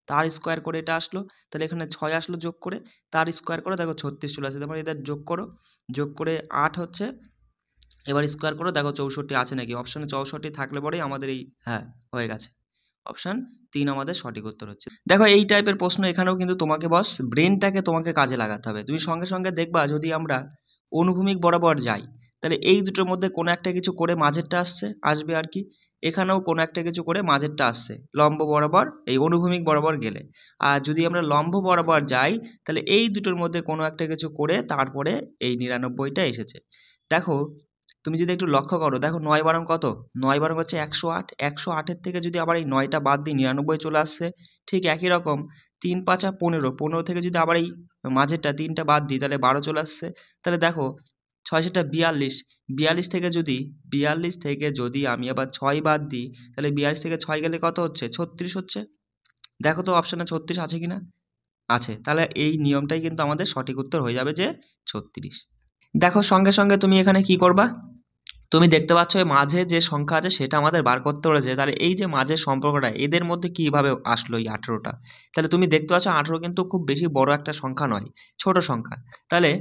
তার স্কোয়ার করে এটা আসলো, তাহলে এখানে 6 আসলো যোগ করে, তার স্কোয়ার করে দেখো 36 চলে আসে, তার মানে এদের যোগ করো, যোগ করে 8 হচ্ছে, এবার স্কোয়ার করো, দেখো 64 আছে নাকি, অপশানে 64 থাকলে পরেই আমাদের এই হ্যাঁ হয়ে গেছে, অপশান 3 আমাদের সঠিক উত্তর হচ্ছে। দেখো এই টাইপের প্রশ্ন এখানেও কিন্তু তোমাকে বস ব্রেনটাকে তোমাকে কাজে লাগাতে হবে। তুমি সঙ্গে সঙ্গে দেখবা যদি আমরা অনুভূমিক বরাবর যাই, তাহলে এই দুটোর মধ্যে কোনো একটা কিছু করে মাঝেরটা আসবে আর কি, এখানেও কোনো একটা কিছু করে মাঝেরটা আসছে লম্ব বরাবর, এই অনুভূমিক বরাবর গেলে। আর যদি আমরা লম্ব বরাবর যাই, তাহলে এই দুটোর মধ্যে কোনো একটা কিছু করে তারপরে এই 99টা এসেছে। দেখো তুমি যদি একটু লক্ষ্য করো, দেখো 9 বারং কত, 9 বারং হচ্ছে 108, 108-এর থেকে যদি আবার এই 9টা বাদ দিই 99 চলে আসছে। ঠিক একই রকম 3 5 15, 15 থেকে যদি আবার এই মাঝেরটা 3টা বাদ দিই তাহলে 12 চলে আসছে। তাহলে দেখো 6 7 42, 42 থেকে যদি আমি আবার 6 বাদ দিই, তাহলে 42 থেকে 6 গেলে কত হচ্ছে, 36 হচ্ছে। দেখো তো অপশানে 36 আছে কিনা, আছে, তাহলে এই নিয়মটাই কিন্তু আমাদের সঠিক উত্তর হয়ে যাবে যে 36। দেখো সঙ্গে সঙ্গে তুমি এখানে কি করবা, তুমি দেখতে পাচ্ছ এই মাঝে যে সংখ্যা আছে সেটা আমাদের বার করতে বলেছে, তাহলে এই যে মাঝের সম্পর্কটা এদের মধ্যে কীভাবে আসলো এই 18টা, তাহলে তুমি দেখতে পাচ্ছ 18 কিন্তু খুব বেশি বড় একটা সংখ্যা নয়, ছোট সংখ্যা, তাহলে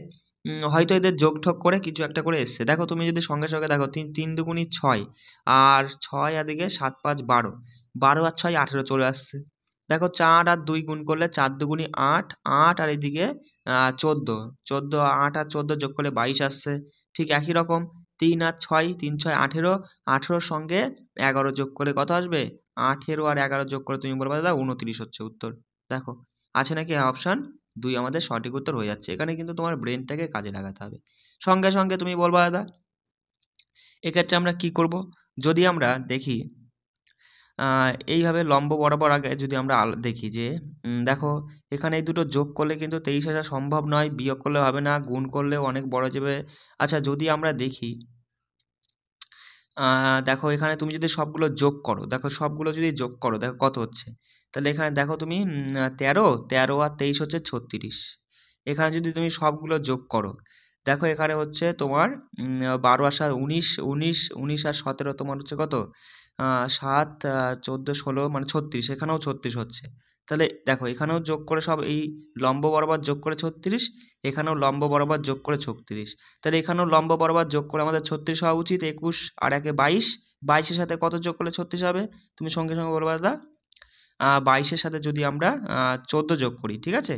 হয়তো এদের যোগ ঠোগ করে কিছু একটা করে এসছে। দেখো তুমি যদি সঙ্গে সঙ্গে দেখো 3 দুগুণি 6, আর 6 আর দিকে 7 5 12, 12 আর 6 18 চলে আসছে। দেখো 4 আর 2 গুণ করলে 4 দুগুণি 8, 8 আর এদিকে 14, 14 8 আর 14 যোগ করলে 22 আসছে। ঠিক একই রকম 3 আর 6, 3 6 18, 18-র সঙ্গে 11 যোগ করলে কত আসবে, 18 আর 11 যোগ করে তুমি বলবে দাদা 29 হচ্ছে উত্তর। দেখো আছে নাকি অপশান 2 আমাদের সঠিক উত্তর হয়ে যাচ্ছে। এখানে কিন্তু তোমার ব্রেনটাকে কাজে লাগাতে হবে। সঙ্গে সঙ্গে তুমি বলবা দাদা এক্ষেত্রে আমরা কি করব, যদি আমরা দেখি এইভাবে লম্ব বরাবর আগে যদি আমরা দেখি যে দেখো এখানে এই দুটো যোগ করলে কিন্তু 23,000 সম্ভব নয়, বিয়োগ করলে হবে না, গুণ করলেও অনেক বড় যাবে। আচ্ছা যদি আমরা দেখি দেখো এখানে তুমি যদি সবগুলো যোগ করো, দেখো সবগুলো যদি যোগ করো দেখো কত হচ্ছে, তাহলে এখানে দেখো তুমি 13, 13 আর 23 হচ্ছে 36। এখানে যদি তুমি সবগুলো যোগ করো, দেখো এখানে হচ্ছে তোমার 12 আর 7 19, 19, 19 আর 17 তোমার হচ্ছে কত, 7 14 16 মানে 36, এখানেও 36 হচ্ছে। তাহলে দেখো এখানেও যোগ করে সব এই লম্ব বরাবর যোগ করে 36, এখানেও লম্ব বরাবর যোগ করে 36, তাহলে এখানেও লম্ব বরাবর যোগ করে আমাদের 36 হওয়া উচিত। 21 আর 1 22, 22-এর সাথে কত যোগ করলে 36 হবে, তুমি সঙ্গে সঙ্গে বলবে দাদা 22-এর সাথে যদি আমরা 14 যোগ করি, ঠিক আছে,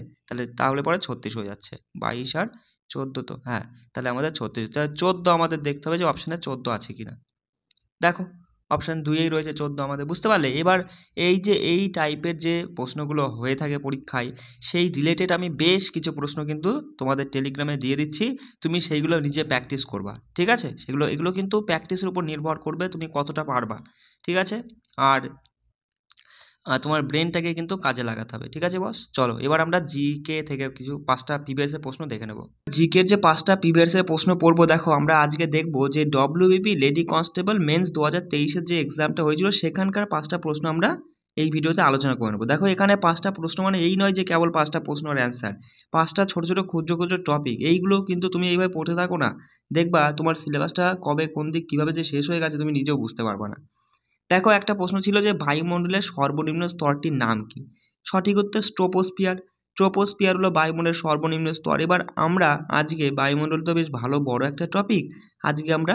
তাহলে পরে 36 হয়ে যাচ্ছে। 22 আর 14 তো হ্যাঁ, তাহলে আমাদের 36, তাহলে 14 আমাদের দেখতে হবে যে অপশানে 14 আছে কিনা। দেখো অপশান 2-এই রয়েছে 14 আমাদের, বুঝতে পারলে? এবার এই যে এই টাইপের যে প্রশ্নগুলো হয়ে থাকে পরীক্ষায়, সেই রিলেটেড আমি বেশ কিছু প্রশ্ন কিন্তু তোমাদের টেলিগ্রামে দিয়ে দিচ্ছি, তুমি সেইগুলো নিজে প্র্যাকটিস করবা, ঠিক আছে? এগুলো কিন্তু প্র্যাকটিসের উপর নির্ভর করবে তুমি কতটা পারবা, ঠিক আছে? আর তোমার ব্রেনটাকে কিন্তু কাজে লাগাতে হবে, ঠিক আছে বস? চলো এবার আমরা জিকে থেকে কিছু 5টা প্রিভিয়াসের প্রশ্ন দেখে নেব। জিকের যে 5টা প্রিভিয়াসের প্রশ্ন পড়বো, দেখো আমরা আজকে দেখবো যে ডব্লিউবিপি লেডি কনস্টেবল মেন্স 2023-এর যে এক্সামটা হয়েছিল সেখানকার 5টা প্রশ্ন আমরা এই ভিডিওতে আলোচনা করে নেবো। দেখো এখানে 5টা প্রশ্ন মানে এই নয় যে কেবল 5টা প্রশ্নের অ্যান্সার, 5টা ছোটো ছোটো ক্ষুদ্র ক্ষুদ্র টপিক, এইগুলো কিন্তু তুমি এইভাবে পড়তে থাকো না, দেখবা তোমার সিলেবাসটা কবে কোন দিক কীভাবে যে শেষ হয়ে গেছে তুমি নিজেও বুঝতে পারবে না। দেখো একটা প্রশ্ন ছিল যে বায়ুমণ্ডলের সর্বনিম্ন স্তরটির নাম কি, সঠিক উত্তর স্ট্রোপোস্ফিয়ার। ট্রোপোস্ফিয়ার হলো বায়ুমণ্ডলের সর্বনিম্ন স্তর। এবার আমরা আজকে বায়ুমণ্ডল তো বেশ ভালো বড় একটা টপিক, আজকে আমরা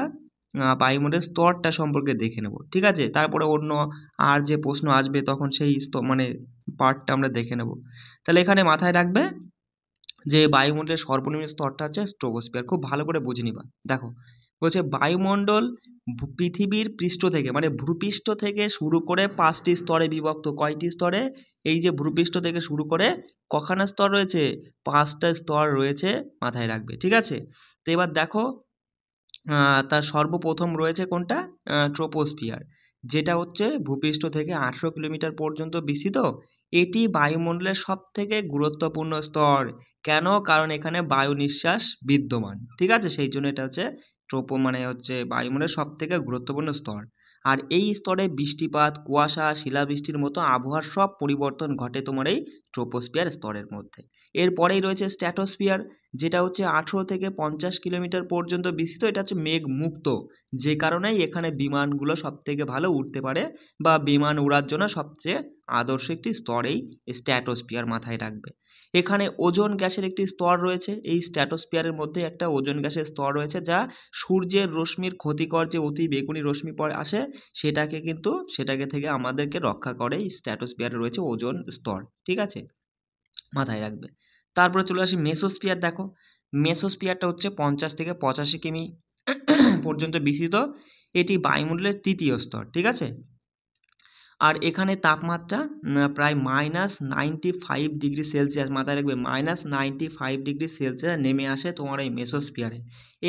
বায়ুমণ্ডলের স্তরটা সম্পর্কে দেখে নেব, ঠিক আছে। তারপরে অন্য আর যে প্রশ্ন আসবে তখন সেই মানে পার্টটা আমরা দেখে নেব। তাহলে এখানে মাথায় রাখবে যে বায়ুমণ্ডলের সর্বনিম্ন স্তরটা হচ্ছে স্ট্রোবোস্ফিয়ার। খুব ভালো করে বুঝে নিবা। দেখো বলছে বায়ুমণ্ডল পৃথিবীর পৃষ্ঠ থেকে মানে ভূপৃষ্ঠ থেকে শুরু করে 5টি স্তরে বিভক্ত। কয়টি স্তরে? এই যে ভূপৃষ্ঠ থেকে শুরু করে কখানা স্তর রয়েছে? 5টা স্তর রয়েছে, মাথায় রাখবে, ঠিক আছে। তো এবার দেখো তার সর্বপ্রথম রয়েছে কোনটা? ট্রোপোস্ফিয়ার, যেটা হচ্ছে ভূপৃষ্ঠ থেকে 18 কিলোমিটার পর্যন্ত বিস্তৃত। এটি বায়ুমণ্ডলের সবথেকে গুরুত্বপূর্ণ স্তর। কেন? কারণ এখানে বায়ু নিঃশ্বাস বিদ্যমান, ঠিক আছে, সেই জন্য এটা হচ্ছে মানে হচ্ছে বায়ুমণ্ডলের সবথেকে গুরুত্বপূর্ণ স্তর। আর এই স্তরে বৃষ্টিপাত, কুয়াশা, শিলাবৃষ্টির মতো আবহাওয়ার সব পরিবর্তন ঘটে তোমার এই ট্রোপোস্ফিয়ার স্তরের মধ্যে। এরপরেই রয়েছে স্ট্র্যাটোস্ফিয়ার, যেটা হচ্ছে 18 থেকে 50 কিলোমিটার পর্যন্ত বিস্তৃত। এটা হচ্ছে মেঘ মুক্ত, যে কারণেই এখানে বিমানগুলো সবথেকে ভালো উঠতে পারে বা বিমান উড়ার জন্য সবচেয়ে আদর্শ একটি স্তর এই স্ট্র্যাটোস্ফিয়ার, মাথায় রাখবে। এখানে ওজোন গ্যাসের একটি স্তর রয়েছে। এই স্ট্র্যাটোস্ফিয়ারের মধ্যে একটা ওজোন গ্যাসের স্তর রয়েছে, যা সূর্যের রশ্মির ক্ষতিকর যে অতি বেগুনি রশ্মি পড়ে আসে সেটাকে থেকে আমাদেরকে রক্ষা করে এই স্ট্র্যাটোস্ফিয়ারে রয়েছে ওজোন স্তর, ঠিক আছে, মাথায় রাখবে। তারপরে চলে আসি মেসোস্ফিয়ার। দেখো মেসোস্ফিয়ারটা হচ্ছে 50 থেকে 85 কিমি পর্যন্ত বিস্তৃত। এটি বায়ুমণ্ডলের তৃতীয় স্তর, ঠিক আছে। আর এখানে তাপমাত্রা প্রায় -95°C, মাথায় রাখবে, -95°C নেমে আসে তোমার এই মেসোস্ফিয়ারে।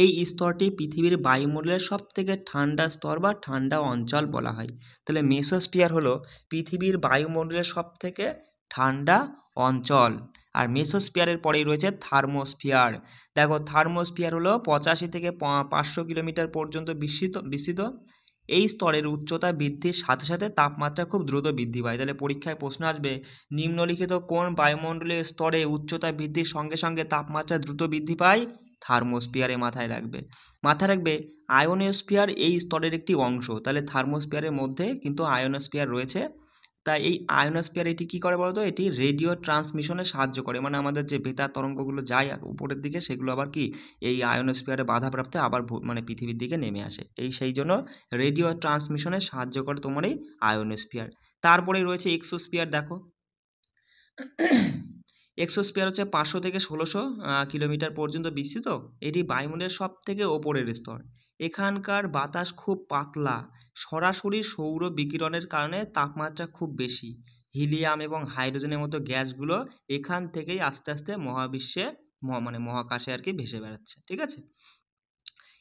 এই স্তরটি পৃথিবীর বায়ুমণ্ডলের সবথেকে ঠান্ডা স্তর বা ঠান্ডা অঞ্চল বলা হয়। তাহলে মেসোস্ফিয়ার হলো পৃথিবীর বায়ুমণ্ডলের সবথেকে ঠান্ডা অঞ্চল। আর মেসোস্ফিয়ারের পরেই রয়েছে থার্মোস্ফিয়ার। দেখো থার্মোস্ফিয়ার হলো 85 থেকে 500 কিলোমিটার পর্যন্ত বিস্তৃত। এই স্তরের উচ্চতা বৃদ্ধির সাথে সাথে তাপমাত্রা খুব দ্রুত বৃদ্ধি পায়। তাহলে পরীক্ষায় প্রশ্ন আসবে, নিম্নলিখিত কোন বায়ুমণ্ডলীয় স্তরে উচ্চতা বৃদ্ধির সঙ্গে সঙ্গে তাপমাত্রা দ্রুত বৃদ্ধি পায়? থার্মোস্ফিয়ারে, মাথায় রাখবে আয়োনোস্ফিয়ার এই স্তরের একটি অংশ। তাহলে থার্মোস্ফিয়ারের মধ্যে কিন্তু আয়োনোস্ফিয়ার রয়েছে। তাই এই আয়োনোস্ফিয়ার এটি কী করে বলতো? এটি রেডিও ট্রান্সমিশনে সাহায্য করে, মানে আমাদের যে বেতার তরঙ্গগুলো যায় উপরের দিকে সেগুলো আবার কি এই আয়োনোস্ফিয়ারে বাধাপ্রাপ্তে আবার মানে পৃথিবীর দিকে নেমে আসে। সেই জন্য রেডিও ট্রান্সমিশনে সাহায্য করে তোমার এই আয়োনোস্ফিয়ার। তারপরে রয়েছে এক্সোস্ফিয়ার। দেখো এক্সোস্ফিয়ার হচ্ছে 500 থেকে 1600 কিলোমিটার পর্যন্ত বিস্তৃত। এটি বায়ুমণ্ডলের সব থেকে ওপরের স্তর। এখানকার বাতাস খুব পাতলা, সরাসরি সৌর বিকিরণের কারণে তাপমাত্রা খুব বেশি। হিলিয়াম এবং হাইড্রোজেনের মতো গ্যাসগুলো এখান থেকেই আস্তে আস্তে মহাবিশ্বে মানে মহাকাশে আর কি ভেসে বেড়াচ্ছে, ঠিক আছে।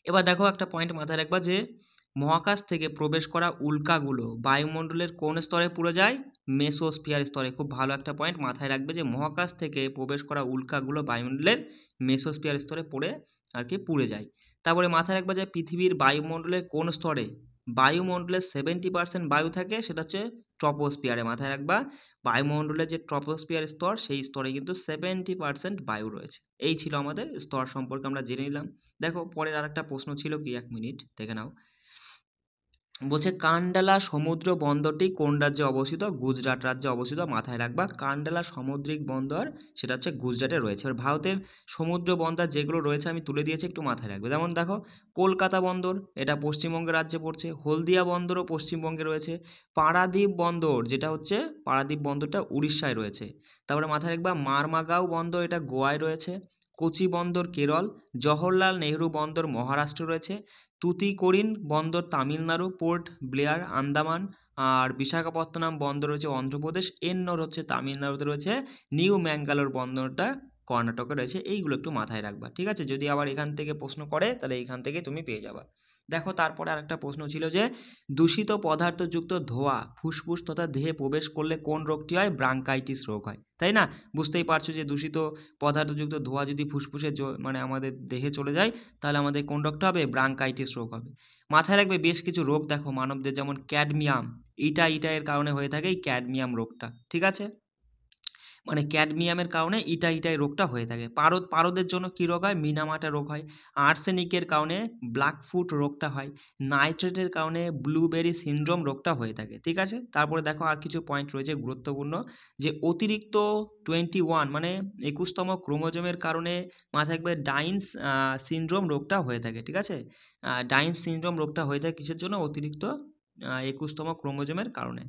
এবার দেখো একটা পয়েন্ট মাথায় রাখবা যে মহাকাশ থেকে প্রবেশ করা উল্কাগুলো বায়ুমণ্ডলের কোন স্তরে পুড়ে যায়? মেসোস্ফিয়ার স্তরে। খুব ভালো একটা পয়েন্ট মাথায় রাখবে যে মহাকাশ থেকে প্রবেশ করা উল্কাগুলো বায়ুমণ্ডলের মেসোস্ফিয়ার স্তরে পুড়ে যায়। তারপরে মাথায় রাখবে যে পৃথিবীর বায়ুমণ্ডলের কোন স্তরে বায়ুমণ্ডলের 70% বায়ু থাকে? সেটা হচ্ছে ট্রপোস্ফিয়ারে। মাথায় রাখবা বায়ুমণ্ডলের যে ট্রপোস্ফিয়ার স্তর সেই স্তরে কিন্তু 70% বায়ু রয়েছে। এই ছিল আমাদের স্তর সম্পর্কে আমরা জেনে নিলাম। দেখো পরের আরেকটা প্রশ্ন ছিল কি, 1 মিনিট দেখে নাও। বলছে কান্ডালা সমুদ্র বন্দরটি কোন রাজ্যে অবস্থিত? গুজরাট রাজ্যে অবস্থিত, মাথায় রাখবা। কান্ডালা সামুদ্রিক বন্দর সেটা হচ্ছে গুজরাটে রয়েছে। আর ভারতের সমুদ্র বন্দর যেগুলো রয়েছে আমি তুলে দিয়েছি, একটু মাথায় রাখবে। যেমন দেখো কলকাতা বন্দর, এটা পশ্চিমবঙ্গের রাজ্যে পড়ছে। হলদিয়া বন্দরও পশ্চিমবঙ্গে রয়েছে। পারাদ্বীপ বন্দর, যেটা হচ্ছে পারাদ্বীপ বন্দরটা উড়িষ্যায় রয়েছে। তারপরে মাথায় রাখবা মারমাগাঁও বন্দর, এটা গোয়ায় রয়েছে। কোচি বন্দর কেরল। জওহরলাল নেহরু বন্দর মহারাষ্ট্রে রয়েছে। তুতিকোরিন বন্দর তামিলনাড়ু। পোর্ট ব্লেয়ার আন্দামান। আর বিশাখাপত্তনম বন্দর রয়েছে অন্ধ্রপ্রদেশ। এন্নোর হচ্ছে তামিলনাড়ুতে রয়েছে। নিউ ম্যাঙ্গালোর বন্দরটা কর্ণাটকে রয়েছে। এইগুলো একটু মাথায় রাখবা, ঠিক আছে। যদি আবার এখান থেকে প্রশ্ন করে তাহলে এইখান থেকে তুমি পেয়ে যাবা। দেখো তারপরে আরেকটা প্রশ্ন ছিল যে দূষিত পদার্থযুক্ত ধোঁয়া ফুসফুস তথা দেহে প্রবেশ করলে কোন রোগটি হয়? ব্রাঙ্কাইটিস রোগ হয়, তাই না? বুঝতেই পারছো যে দূষিত পদার্থযুক্ত ধোঁয়া যদি ফুসফুসে মানে আমাদের দেহে চলে যায় তাহলে আমাদের কোন রোগটা হবে? ব্রাঙ্কাইটিস রোগ হবে। মাথায় রাখবে বেশ কিছু রোগ দেখো মানবদের, যেমন ক্যাডমিয়াম, এর কারণে হয়ে থাকে এই ক্যাডমিয়াম রোগটা, ঠিক আছে। মানে ক্যাডমিয়ামের কারণে ইটাই রোগটা হয়ে থাকে। পারদের জন্য কী রোগ হয়? মিনামাটা রোগ হয়। আর্সেনিকের কারণে ব্ল্যাকফুট রোগটা হয়। নাইট্রেটের কারণে ব্লুবেরি সিনড্রোম রোগটা হয়ে থাকে, ঠিক আছে? তারপরে দেখো আর কিছু পয়েন্ট রয়েছে গুরুত্বপূর্ণ, যে অতিরিক্ত 21 মানে 21তম ক্রোমোজোমের কারণে মাথায় রাখবে ডাইন্স সিনড্রোম রোগটা হয়ে থাকে, ঠিক আছে? ডাইন্স সিনড্রোম রোগটা হয়ে থাকে কিসের জন্য? অতিরিক্ত 21তম ক্রোমোজোমের কারণে।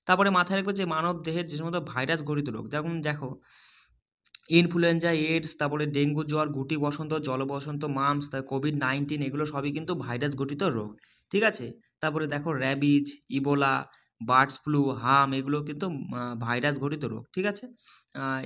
তারপরে মাথায় রাখবে যে মানব দেহের যে সমস্ত ভাইরাস ঘটিত রোগ, যেমন দেখো ইনফ্লুয়েঞ্জা, এইডস, তারপরে ডেঙ্গু জ্বর, গুটি বসন্ত, জলবসন্ত, মাম্পস, কোভিড-19 এগুলো সবই কিন্তু ভাইরাস ঘটিত রোগ, ঠিক আছে? তারপরে দেখো র্যাবিজ, ইবোলা, বার্ডস ফ্লু, হাম এগুলো কিন্তু ভাইরাস ঘটিত রোগ, ঠিক আছে?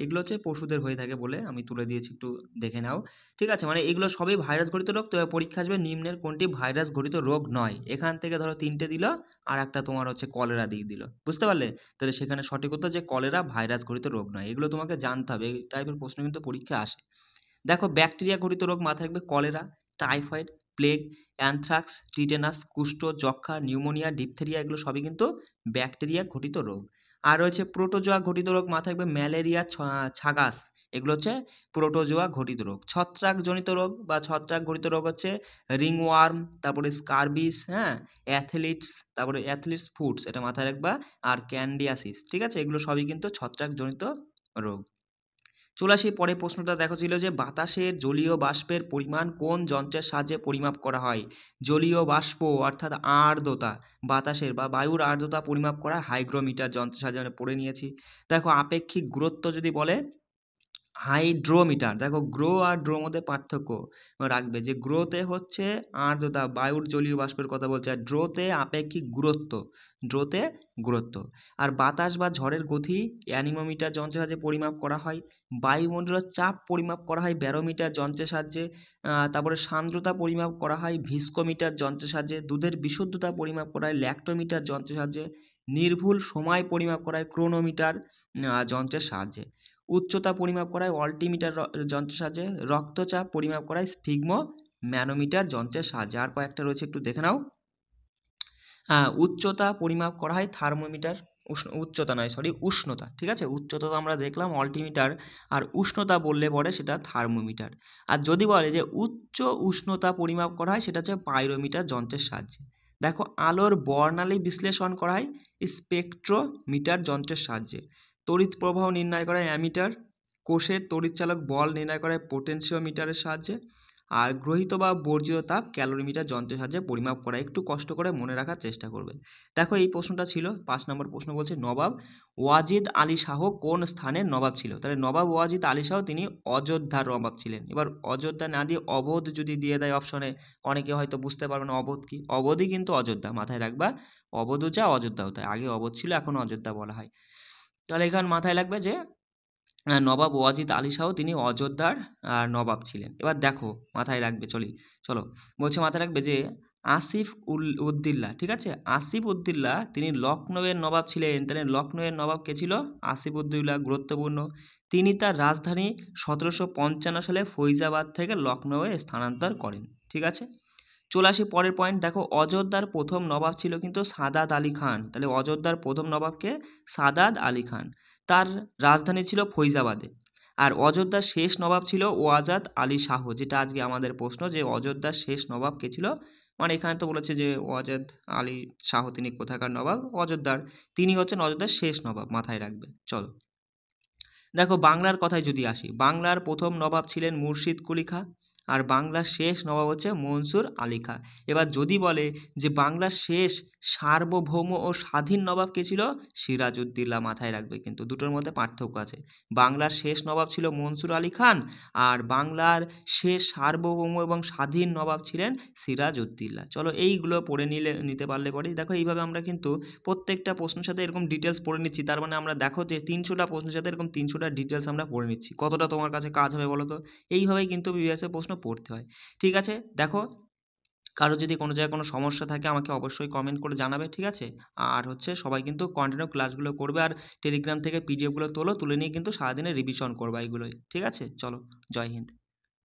এগুলো হচ্ছে পশুদের হয়ে থাকে বলে আমি তুলে দিয়েছি, একটু দেখে নাও, ঠিক আছে? মানে এগুলো সবই ভাইরাস ঘটিত রোগ। তো পরীক্ষা আসবে নিম্নের কোনটি ভাইরাস ঘটিত রোগ নয়। এখান থেকে ধরো 3টে দিল, আর একটা তোমার হচ্ছে কলেরা দিয়ে দিল, বুঝতে পারলে? তাহলে সেখানে সঠিক উত্তর যে কলেরা ভাইরাস ঘটিত রোগ নয়। এগুলো তোমাকে জানতে হবে, এই টাইপের প্রশ্ন কিন্তু পরীক্ষায় আসে। দেখো ব্যাকটেরিয়া ঘটিত রোগ মাথায় রাখবে cholera, typhoid, plague, anthrax, tetanus, কুষ্ঠ, যক্ষা, নিউমোনিয়া, ডিপথেরিয়া এগুলো সবই কিন্তু ব্যাকটেরিয়া ঘটিত রোগ। আর রয়েছে প্রোটোজোয়া ঘটিত রোগ মাথায় রাখবে ম্যালেরিয়া, ছাগাস এগুলো হচ্ছে প্রোটোজোয়া ঘটিত রোগ। ছত্রাকজনিত রোগ বা ছত্রাক ঘটিত রোগ হচ্ছে রিংওয়ার্ম, তারপরে স্কারবিস, হ্যাঁ, তারপরে অ্যাথলিটস ফুডস এটা মাথায় রাখবা, আর ক্যান্ডিয়াসিস, ঠিক আছে? এগুলো সবই কিন্তু ছত্রাকজনিত রোগ। চলে আসি পরের প্রশ্নটা, দেখো ছিল যে বাতাসের জলীয় বাষ্পের পরিমাণ কোন যন্ত্রের সাহায্যে পরিমাপ করা হয়? জলীয় বাষ্প অর্থাৎ আর্দ্রতা, বাতাসের বা বায়ুর আর্দ্রতা পরিমাপ করা হাইগ্রোমিটার যন্ত্রের সাহায্যে আমরা পড়ে নিয়েছি। দেখো আপেক্ষিক গুরুত্ব যদি বলে হাইড্রোমিটার, দেখো গ্রো আর ড্রোর মধ্যে পার্থক্য রাখবে, যে গ্রোতে হচ্ছে আর্দ্রতা বায়ুর জলীয় বাষ্পের কথা বলছে, আর ড্রোতে গুরুত্ব। আর বাতাস বা ঝড়ের গতি অ্যানিমোমিটার যন্ত্রের সাহায্যে পরিমাপ করা হয়। বায়ুমণ্ডলের চাপ পরিমাপ করা হয় ব্যারোমিটার যন্ত্রের সাহায্যে। তারপরে সান্দ্রতা পরিমাপ করা হয় ভিস্কোমিটার যন্ত্রের সাহায্যে। দুধের বিশুদ্ধতা পরিমাপ করা হয় ল্যাক্টোমিটার যন্ত্রের সাহায্যে। নির্ভুল সময় পরিমাপ করা হয় ক্রোনোমিটার যন্ত্রের সাহায্যে। উচ্চতা পরিমাপ করা হয় অল্টিমিটার যন্ত্রের সাহায্যে। রক্তচাপ পরিমাপ করা হয় স্ফিগমো ম্যানোমিটার যন্ত্রের সাহায্যে। আর কয়েকটা রয়েছে, একটু দেখে নাও। উচ্চতা পরিমাপ করা হয় থার্মোমিটার, উষ্ণতা, ঠিক আছে? উচ্চতা তো আমরা দেখলাম অল্টিমিটার, আর উষ্ণতা বললে পরে সেটা থার্মোমিটার। আর যদি বলে যে উচ্চ উষ্ণতা পরিমাপ করা হয় সেটা হচ্ছে পাইরোমিটার যন্ত্রের সাহায্যে। দেখো আলোর বর্ণালী বিশ্লেষণ করা হয় স্পেকট্রোমিটার যন্ত্রের সাহায্যে। তড়িৎ প্রবাহ নির্ণয় করা হয় অ্যামিটার। কোষের তড়িৎচালক বল নির্ণয় করা হয় পোটেনশিওমিটারের সাহায্যে। আর গ্রহিত বা বর্জিত তাপ ক্যালোরিমিটার যন্ত্রের সাহায্যে পরিমাপ করা। একটু কষ্ট করে মনে রাখার চেষ্টা করবে। দেখো এই প্রশ্নটা ছিল 5 নম্বর প্রশ্ন, বলছে নবাব ওয়াজিদ আলী শাহ কোন স্থানের নবাব ছিল? তাহলে নবাব ওয়াজিদ আলী শাহ তিনি অযোধ্যার নবাব ছিলেন। এবার অযোধ্যা না দিয়ে অবোধ যদি দিয়ে দেয় অপশনে, অনেকে হয়তো বুঝতে পারবে না অবোধ কি। অবোধই কিন্তু অযোধ্যা, মাথায় রাখবা। অবোধও যা অযোধ্যাও তাই, আগে অবোধ ছিল এখন অযোধ্যা বলা হয়। তাহলে এখানে মাথায় রাখবে যে নবাব ওয়াজিদ আলী শাহ তিনি অযোধ্যার নবাব ছিলেন। এবার দেখো মাথায় রাখবে, চলো বলছে মাথায় রাখবে যে আসিফ উদ্দিল্লা, ঠিক আছে? আসিফ উদ্দিল্লা তিনি লখনৌয়ের নবাব ছিলেন। তাহলে লখনৌয়ের নবাব কে ছিল? আসিফ উদ্দিল্লা, গুরুত্বপূর্ণ। তিনি তার রাজধানী 1755 সালে ফৈজাবাদ থেকে লখনৌয়ে স্থানান্তর করেন, ঠিক আছে? চলে আসি পরের পয়েন্ট, দেখো অযোধ্যার প্রথম নবাব ছিল কিন্তু সাদাত আলী খান। তাহলে অযোধ্যার প্রথম নবাবকে সাদাত আলী খান, তার রাজধানী ছিল ফৈজাবাদে। আর অযোধ্যার শেষ নবাব ছিল ওয়াজাদ আলী শাহ, যেটা আজকে আমাদের প্রশ্ন, যে অযোধ্যার শেষ নবাব কে ছিল? মানে এখানে তো বলেছে যে ওয়াজাদ আলী শাহ তিনি কোথাকার নবাব? অযোধ্যার। তিনি হচ্ছেন অযোধ্যার শেষ নবাব, মাথায় রাখবে। চলো দেখো বাংলার কথায় যদি আসি, বাংলার প্রথম নবাব ছিলেন মুর্শিদ কুলি খাঁ, আর বাংলার শেষ নবাব হচ্ছে মনসুর আলী খাঁ। এবার যদি বলে যে বাংলার শেষ সার্বভৌম ও স্বাধীন নবাব কে ছিল? সিরাজউদ্দৌলা, মাথায় রাখবে। কিন্তু দুটোর মধ্যে পার্থক্য আছে। বাংলার শেষ নবাব ছিল মনসুর আলী খান, আর বাংলার শেষ সার্বভৌম এবং স্বাধীন নবাব ছিলেন সিরাজউদ্দৌলা। চলো এইগুলো পড়ে নিতে পারলে পরেই দেখো এইভাবে আমরা কিন্তু প্রত্যেকটা প্রশ্নের সাথে এরকম ডিটেলস পড়ে নিচ্ছি। তার মানে আমরা দেখো যে 300টা প্রশ্নের সাথে এরকম 300টা ডিটেলস আমরা পড়ে নিচ্ছি। কতটা তোমার কাছে কাজ হবে বলো তো? এইভাবেই কিন্তু প্রিভিয়াসের প্রশ্ন পড়তে হয়, ঠিক আছে? দেখো কারো যদি কোনো জায়গায় কোনো সমস্যা থাকে আমাকে অবশ্যই কমেন্ট করে জানাবে, ঠিক আছে? আর হচ্ছে সবাই কিন্তু কন্টিনিউ ক্লাসগুলো করবে, আর টেলিগ্রাম থেকে পিডিএফগুলো তুলে নিয়ে কিন্তু সারাদিনে রিভিশন করবে এইগুলোই, ঠিক আছে? চলো, জয় হিন্দ।